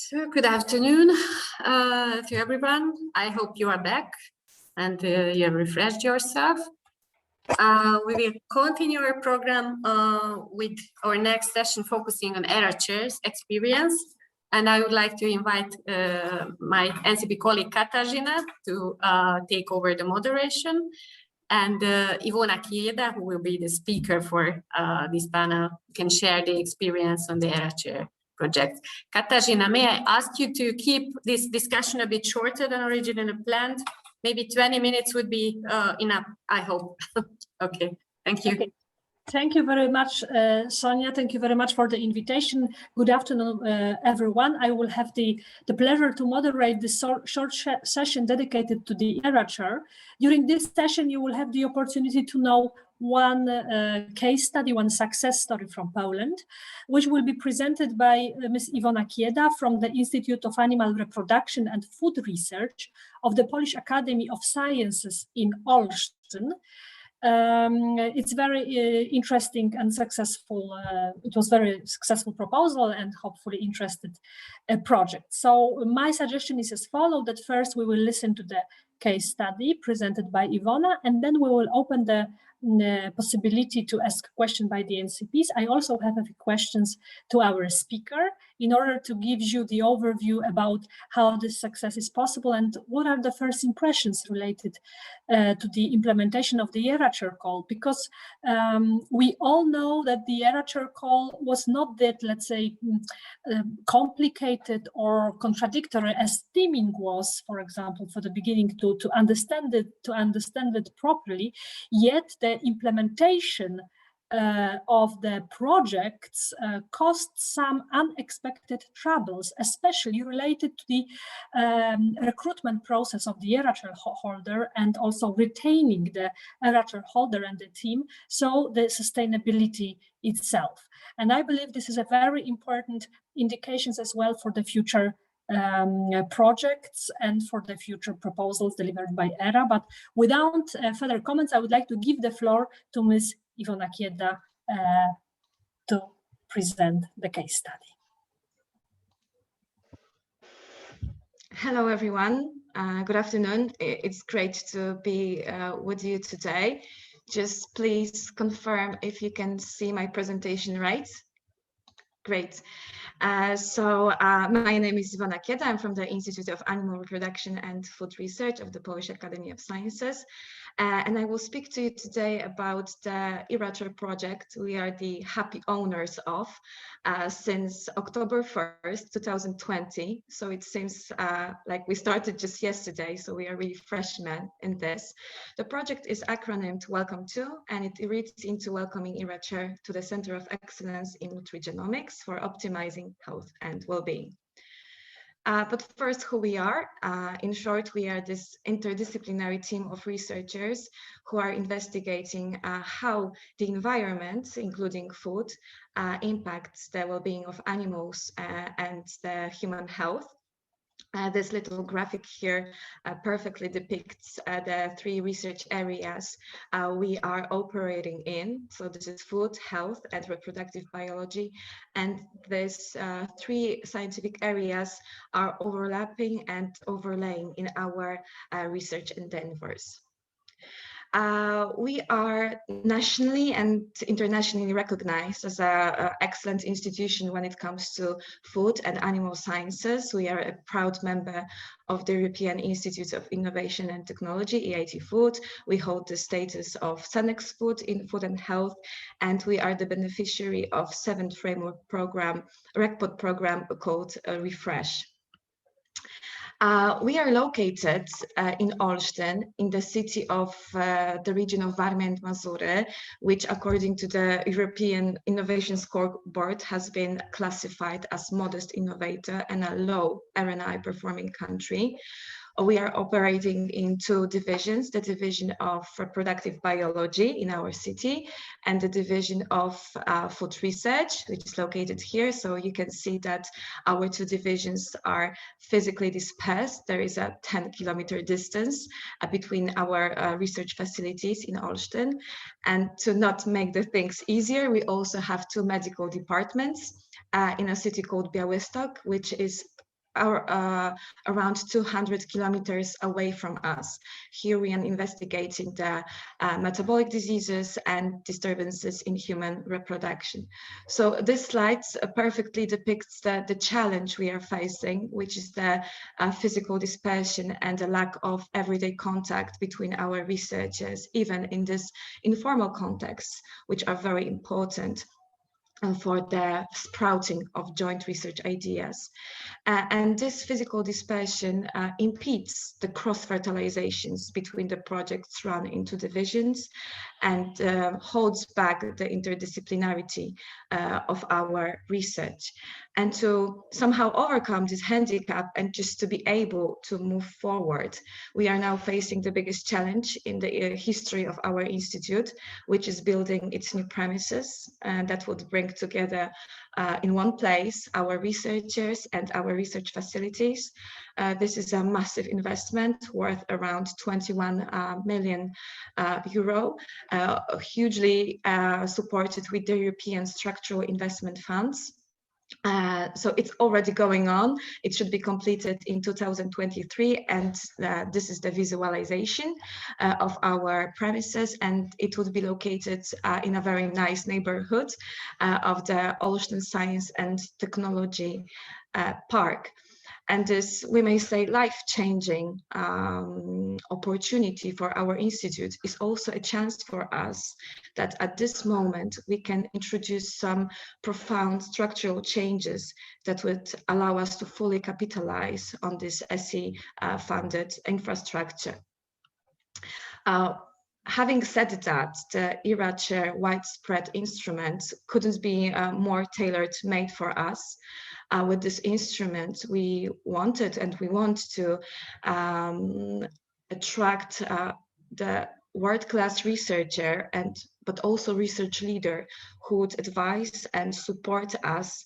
So good afternoon to everyone. I hope you are back and you have refreshed yourself. We will continue our program with our next session focusing on ERA-Chair's experience. And I would like to invite my NCP colleague Katarzyna to take over the moderation. And Ivona Kieda, who will be the speaker for this panel, can share the experience on the ERA-Chair project. Katarzyna, may I ask you to keep this discussion a bit shorter than originally planned? Maybe 20 minutes would be enough, I hope. Okay, thank you. Okay. Thank you very much, Sonia. Thank you very much for the invitation. Good afternoon, everyone. I will have the pleasure to moderate this short session dedicated to the ERA-Chair. During this session, you will have the opportunity to know one case study, one success story from Poland, which will be presented by Ms. Ivona Kieda from the Institute of Animal Reproduction and Food Research of the Polish Academy of Sciences in Olsztyn. It's very interesting and successful. It was very successful proposal and hopefully interested project. So my suggestion is as follows, that first we will listen to the case study presented by Ivona, and then we will open the possibility to ask questions by the NCPs. I also have a few questions to our speaker in order to give you the overview about how this success is possible and what are the first impressions related to the implementation of the ERA-Chair call, because we all know that the ERA-Chair call was not that, let's say, complicated or contradictory as teaming was, for example, for the beginning to understand it properly, yet the implementation of the projects caused some unexpected troubles, especially related to the recruitment process of the ERA-Chair holder and also retaining the ERA-Chair holder and the team, so the sustainability itself. And I believe this is a very important indications as well for the future projects and for the future proposals delivered by ERA. But without further comments, I would like to give the floor to Ms. Ivona Kieda to present the case study. Hello, everyone. Good afternoon. It's great to be with you today. Just please confirm if you can see my presentation right. Great. My name is Ivona Kieda. I'm from the Institute of Animal Reproduction and Food Research of the Polish Academy of Sciences. And I will speak to you today about the ERA-Chair project we are the happy owners of since October 1st, 2020. So it seems like we started just yesterday, so we are really freshmen in this. The project is acronymed Welcome To, and it reads into welcoming ERA-Chair to the Center of Excellence in Nutrigenomics for optimizing health and well-being. But first, who we are. In short, we are this interdisciplinary team of researchers who are investigating how the environment, including food, impacts the well-being of animals and the human health. This little graphic here perfectly depicts the three research areas we are operating in. So this is food, health, and reproductive biology. And these three scientific areas are overlapping and overlaying in our research endeavors. We are nationally and internationally recognized as an excellent institution when it comes to food and animal sciences. We are a proud member of the European Institute of Innovation and Technology, EIT Food. We hold the status of Senex Food in Food and Health, and we are the beneficiary of 7th framework program, RECPOD program called Refresh. We are located in Olsztyn, in the city of the region of Warmia and Mazury, which according to the European Innovation Scoreboard has been classified as modest innovator and a low RNI performing country. We are operating in two divisions, the division of reproductive biology in our city and the division of food research, which is located here. So you can see that our two divisions are physically dispersed. There is a 10-kilometer distance between our research facilities in Olsztyn. And to not make the things easier, we also have two medical departments in a city called Białystok, which is around 200 kilometers away from us. Here we are investigating the metabolic diseases and disturbances in human reproduction. So this slide perfectly depicts the challenge we are facing, which is the physical dispersion and the lack of everyday contact between our researchers, even in this informal context, which are very important for the sprouting of joint research ideas. And this physical dispersion impedes the cross-fertilizations between the projects run into divisions and holds back the interdisciplinarity of our research. And to somehow overcome this handicap and just to be able to move forward, we are now facing the biggest challenge in the history of our institute, which is building its new premises, and that would bring together in one place our researchers and our research facilities. This is a massive investment worth around 21 million euro, hugely supported with the European structural investment funds. So it's already going on. It should be completed in 2023, and this is the visualization of our premises, and it would be located in a very nice neighborhood of the Olsztyn Science and Technology Park. And this, we may say, life-changing opportunity for our institute is also a chance for us that at this moment we can introduce some profound structural changes that would allow us to fully capitalize on this SE-funded infrastructure. Having said that, the ERA-Chair widespread instrument couldn't be more tailored made for us. With this instrument, we wanted and we want to attract the world-class researcher but also research leader who would advise and support us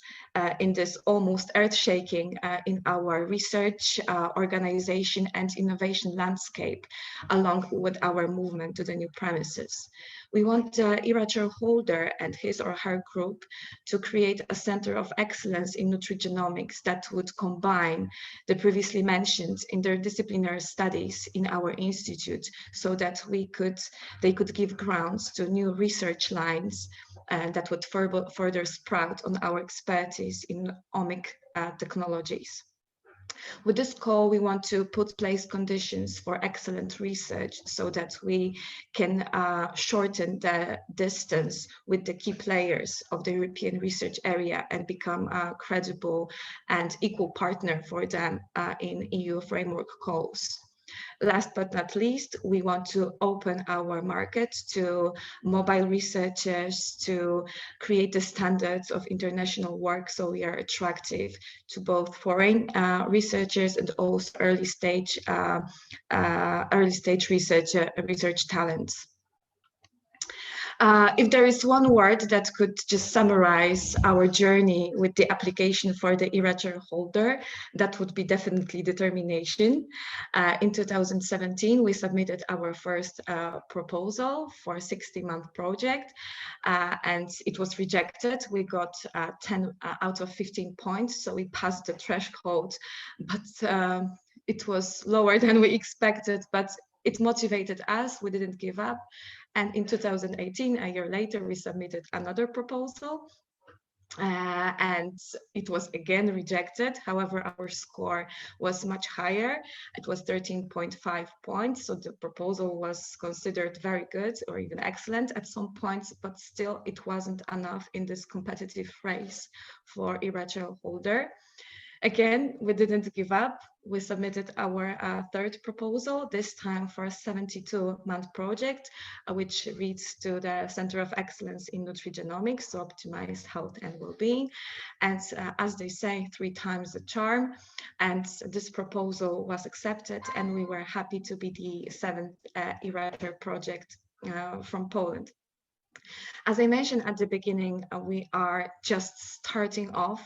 in this almost earth-shaking in our research, organization and innovation landscape, along with our movement to the new premises. We want the ERA-Chair holder and his or her group to create a center of excellence in nutrigenomics that would combine the previously mentioned interdisciplinary studies in our institute, so that they could give grounds to new research lines that would further sprout on our expertise in omic technologies. With this call, we want to put place conditions for excellent research so that we can shorten the distance with the key players of the European research area and become a credible and equal partner for them in EU framework calls. Last but not least, we want to open our market to mobile researchers to create the standards of international work, so we are attractive to both foreign researchers and also early stage research talents. If there is one word that could just summarize our journey with the application for the ERA-Chair holder, that would be definitely determination. In 2017, we submitted our first proposal for a 60-month project, and it was rejected. We got 10 out of 15 points, so we passed the threshold, but it was lower than we expected, but it motivated us. We didn't give up. And in 2018, a year later, we submitted another proposal and it was again rejected. However, our score was much higher. It was 13.5 points. So the proposal was considered very good or even excellent at some points, but still it wasn't enough in this competitive race for ERA-Chair holder. Again, we didn't give up. We submitted our third proposal, this time for a 72-month project, which leads to the Center of Excellence in Nutrigenomics to optimize health and well-being. And as they say, 3 times the charm. And this proposal was accepted, and we were happy to be the 7th ERA-Chair project from Poland. As I mentioned at the beginning, we are just starting off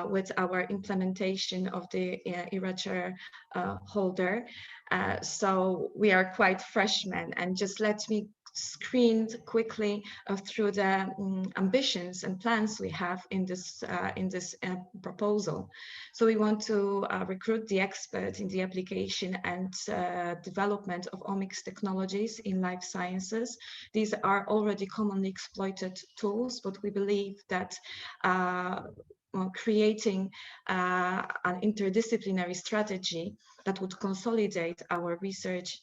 with our implementation of the ERA-Chair holder. So we are quite freshmen, and just let me screened quickly through the ambitions and plans we have in this proposal. So we want to recruit the experts in the application and development of omics technologies in life sciences. These are already commonly exploited tools, but we believe that creating an interdisciplinary strategy that would consolidate our research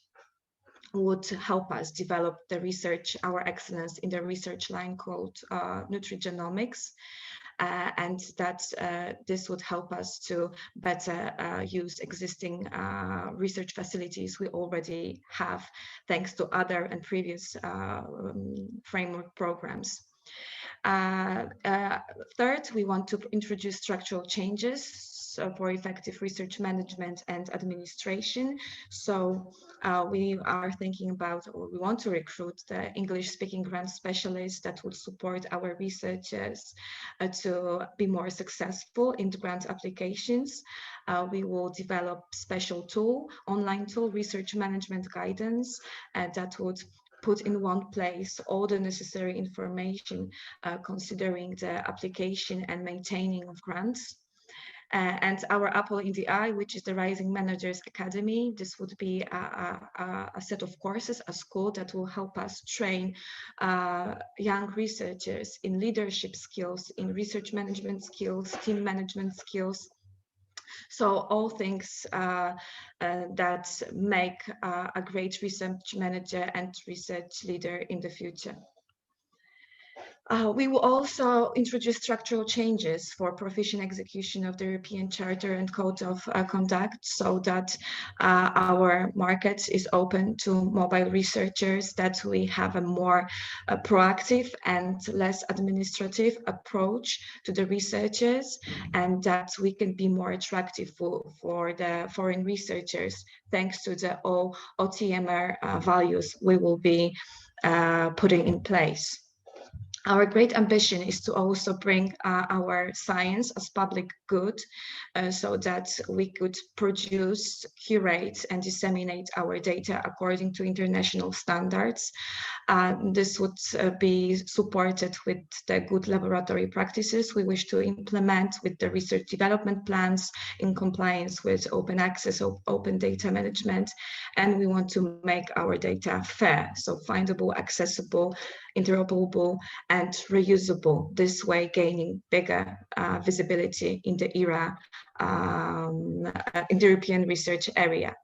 would help us develop the research, our excellence in the research line called nutrigenomics. And that this would help us to better use existing research facilities we already have, thanks to other and previous framework programs. Third, we want to introduce structural changes for effective research management and administration. So we are thinking about, or we want to recruit the English-speaking grant specialists that would support our researchers to be more successful in grant applications. We will develop special tool, online tool, research management guidance, that would put in one place all the necessary information considering the application and maintaining of grants. And our apple in the eye, which is the Rising Managers Academy. This would be a set of courses, a school that will help us train young researchers in leadership skills, in research management skills, team management skills. So all things that make a great research manager and research leader in the future. We will also introduce structural changes for proficient execution of the European Charter and Code of Conduct, so that our market is open to mobile researchers, that we have a more proactive and less administrative approach to the researchers, and that we can be more attractive for the foreign researchers, thanks to the OTMR values we will be putting in place. Our great ambition is to also bring our science as public good, so that we could produce, curate, and disseminate our data according to international standards. This would be supported with the good laboratory practices we wish to implement with the research development plans in compliance with open access, open data management, and we want to make our data fair, so findable, accessible, interoperable, and reusable, this way gaining bigger visibility in the era, in the European research area.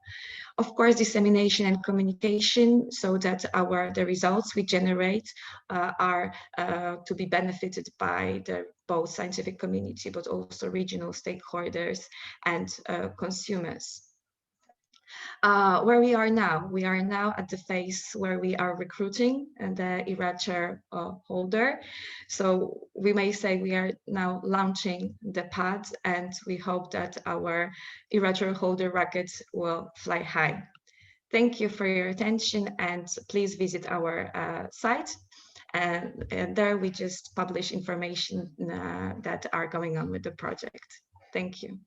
Of course, dissemination and communication, so that the results we generate are to be benefited by both scientific community, but also regional stakeholders and consumers. Where we are now at the phase where we are recruiting the ERA chair holder. So we may say we are now launching the pad, and we hope that our ERA chair holder rocket will fly high. Thank you for your attention, and please visit our site. And there we just publish information that are going on with the project. Thank you.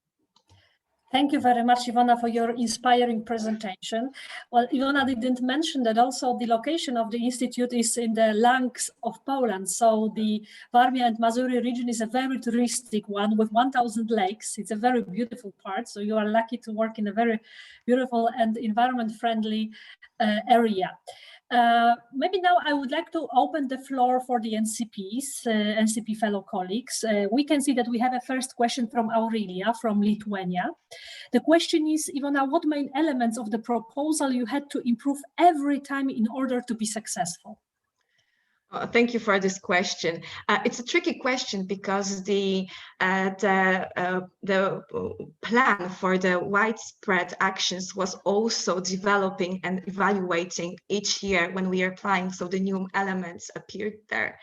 Thank you very much, Iwona, for your inspiring presentation. Well, Iwona didn't mention that also the location of the Institute is in the lungs of Poland. So the Warmia and Mazury region is a very touristic one with 1,000 lakes. It's a very beautiful part. So you are lucky to work in a very beautiful and environment-friendly area. Maybe now I would like to open the floor for the NCPs, NCP fellow colleagues. We can see that we have a first question from Aurelia from Lithuania. The question is, Iwona, what main elements of the proposal you had to improve every time in order to be successful? Thank you for this question. It's a tricky question because the plan for the widespread actions was also developing and evaluating each year when we are applying, so the new elements appeared there.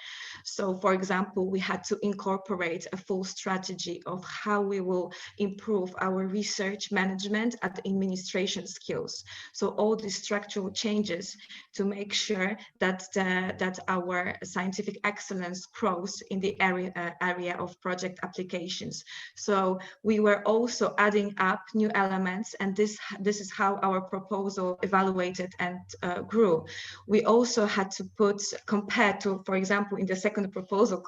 So for example, we had to incorporate a full strategy of how we will improve our research management and administration skills. So all these structural changes to make sure that that our scientific excellence grows in the area of project applications. So we were also adding up new elements, and this is how our proposal evaluated and grew. We also had to put, compared to, for example, in the second proposal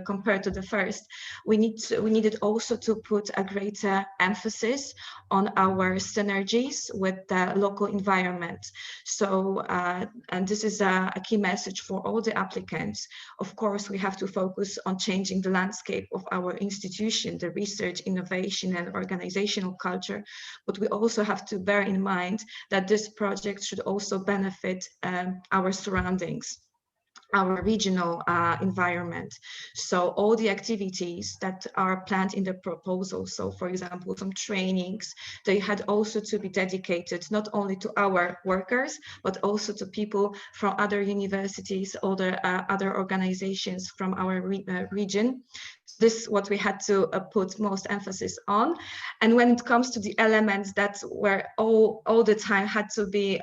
compared to the first, we needed also to put a greater emphasis on our synergies with the local environment. So, and this is a key message for all the applicants. Of course, we have to focus on changing the landscape of our institution, the research, innovation, and organizational culture. But we also have to bear in mind that this project should also benefit our surroundings, our regional environment. So all the activities that are planned in the proposal, so for example, some trainings, they had also to be dedicated not only to our workers, but also to people from other universities or other organizations from our region. This is what we had to put most emphasis on. And when it comes to the elements that were all the time had to be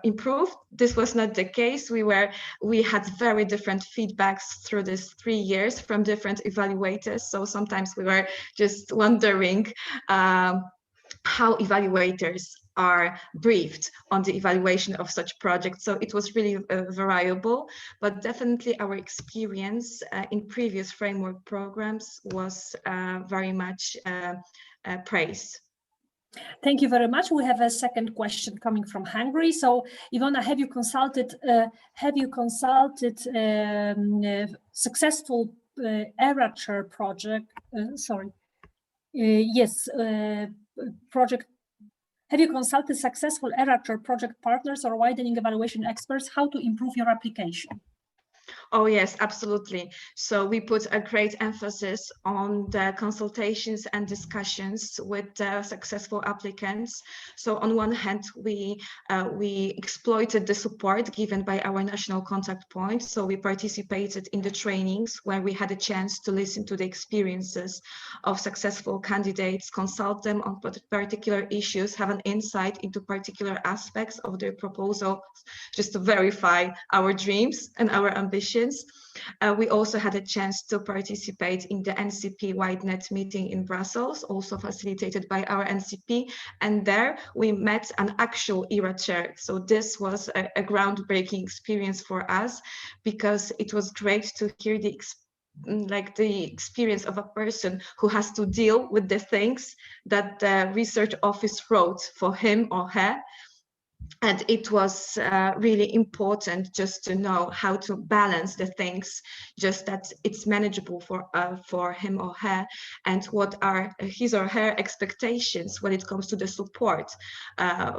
improved, this was not the case. We had very different feedbacks through these 3 years from different evaluators. So sometimes we were just wondering how evaluators are briefed on the evaluation of such projects. So it was really variable, but definitely our experience in previous framework programs was very much praised. Thank you very much. We have a second question coming from Hungary. So, Ivona, have you consulted successful ERA-Chair project? Project. Have you consulted successful ERA-Chair project partners or widening evaluation experts how to improve your application? Oh, yes, absolutely. So we put a great emphasis on the consultations and discussions with successful applicants. So on one hand, we exploited the support given by our national contact point. So we participated in the trainings where we had a chance to listen to the experiences of successful candidates, consult them on particular issues, have an insight into particular aspects of their proposal, just to verify our dreams and our ambitions. We also had a chance to participate in the NCP WideNet meeting in Brussels, also facilitated by our NCP. And there we met an actual ERA chair. So this was a groundbreaking experience for us, because it was great to hear the experience of a person who has to deal with the things that the research office wrote for him or her. And it was really important just to know how to balance the things, just that it's manageable for him or her, and what are his or her expectations when it comes to the support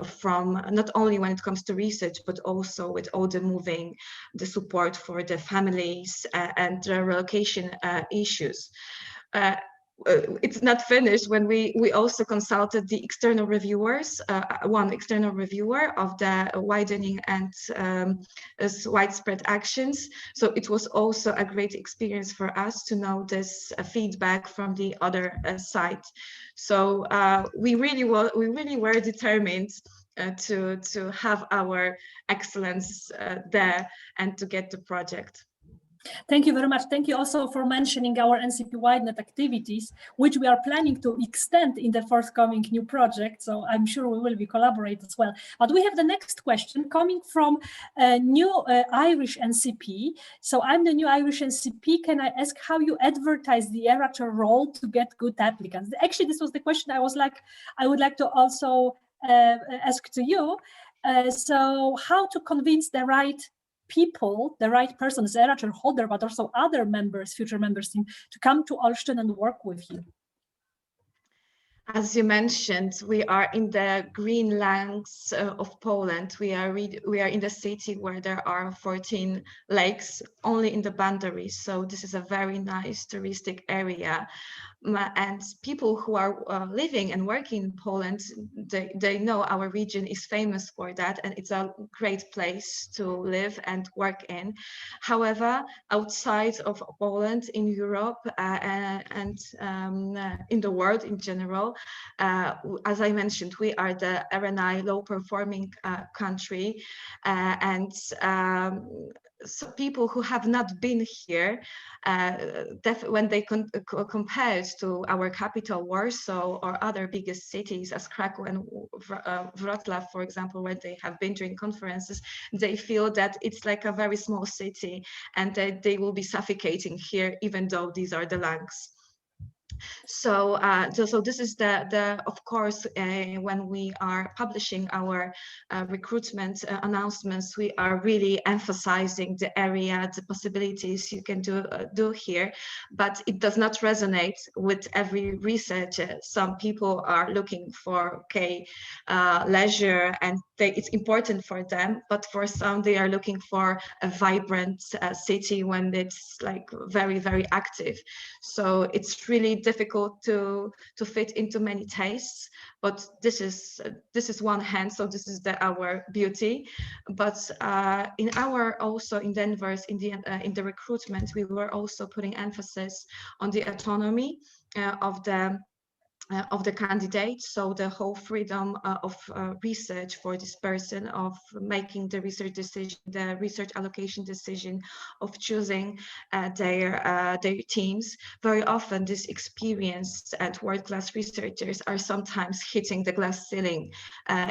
from not only when it comes to research, but also with all the support for the families and the relocation issues. It's not finished when we also consulted the external reviewers, one external reviewer of the widening and widespread actions. So it was also a great experience for us to know this feedback from the other side. So we really were determined to have our excellence there and to get the project. Thank you very much. Thank you also for mentioning our NCP WideNet activities, which we are planning to extend in the forthcoming new project. So I'm sure we will be collaborate as well. But we have the next question coming from a new Irish NCP. So I'm the new Irish NCP. Can I ask how you advertise the ERA-Chair role to get good applicants? Actually, this was the question I would like to also ask to you. So how to convince the right people, the right person as ERA-Chair holder, but also other members, future members team, to come to Olsztyn and work with you? As you mentioned, we are in the green lands of Poland. We are in the city where there are 14 lakes only in the boundaries. So this is a very nice touristic area. And people who are living and working in Poland, they know our region is famous for that, and it's a great place to live and work in. However, outside of Poland, in Europe and in the world in general, as I mentioned, we are the RNI low performing country, and so people who have not been here, when they compare it to our capital Warsaw or other biggest cities as Krakow and Wrocław, for example, where they have been during conferences, they feel that it's like a very small city and that they will be suffocating here, even though these are the lungs. So, so this is of course, when we are publishing our recruitment announcements, we are really emphasizing the area, the possibilities you can do here, but it does not resonate with every researcher. Some people are looking for leisure, and it's important for them, but for some they are looking for a vibrant city when it's like very, very active. So it's really difficult to fit into many tastes, but this is one hand, so this is our beauty. But in the inverse, in the recruitment, we were also putting emphasis on the autonomy of the candidate, so the whole freedom of research for this person, of making the research decision, the research allocation decision, of choosing their teams. Very often, this experienced and world-class researchers are sometimes hitting the glass ceiling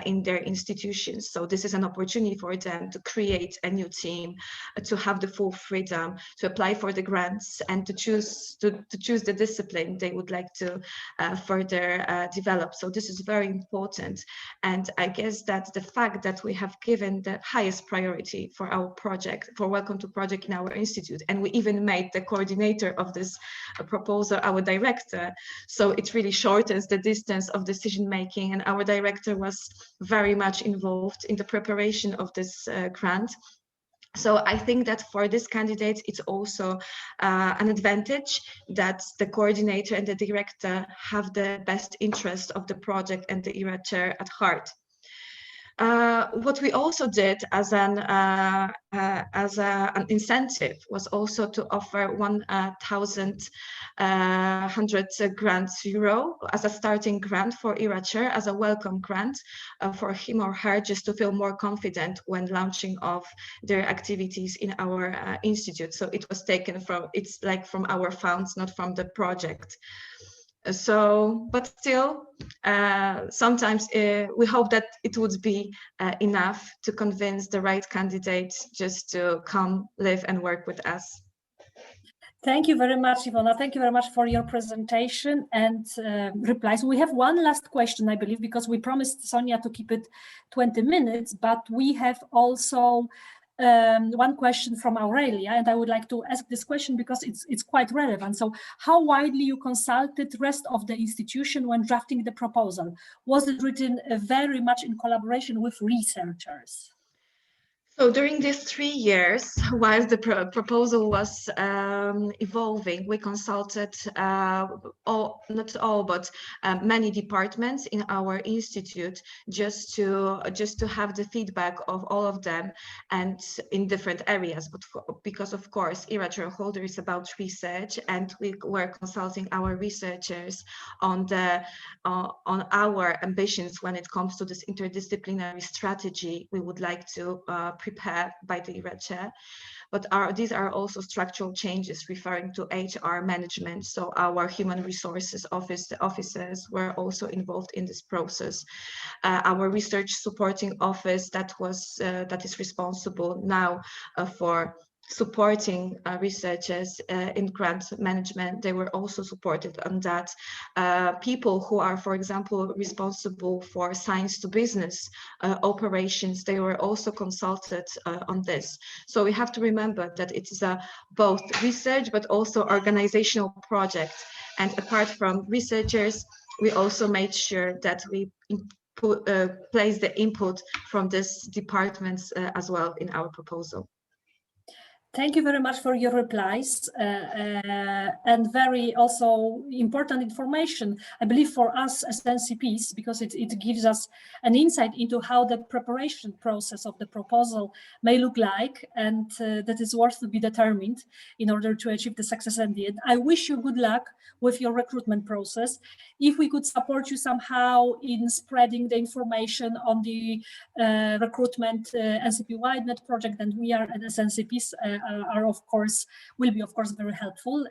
in their institutions. So this is an opportunity for them to create a new team, to have the full freedom to apply for the grants and to choose the discipline they would like to further develop. So this is very important, and I guess that the fact that we have given the highest priority for our project, for Welcome to Project in our institute, and we even made the coordinator of this proposal our director, so it really shortens the distance of decision making, and our director was very much involved in the preparation of this grant. So I think that for this candidate, it's also an advantage that the coordinator and the director have the best interest of the project and the ERA chair at heart. What we also did as an incentive was also to offer 1,100 €, as a starting grant for ERA chair, as a welcome grant for him or her, just to feel more confident when launching of their activities in our institute. So it was taken from our funds, not from the project. So, but still, sometimes we hope that it would be enough to convince the right candidate just to come live and work with us. Thank you very much, Ivona. Thank you very much for your presentation and replies. We have one last question, I believe, because we promised Sonia to keep it 20 minutes, but we have also one question from Aurelia, and I would like to ask this question because it's quite relevant. So, how widely you consulted the rest of the institution when drafting the proposal? Was it written very much in collaboration with researchers? So during these 3 years, while the proposal was evolving, we consulted not all, but many departments in our institute, just to have the feedback of all of them, and in different areas. But because of course, ERA chair holder is about research, and we were consulting our researchers on our ambitions when it comes to this interdisciplinary strategy we would like to prepare by the ERA chair. But these are also structural changes referring to HR management. So our human resources officers were also involved in this process. Our research supporting office that is responsible now for supporting researchers in grant management, they were also supported on that. People who are, for example, responsible for science to business operations, they were also consulted on this. So we have to remember that it is both research but also organizational project. And apart from researchers, we also made sure that we place the input from these departments as well in our proposal. Thank you very much for your replies and very also important information, I believe, for us as NCPs, because it gives us an insight into how the preparation process of the proposal may look like, and that is worth to be determined in order to achieve the success at the end. I wish you good luck with your recruitment process. If we could support you somehow in spreading the information on the recruitment NCP WideNet project, and we are as NCPs will be of course very helpful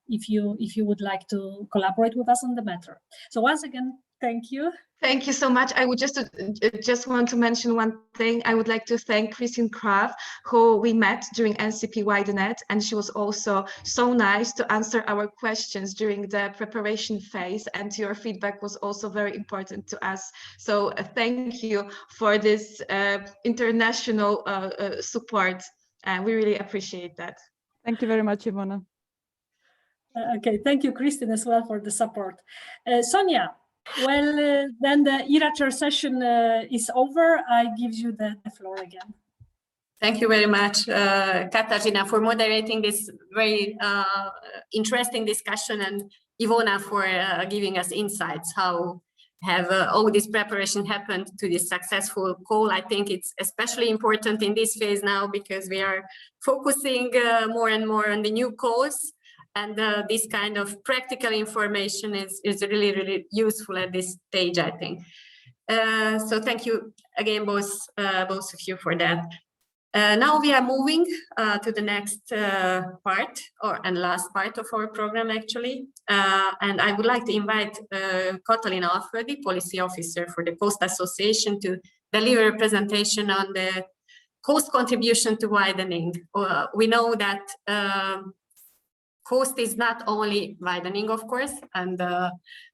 if you would like to collaborate with us on the matter. So once again, thank you. Thank you so much. I would just want to mention one thing. I would like to thank Christine Kraft, who we met during NCP WideNet, and she was also so nice to answer our questions during the preparation phase, and your feedback was also very important to us. So thank you for this international support. We really appreciate that. Thank you very much, Ivona. Okay, thank you, Christine, as well for the support. Sonia, well, then the e-Ratcher session is over. I give you the floor again. Thank you very much, Katarzyna, for moderating this very interesting discussion, and Ivona for giving us insights how have all this preparation happened to this successful call. I think it's especially important in this phase now because we are focusing more and more on the new calls, and this kind of practical information is really, really useful at this stage, I think. So thank you again, both of you for that. Now we are moving to the next part and last part of our program, actually. And I would like to invite Katalin Alföldi, Policy Officer for the Coast Association, to deliver a presentation on the coast contribution to widening. We know that coast is not only widening, of course, and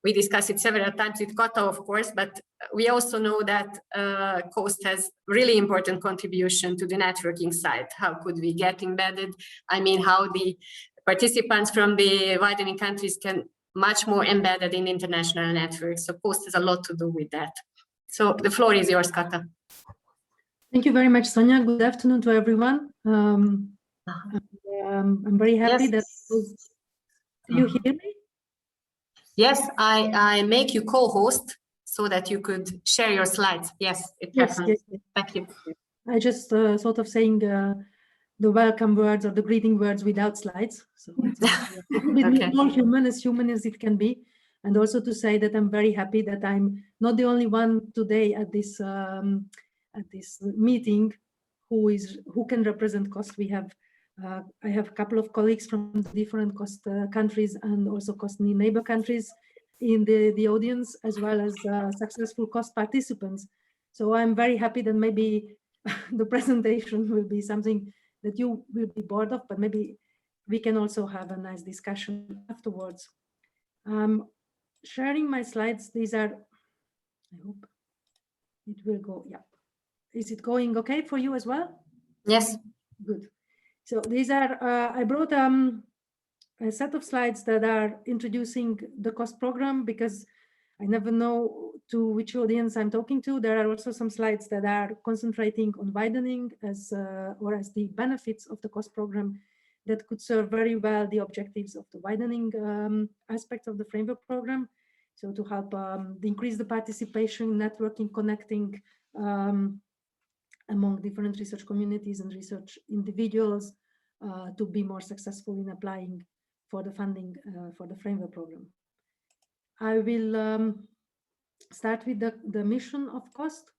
we discussed it several times with Kata, of course, but we also know that coast has really important contribution to the networking side. How could we get embedded? I mean, how the participants from the widening countries can much more embedded in international networks. So coast has a lot to do with that. So the floor is yours, Kata. Thank you very much, Sonia. Good afternoon to everyone. I'm very happy that you hear me. Yes, I make you co-host so that you could share your slides. Yes, it happens. Yes. Thank you. I just sort of saying the welcome words or the greeting words without slides. So it's a bit more human as it can be. And also to say that I'm very happy that I'm not the only one today at this meeting who can represent coast. We have I have a couple of colleagues from different coast countries and also coast neighbor countries in the audience, as well as successful coast participants. So I'm very happy that maybe the presentation will be something that you will be bored of, but maybe we can also have a nice discussion afterwards. Sharing my slides, these are, I hope it will go, yeah. Is it going okay for you as well? Yes. Good. So these are, I brought a set of slides that are introducing the cost program, because I never know to which audience I'm talking to. There are also some slides that are concentrating on widening as the benefits of the cost program that could serve very well the objectives of the widening aspects of the framework program. So to help increase the participation, networking, connecting among different research communities and research individuals to be more successful in applying for the funding for the framework program. I will start with the mission of COST,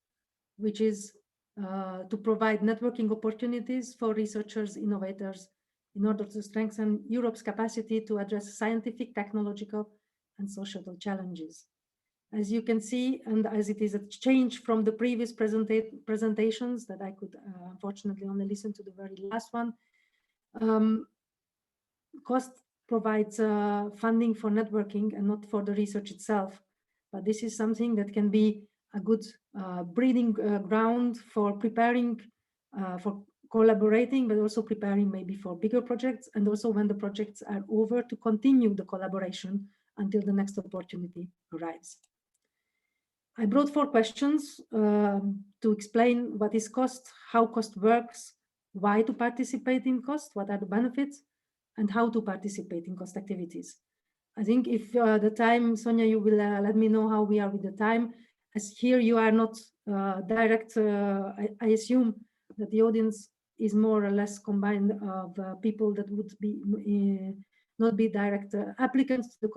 which is to provide networking opportunities for researchers, innovators, in order to strengthen Europe's capacity to address scientific, technological, and societal challenges. As you can see, and as it is a change from the previous presentations that I could unfortunately only listen to the very last one, COST provides funding for networking and not for the research itself. But this is something that can be a good breeding ground for preparing, for collaborating, but also preparing maybe for bigger projects, and also when the projects are over, to continue the collaboration until the next opportunity arrives. I brought 4 questions to explain what is COST, how COST works, why to participate in cost, what are the benefits, and how to participate in cost activities. I think if the time, Sonia, you will let me know how we are with the time. As here you are not direct, I assume that the audience is more or less combined of people that would be not be direct applicants to the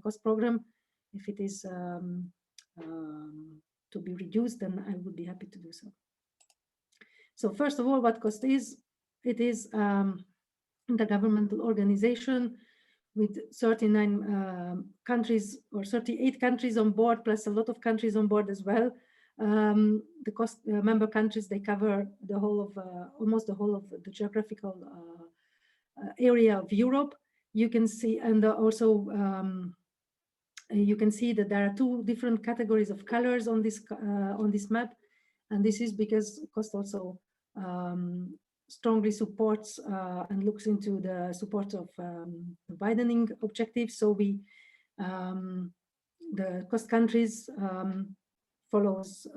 cost program. If it is to be reduced, then I would be happy to do so. So first of all, what cost is? It is intergovernmental organization with 39 countries or 38 countries on board, plus a lot of countries on board as well. The cost member countries, they cover the whole of almost the whole of the geographical area of Europe. You can see, and also you can see that there are two different categories of colors on this map, and this is because cost also strongly supports and looks into the support of the widening objectives. So we, the cost countries follows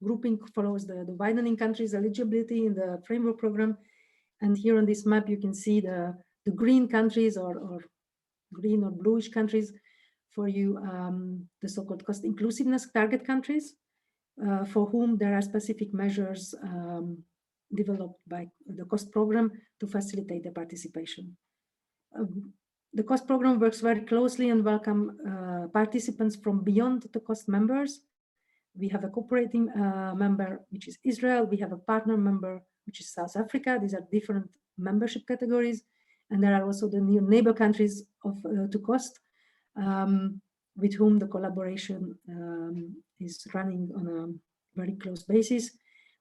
grouping follows the widening countries eligibility in the framework program. And here on this map, you can see the green countries or green or bluish countries for you, the so-called cost inclusiveness target countries, for whom there are specific measures developed by the cost program to facilitate the participation. The cost program works very closely and welcome participants from beyond the cost members. We have a cooperating member, which is Israel. We have a partner member, which is South Africa. These are different membership categories. And there are also the new neighbor countries of to cost, with whom the collaboration is running on a very close basis.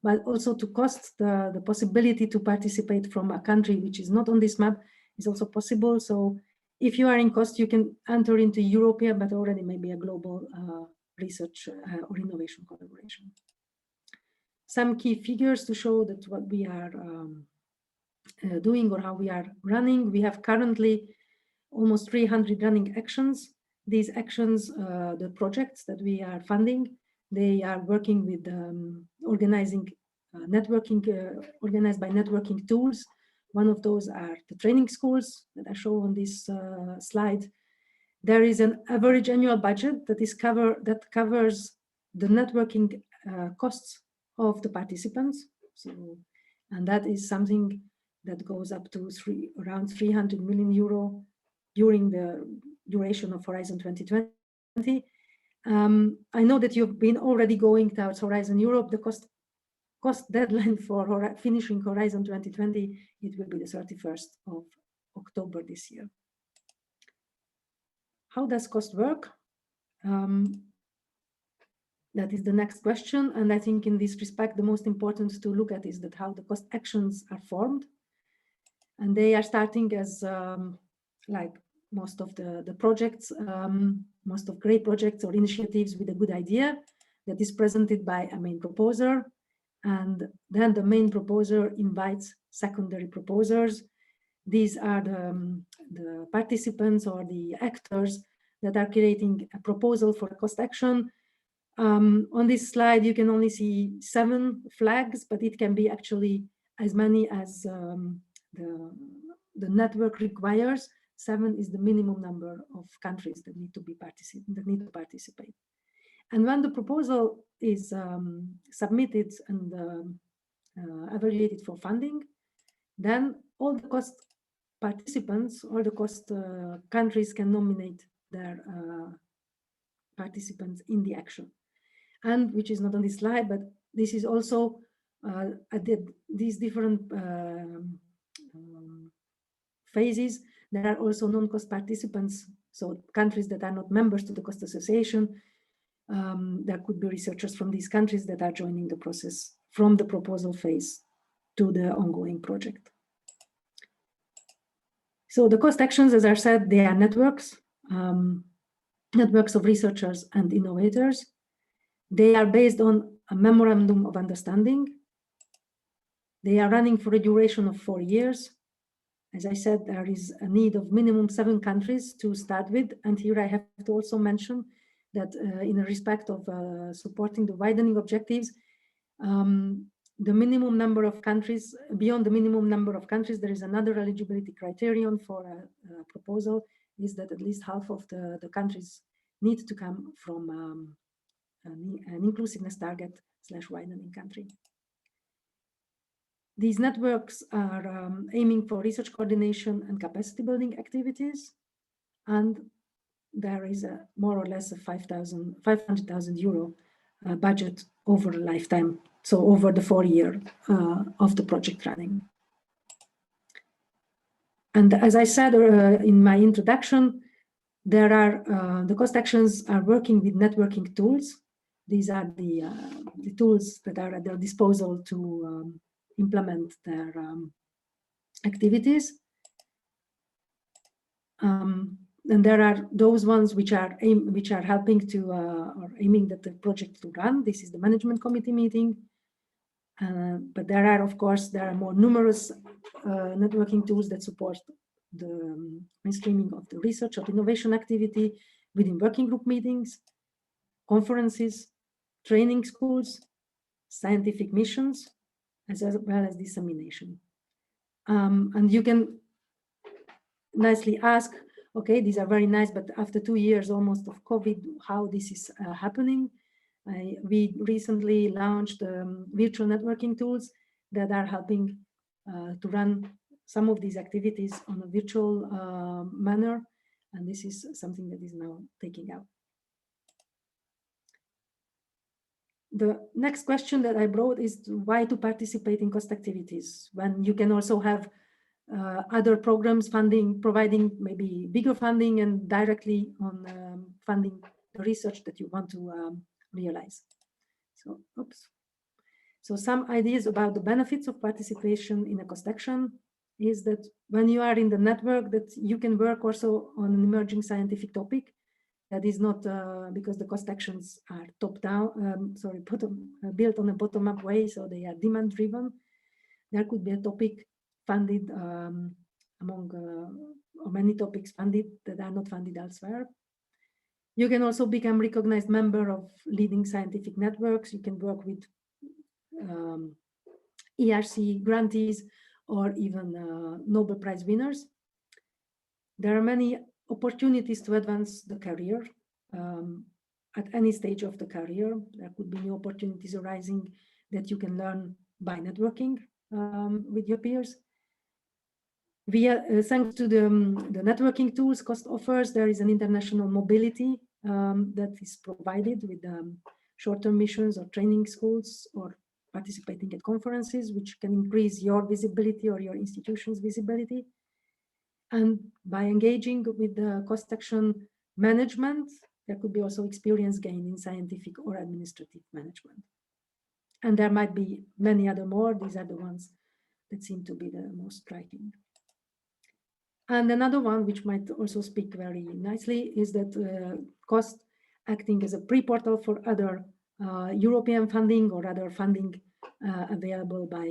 But also to cost, the possibility to participate from a country which is not on this map is also possible. So if you are in cost, you can enter into European, but already maybe a global research or innovation collaboration. Some key figures to show that what we are doing or how we are running. We have currently almost 300 running actions. These actions, the projects that we are funding, they are working with organizing networking, organized by networking tools. One of those are the training schools that I show on this slide. There is an average annual budget that covers the networking costs of the participants. So, and that is something that goes up to around 300 million euro during the duration of Horizon 2020. I know that you've been already going towards Horizon Europe. The cost deadline for finishing Horizon 2020, it will be the 31st of October this year. How does cost work? That is the next question. And I think in this respect, the most important to look at is that how the cost actions are formed. And they are starting as like most of the projects, most of great projects or initiatives with a good idea that is presented by a main proposer. And then the main proposer invites secondary proposers. These are the participants or the actors that are creating a proposal for a cost action. On this slide, you can only see 7 flags, but it can be actually as many as the network requires. 7 is the minimum number of countries that need to participate. And when the proposal is submitted and evaluated for funding, then all the cost participants or the cost countries can nominate their participants in the action. And which is not on this slide, but this is also at these different phases. There are also non-cost participants, so countries that are not members to the cost association. There could be researchers from these countries that are joining the process from the proposal phase to the ongoing project. So the cost actions, as I said, they are networks, networks of researchers and innovators. They are based on a memorandum of understanding. They are running for a duration of 4 years. As I said, there is a need of minimum 7 countries to start with. And here I have to also mention that in respect of supporting the widening objectives, the minimum number of countries, beyond the minimum number of countries, there is another eligibility criterion for a proposal, is that at least half of the countries need to come from an inclusiveness target / widening country. These networks are aiming for research coordination and capacity building activities, and there is a more or less a 500,000 euro budget over a lifetime, so over the 4 year of the project running. And as I said in my introduction, there are the cost actions are working with networking tools. These are the tools that are at their disposal to implement their activities. And there are those ones which are helping to or aiming at the project to run. This is the management committee meeting. But there are, of course, there are more numerous networking tools that support the mainstreaming of the research or innovation activity within working group meetings, conferences, training schools, scientific missions, as well as dissemination. And you can nicely ask, okay, these are very nice, but after 2 years almost of COVID, how this is happening? We recently launched virtual networking tools that are helping to run some of these activities on a virtual manner, and this is something that is now taking out. The next question that I brought is why to participate in cost activities when you can also have other programs providing maybe bigger funding and directly on funding the research that you want to realize. So, So some ideas about the benefits of participation in a cost action is that when you are in the network, that you can work also on an emerging scientific topic that is not because the cost actions are built on a bottom-up way, so they are demand-driven. There could be a topic funded among or many topics funded that are not funded elsewhere. You can also become recognized member of leading scientific networks. You can work with ERC grantees or even Nobel Prize winners. There are many opportunities to advance the career at any stage of the career. There could be new opportunities arising that you can learn by networking with your peers. Thanks to the networking tools cost offers, there is an international mobility that is provided with short-term missions or training schools or participating at conferences, which can increase your visibility or your institution's visibility. And by engaging with the cost action management, there could be also experience gain in scientific or administrative management. And there might be many other more. These are the ones that seem to be the most striking. And another one, which might also speak very nicely, is that cost acting as a pre-portal for other European funding or other funding available by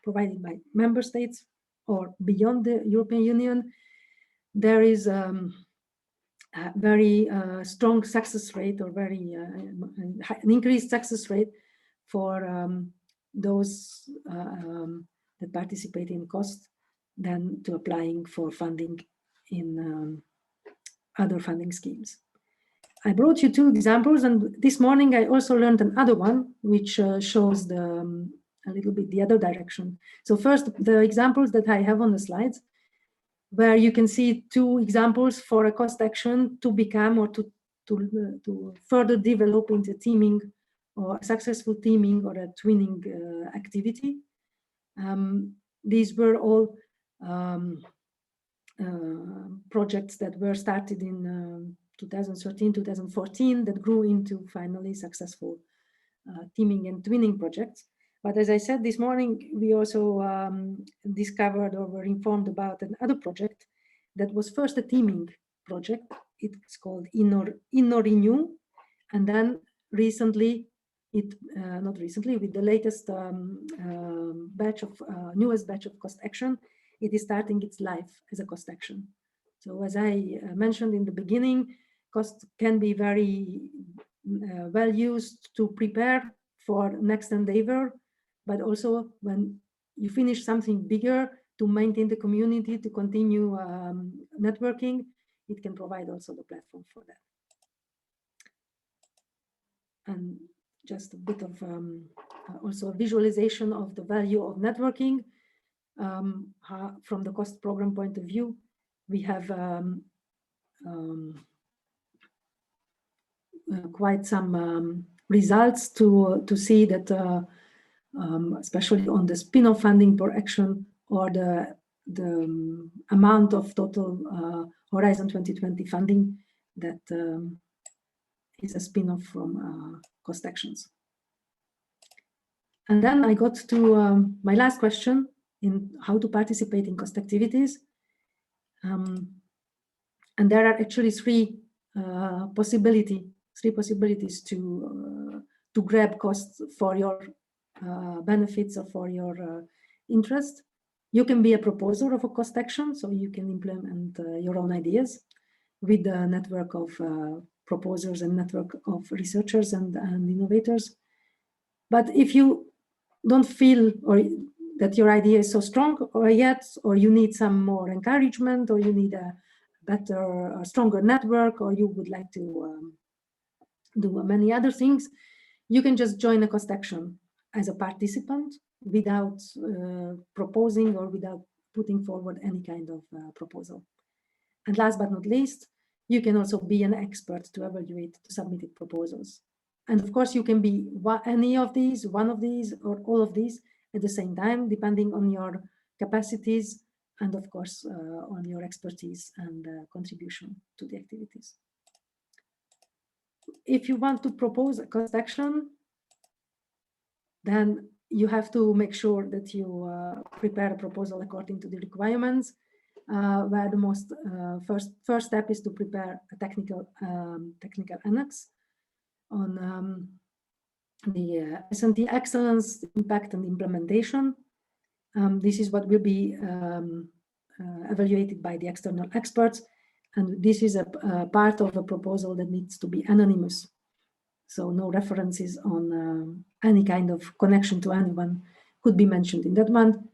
provided by member states or beyond the European Union. There is a very strong success rate or very an increased success rate for those that participate in cost than to applying for funding in other funding schemes. I brought you 2 examples, and this morning I also learned another one which shows the a little bit the other direction. So first, the examples that I have on the slides, where you can see 2 examples for a cost action to become or to further develop into teaming or successful teaming or a twinning activity. These were all projects that were started in 2013, 2014 that grew into finally successful teaming and twinning projects. But as I said this morning, we also discovered or were informed about another project that was first a teaming project. It's called InnoRenew, and then recently, not recently, with the latest newest batch of cost action, it is starting its life as a cost action. So as I mentioned in the beginning, cost can be very well used to prepare for next endeavor, but also when you finish something bigger to maintain the community, to continue networking, it can provide also the platform for that. And just a bit of also a visualization of the value of networking. From the cost program point of view, we have quite some results to see that, especially on the spin-off funding per action or the amount of total Horizon 2020 funding that is a spin-off from cost actions. And then I got to my last question in how to participate in cost activities. And there are actually three possibilities to grab costs for your benefits or for your interest. You can be a proposer of a cost action, so you can implement your own ideas with the network of proposers and network of researchers and innovators. But if you don't feel or that your idea is so strong or yet, or you need some more encouragement, or you need a better, stronger network, or you would like to do many other things, you can just join a cost action as a participant without proposing or without putting forward any kind of proposal. And last but not least, you can also be an expert to evaluate the submitted proposals. And of course, you can be any of these, one of these, or all of these at the same time, depending on your capacities and of course, on your expertise and contribution to the activities. If you want to propose a cost action, then you have to make sure that you prepare a proposal according to the requirements, where the most first step is to prepare a technical annex on the S&T excellence, impact and implementation. This is what will be evaluated by the external experts. And this is a part of a proposal that needs to be anonymous. So no references on any kind of connection to anyone could be mentioned in that one.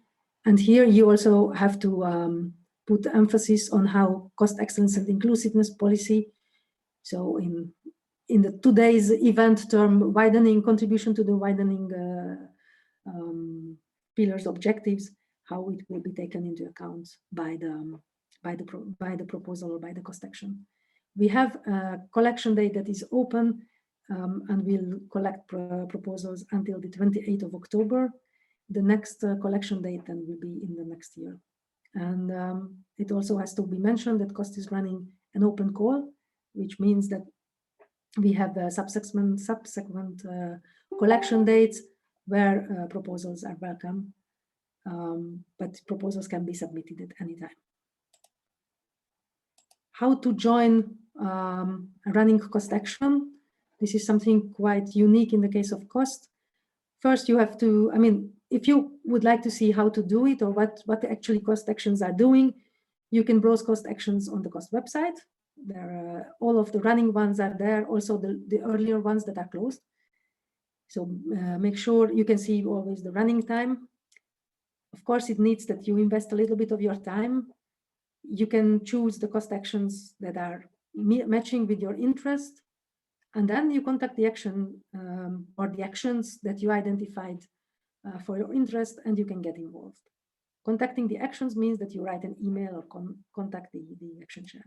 And here you also have to put emphasis on how cost excellence and inclusiveness policy. So in the today's event term, widening contribution to the widening pillars objectives, how it will be taken into account by the proposal or by the cost action. We have a collection date that is open and we'll collect proposals until the 28th of October. The next collection date then will be in the next year. And it also has to be mentioned that COST is running an open call, which means that we have subsequent collection dates where proposals are welcome, but proposals can be submitted at any time. How to join a running cost action? This is something quite unique in the case of COST. First, you have to, if you would like to see how to do it or what actually cost actions are doing, you can browse cost actions on the COST website. There are, all of the running ones are there, also the earlier ones that are closed. So make sure you can see always the running time. Of course, it needs that you invest a little bit of your time. You can choose the cost actions that are matching with your interest. And then you contact the action or the actions that you identified for your interest, and you can get involved. Contacting the actions means that you write an email or contact the action chair.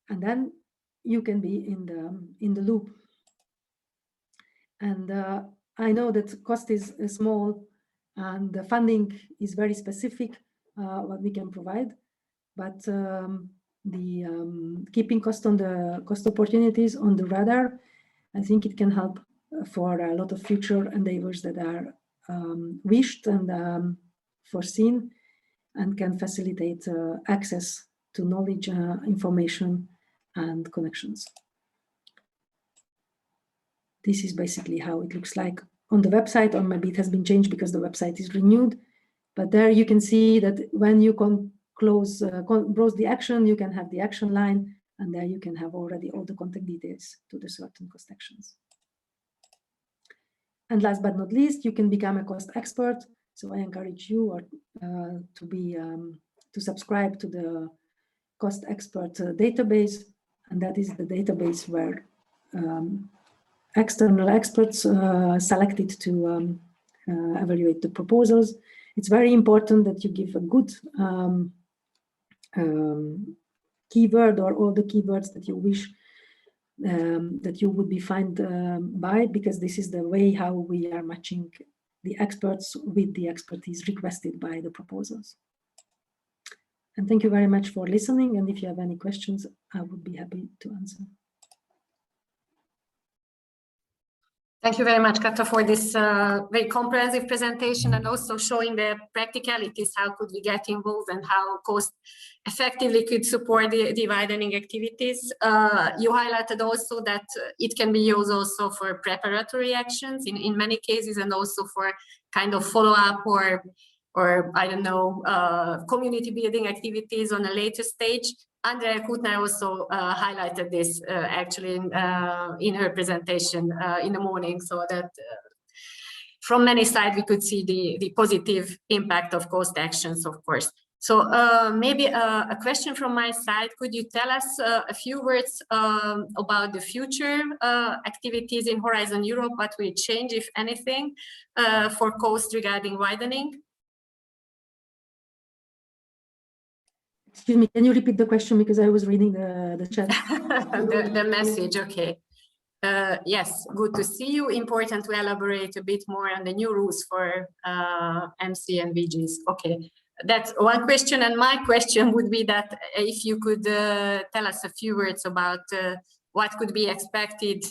And then you can be in the loop. And I know that cost is small and the funding is very specific, what we can provide, but keeping cost on the cost opportunities on the radar, I think it can help for a lot of future endeavors that are wished and foreseen, and can facilitate access to knowledge, information, and connections. This is basically how it looks like on the website, or maybe it has been changed because the website is renewed. But there you can see that when you browse the action, you can have the action line, and there you can have already all the contact details to the certain cost actions. And last but not least, you can become a cost expert. So I encourage you to subscribe to the cost expert database, and that is the database where external experts selected to evaluate the proposals. It's very important that you give a good keyword or all the keywords that you wish that you would be found by, because this is the way how we are matching the experts with the expertise requested by the proposals. And thank you very much for listening. And if you have any questions, I would be happy to answer. Thank you very much, Kata, for this very comprehensive presentation and also showing the practicalities, how could we get involved and how cost effectively could support the widening activities. You highlighted also that it can be used also for preparatory actions in many cases, and also for kind of follow-up or I don't know, community building activities on a later stage. Andrea Kutner also highlighted this actually in her presentation in the morning, so that from many sides we could see the positive impact of cost actions, of course. So maybe a question from my side, could you tell us a few words about the future activities in Horizon Europe, what will change, if anything, for cost regarding widening? Excuse me, can you repeat the question, because I was reading the chat? the message, okay. Yes, good to see you. Important to elaborate a bit more on the new rules for MC and VGs. Okay, that's one question. And my question would be that if you could tell us a few words about what could be expected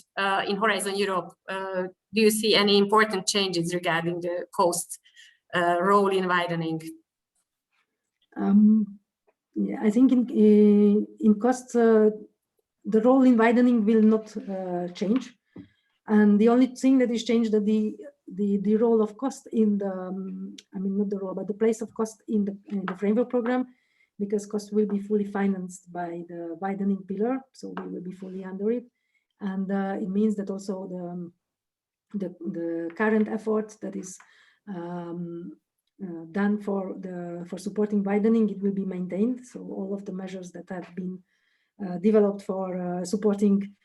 in Horizon Europe. Do you see any important changes regarding the cost role in widening? Yeah, I think in cost, the role in widening will not change, and the only thing that is changed that the role of cost in the I mean not the role but the place of cost in the framework program, because cost will be fully financed by the widening pillar, so we will be fully under it, and it means that also the current effort that is done for supporting widening, it will be maintained. So all of the measures that have been developed for supporting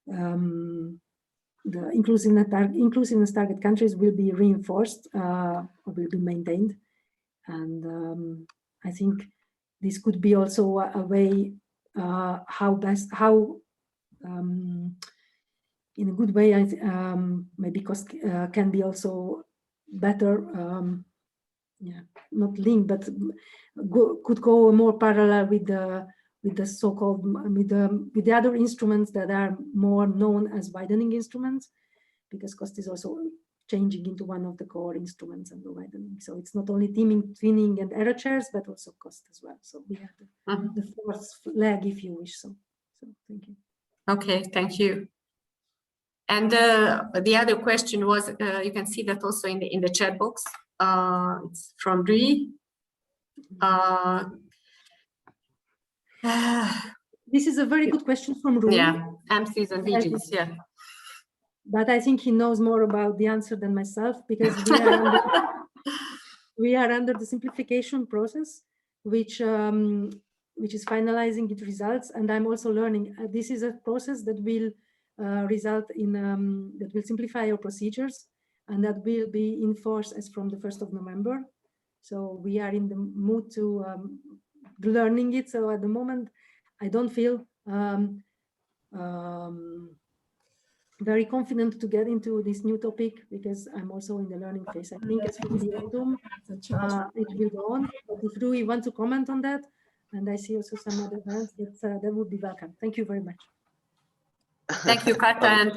the inclusiveness target countries will be reinforced or will be maintained. And I think this could be also a way in a good way, maybe cost can be also better, not linked, but could go more parallel with the so-called with the other instruments that are more known as widening instruments, because cost is also changing into one of the core instruments under widening. So it's not only twinning and error chairs, but also cost as well. So we have the fourth leg, if you wish. So thank you. Okay, thank you. And the other question was, you can see that also in the chat box. It's from Rui. This is a very good question from Rui. Yeah, MCs and VGs, yeah. But I think he knows more about the answer than myself, because we are under the simplification process, which is finalizing its results, and I'm also learning. This is a process that will result in that will simplify our procedures, and that will be in force as from the 1st of November. So we are in the mood to learning it. So at the moment, I don't feel very confident to get into this new topic, because I'm also in the learning phase. I think as from the autumn, it will go on. But if Rui want to comment on that, and I see also some other hands, that would be welcome. Thank you very much. Thank you, Kata. And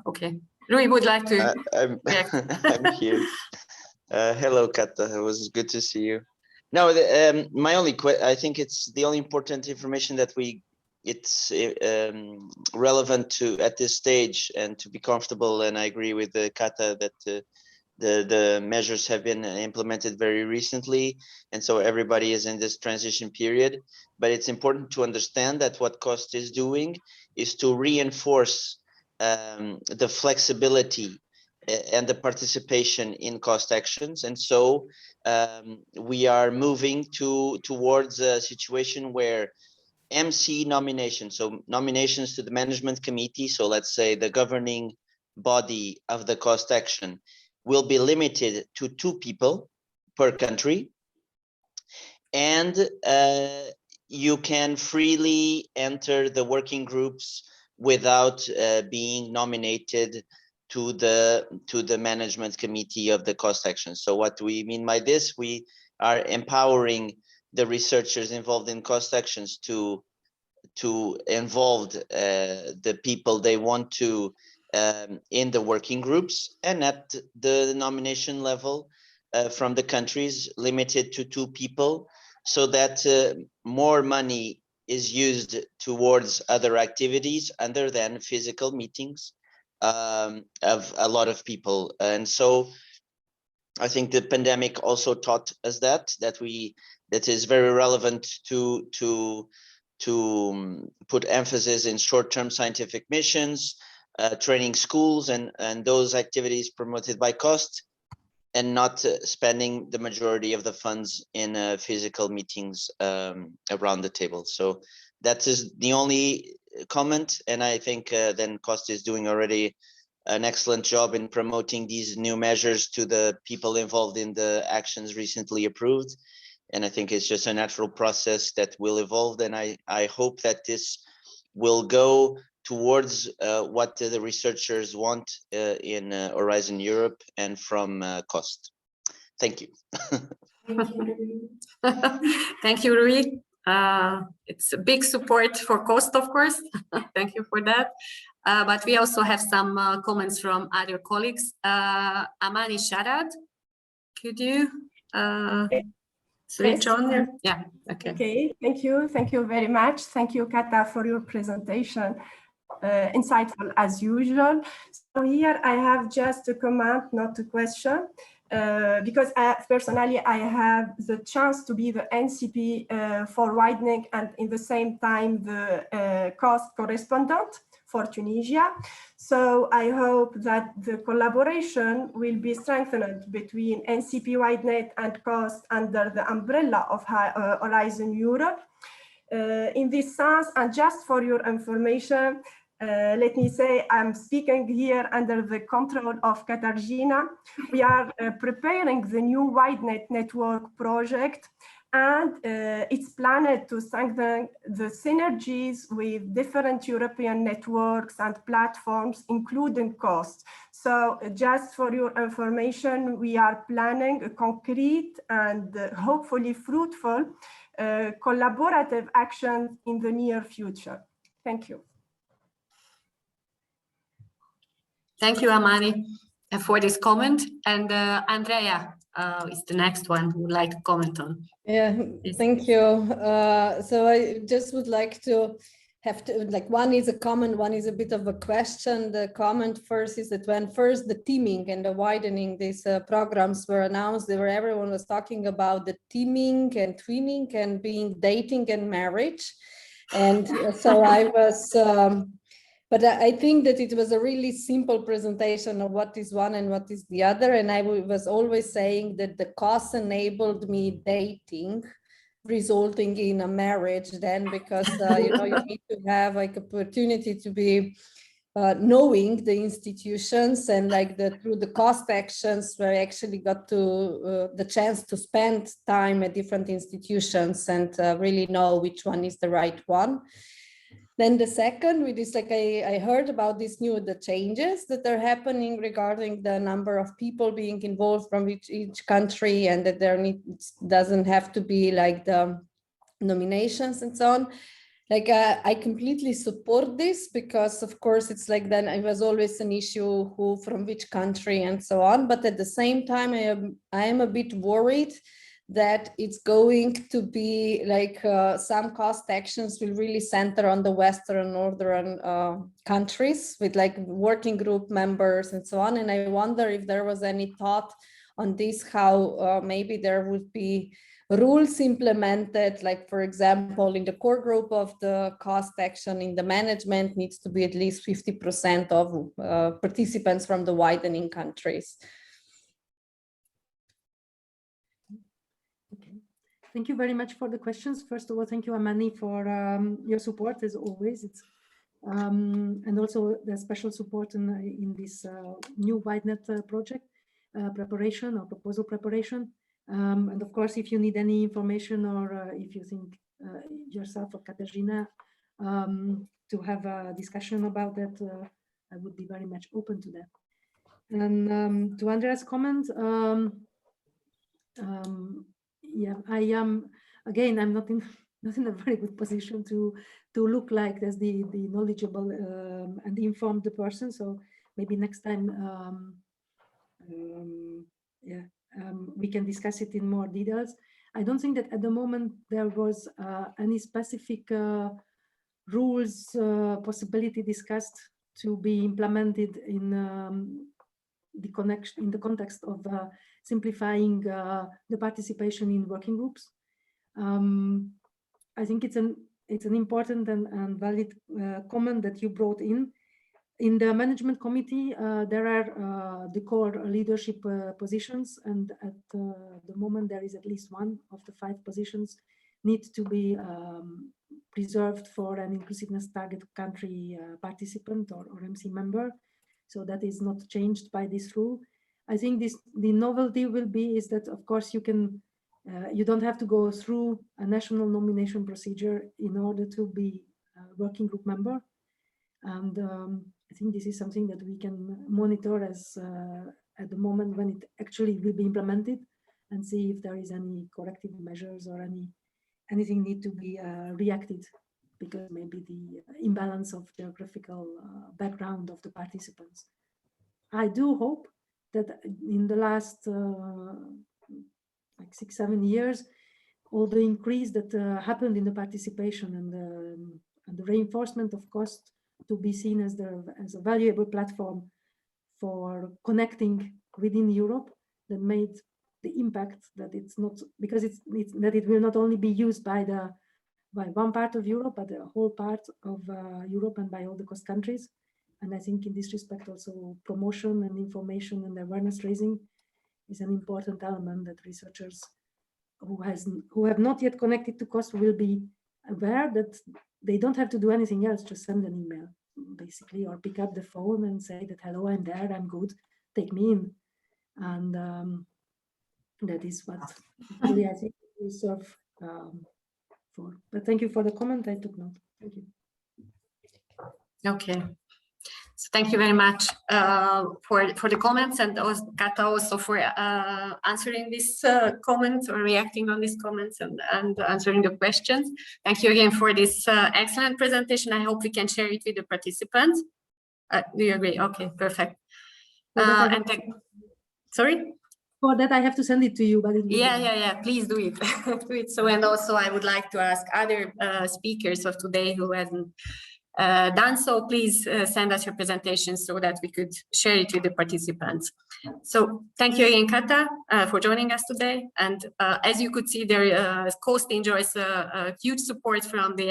okay, Rui would like to. I'm here. Hello, Kata. It was good to see you. No, my only I think it's the only important information that it's relevant to at this stage, and to be comfortable. And I agree with Kata that the measures have been implemented very recently, and so everybody is in this transition period. But it's important to understand that what cost is doing is to reinforce the flexibility and the participation in cost actions. And so we are moving towards a situation where MC nominations, so nominations to the management committee, so let's say the governing body of the cost action, will be limited to 2 people per country. And you can freely enter the working groups without being nominated to the management committee of the cost action. So what we mean by this, we are empowering the researchers involved in cost actions to involve the people they want to in the working groups, and at the nomination level from the countries limited to 2 people, so that more money is used towards other activities other than physical meetings of a lot of people. And so I think the pandemic also taught us that is very relevant to put emphasis in short-term scientific missions, training schools and those activities promoted by cost, and not spending the majority of the funds in physical meetings around the table. So that is the only comment, and I think then cost is doing already an excellent job in promoting these new measures to the people involved in the actions recently approved. And I think it's just a natural process that will evolve, and I hope that this will go towards what the researchers want in Horizon Europe and from cost. Thank you. Thank you, Rui. It's a big support for cost, of course. Thank you for that. But we also have some comments from other colleagues. Amani Sharad, could you switch on there? Yeah, okay. Okay, thank you. Thank you very much. Thank you, Kata, for your presentation. Insightful as usual. So here I have just a comment, not a question, because personally I have the chance to be the NCP for widening and in the same time the cost correspondent for Tunisia. So I hope that the collaboration will be strengthened between NCP WideNet and cost under the umbrella of Horizon Europe. In this sense, and just for your information, let me say I'm speaking here under the control of Katarzyna. We are preparing the new WideNet network project, and it's planned to strengthen the synergies with different European networks and platforms, including cost. So just for your information, we are planning a concrete and hopefully fruitful collaborative action in the near future. Thank you. Thank you, Amani, for this comment. And Andrea is the next one who would like to comment on. Yeah, thank you. So I just would like to have one is a comment, one is a bit of a question. The comment first is that when first the teaming and the widening these programs were announced, everyone was talking about the teaming and twinning and being dating and marriage. And so I was, but I think that it was a really simple presentation of what is one and what is the other. And I was always saying that the cost enabled me dating, resulting in a marriage then, because you know, you need to have like opportunity to be knowing the institutions, and like through the cost actions where I actually got to the chance to spend time at different institutions and really know which one is the right one. Then the second, which is like I heard about the changes that are happening regarding the number of people being involved from each country, and that doesn't have to be like the nominations and so on. Like I completely support this, because of course it's like then it was always an issue who from which country and so on. But at the same time, I am a bit worried that it's going to be like some cost actions will really center on the Western Northern countries with like working group members and so on. And I wonder if there was any thought on this, how maybe there would be rules implemented, like for example, in the core group of the cost action in the management needs to be at least 50% of participants from the widening countries. Okay. Thank you very much for the questions. First of all, thank you, M&E, for your support as always. It's and also the special support in this new WideNet project preparation or proposal preparation. And of course, if you need any information or if you think yourself or Katarzyna to have a discussion about that, I would be very much open to that. And to Andrea's comment, yeah, I am, again, I'm not in a very good position to look like as the knowledgeable and informed person. So maybe next time, yeah, we can discuss it in more details. I don't think that at the moment there was any specific rules possibility discussed to be implemented in the context of simplifying the participation in working groups. I think it's an important and valid comment that you brought in. In the management committee, there are the core leadership positions, and at the moment there is at least one of the 5 positions need to be preserved for an inclusiveness target country participant or MC member. So that is not changed by this rule. I think the novelty will be is that, of course, you can you don't have to go through a national nomination procedure in order to be a working group member. And I think this is something that we can monitor as at the moment when it actually will be implemented, and see if there is any corrective measures or anything need to be reacted, because maybe the imbalance of geographical background of the participants. I do hope that in the last like 6-7 years, all the increase that happened in the participation and the reinforcement of cost to be seen as a valuable platform for connecting within Europe, that made the impact that it's not, because that it will not only be used by one part of Europe, but the whole part of Europe and by all the cost countries. And I think in this respect also promotion and information and awareness raising is an important element that researchers who have not yet connected to cost will be aware that they don't have to do anything else, just send an email basically, or pick up the phone and say that, hello, I'm there, I'm good, take me in. And that is what really I think we serve for. But thank you for the comment, I took note. Thank you. Okay. So thank you very much for the comments, and Kata also for answering these comments or reacting on these comments and answering the questions. Thank you again for this excellent presentation. I hope we can share it with the participants. Do you agree? Okay, perfect. Sorry? For that I have to send it to you. But yeah, please do it. Do it. So, and also I would like to ask other speakers of today who hasn't done so, please send us your presentations so that we could share it with the participants. So thank you again, Kata, for joining us today. And as you could see, there COAST enjoys a huge support from the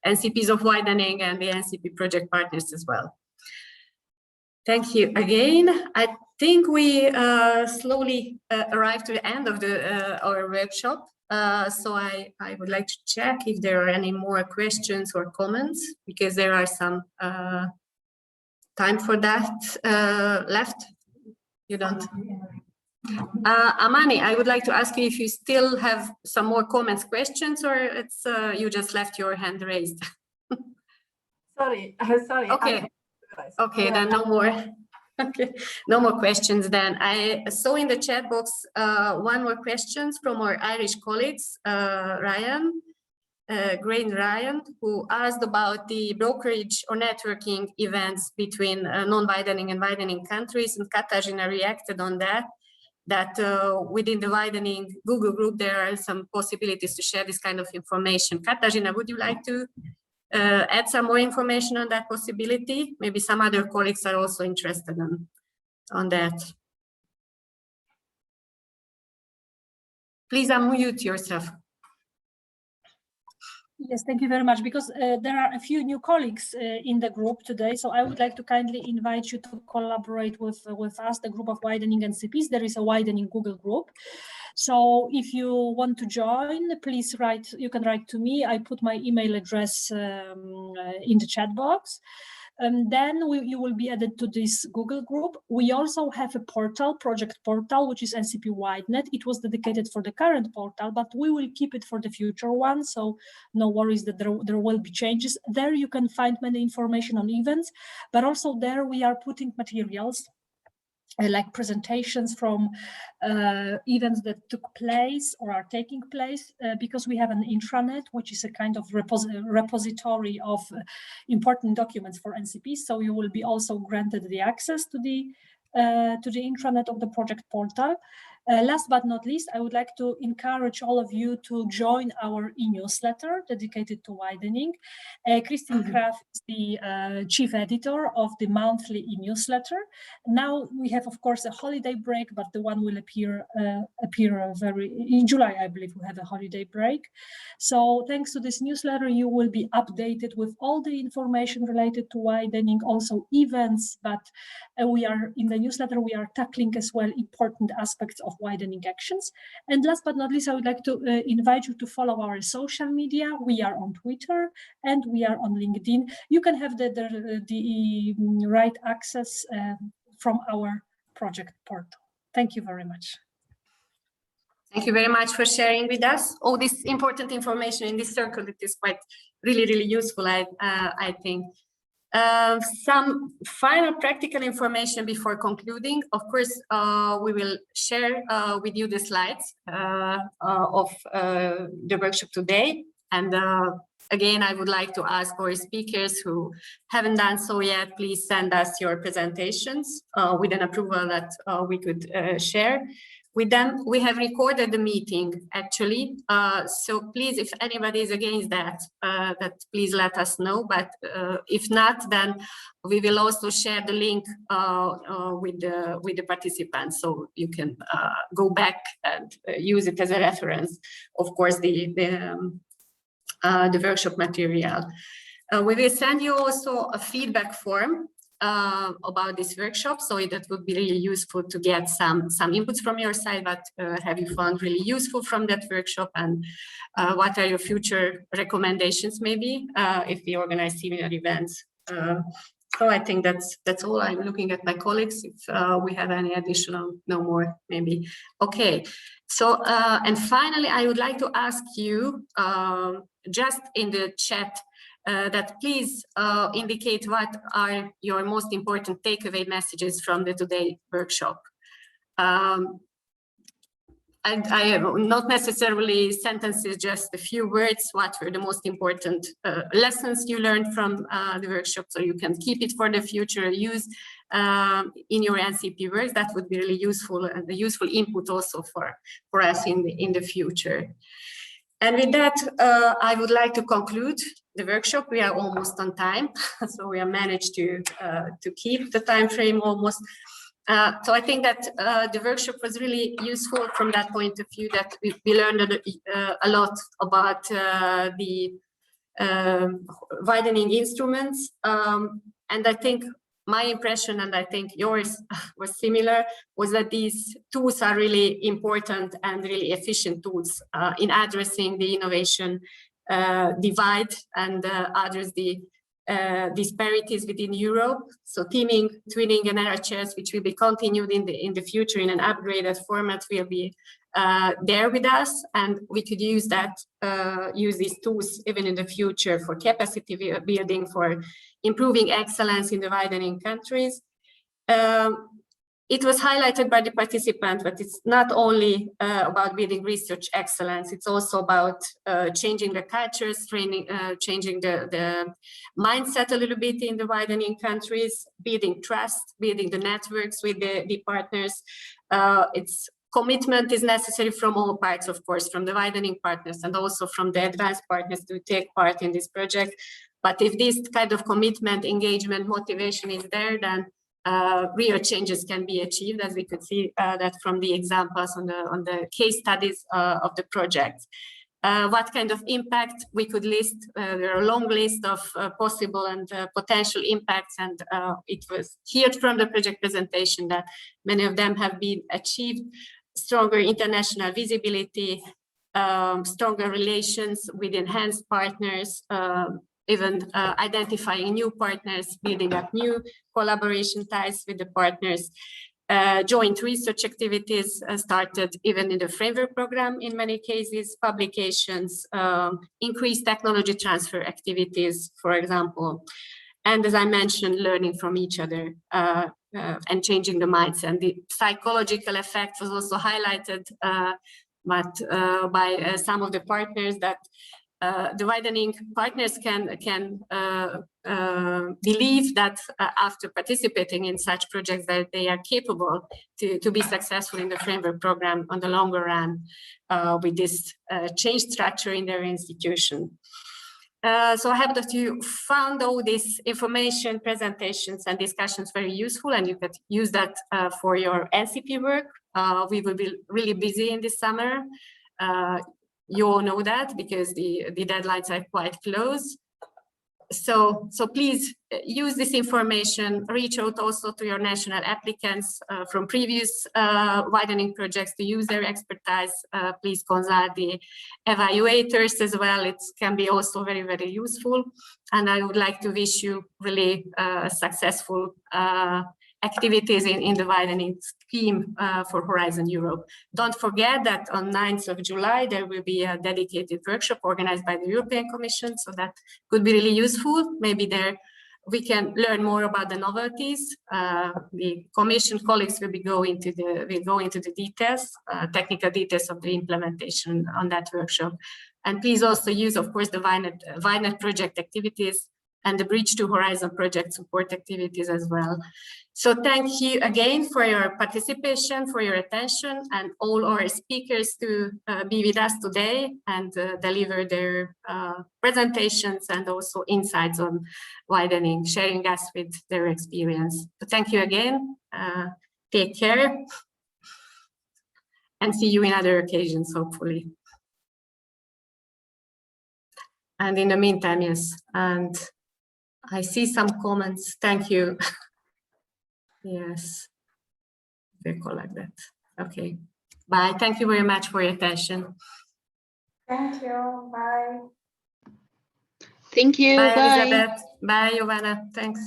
NCPs of Widening and the NCP project partners as well. Thank you again. I think we slowly arrived to the end of our workshop. So I would like to check if there are any more questions or comments, because there are some time for that left. You don't? Amani, I would like to ask you if you still have some more comments, questions, or it's you just left your hand raised. Sorry. Okay. Okay, then no more. Okay, no more questions then. I saw in the chat box one more question from our Irish colleagues, Ryan, who asked about the brokerage or networking events between non-widening and widening countries, and Katarzyna reacted on that within the widening Google group, there are some possibilities to share this kind of information. Katarzyna, would you like to add some more information on that possibility? Maybe some other colleagues are also interested on that. Please unmute yourself. Yes, thank you very much. Because there are a few new colleagues in the group today, so I would like to kindly invite you to collaborate with us, the group of Widening NCPs. There is a Widening Google group. So if you want to join, please write. You can write to me. I put my email address in the chat box. Then you will be added to this Google group. We also have a portal, project portal, which is NCP WideNet. It was dedicated for the current portal, but we will keep it for the future one. So no worries that there will be changes. There you can find many information on events, but also there we are putting materials like presentations from events that took place or are taking place, because we have an intranet, which is a kind of repository of important documents for NCPs. So you will be also granted the access to the intranet of the project portal. Last but not least, I would like to encourage all of you to join our e-newsletter dedicated to widening. Christine Kraft is the chief editor of the monthly e-newsletter. Now we have, of course, a holiday break, but the one will appear in July, I believe we have a holiday break. So thanks to this newsletter, you will be updated with all the information related to widening, also events, but we are in the newsletter, we are tackling as well important aspects of widening actions. And last but not least, I would like to invite you to follow our social media. We are on Twitter and we are on LinkedIn. You can have the right access from our project portal. Thank you very much. Thank you very much for sharing with us all this important information in this circle. It is quite really useful, I think. Some final practical information before concluding. Of course, we will share with you the slides of the workshop today. And again, I would like to ask our speakers who haven't done so yet, please send us your presentations with an approval that we could share with them. We have recorded the meeting actually, so please, if anybody is against that, please let us know. But if not, then we will also share the link with the participants, so you can go back and use it as a reference. Of course, the workshop material. We will send you also a feedback form about this workshop, so that would be really useful to get some inputs from your side. But have you found really useful from that workshop, and what are your future recommendations maybe if we organize similar events? So I think that's all. I'm looking at my colleagues if we have any additional, no more maybe. Okay, so and finally I would like to ask you just in the chat that please indicate what are your most important takeaway messages from the today workshop. I have not necessarily sentences, just a few words. What were the most important lessons you learned from the workshop, so you can keep it for the future, use in your NCP work? That would be really useful, and a useful input also for us in the future. And with that, I would like to conclude the workshop. We are almost on time, so we have managed to keep the time frame almost. So I think that the workshop was really useful from that point of view, that we learned a lot about the widening instruments. And I think my impression, and I think yours was similar, was that these tools are really important and really efficient tools in addressing the innovation divide and address the disparities within Europe. So teaming, twinning, and RHS, which will be continued in the future in an upgraded format, will be there with us, and we could use these tools even in the future for capacity building, for improving excellence in the widening countries. It was highlighted by the participant, but it's not only about building research excellence, it's also about changing the cultures, changing the mindset a little bit in the widening countries, building trust, building the networks with the partners. Its commitment is necessary from all parts, of course, from the widening partners and also from the advanced partners to take part in this project. But if this kind of commitment, engagement, motivation is there, then real changes can be achieved, as we could see that from the examples on the case studies of the project. What kind of impact we could list? There are a long list of possible and potential impacts, and it was heard from the project presentation that many of them have been achieved. Stronger international visibility, stronger relations with enhanced partners, even identifying new partners, building up new collaboration ties with the partners. Joint research activities started even in the framework program in many cases, publications, increased technology transfer activities, for example. And as I mentioned, learning from each other and changing the mindset. And the psychological effect was also highlighted by some of the partners, that the widening partners can believe that after participating in such projects that they are capable to be successful in the framework program on the longer run with this change structure in their institution. So I hope that you found all this information, presentations and discussions very useful, and you could use that for your NCP work. We will be really busy in this summer. You all know that because the deadlines are quite close. So please use this information, reach out also to your national applicants from previous widening projects to use their expertise. Please consult the evaluators as well. It can be also very, very useful. And I would like to wish you really successful activities in the widening scheme for Horizon Europe. Don't forget that on 9th of July, there will be a dedicated workshop organized by the European Commission, so that could be really useful. Maybe there we can learn more about the novelties. The Commission colleagues will go into the details, technical details of the implementation on that workshop. And please also use, of course, the WINET project activities and the Bridge2 Horizon project support activities as well. So thank you again for your participation, for your attention, and all our speakers to be with us today and deliver their presentations and also insights on widening, sharing us with their experience. So thank you again, take care, and see you in other occasions, hopefully. And in the meantime, yes, and I see some comments. Thank you. Yes, they call like that. Okay, bye. Thank you very much for your attention. Thank you. Bye. Thank you. Bye, Bye. Elizabeth. Bye, Giovanna. Thanks.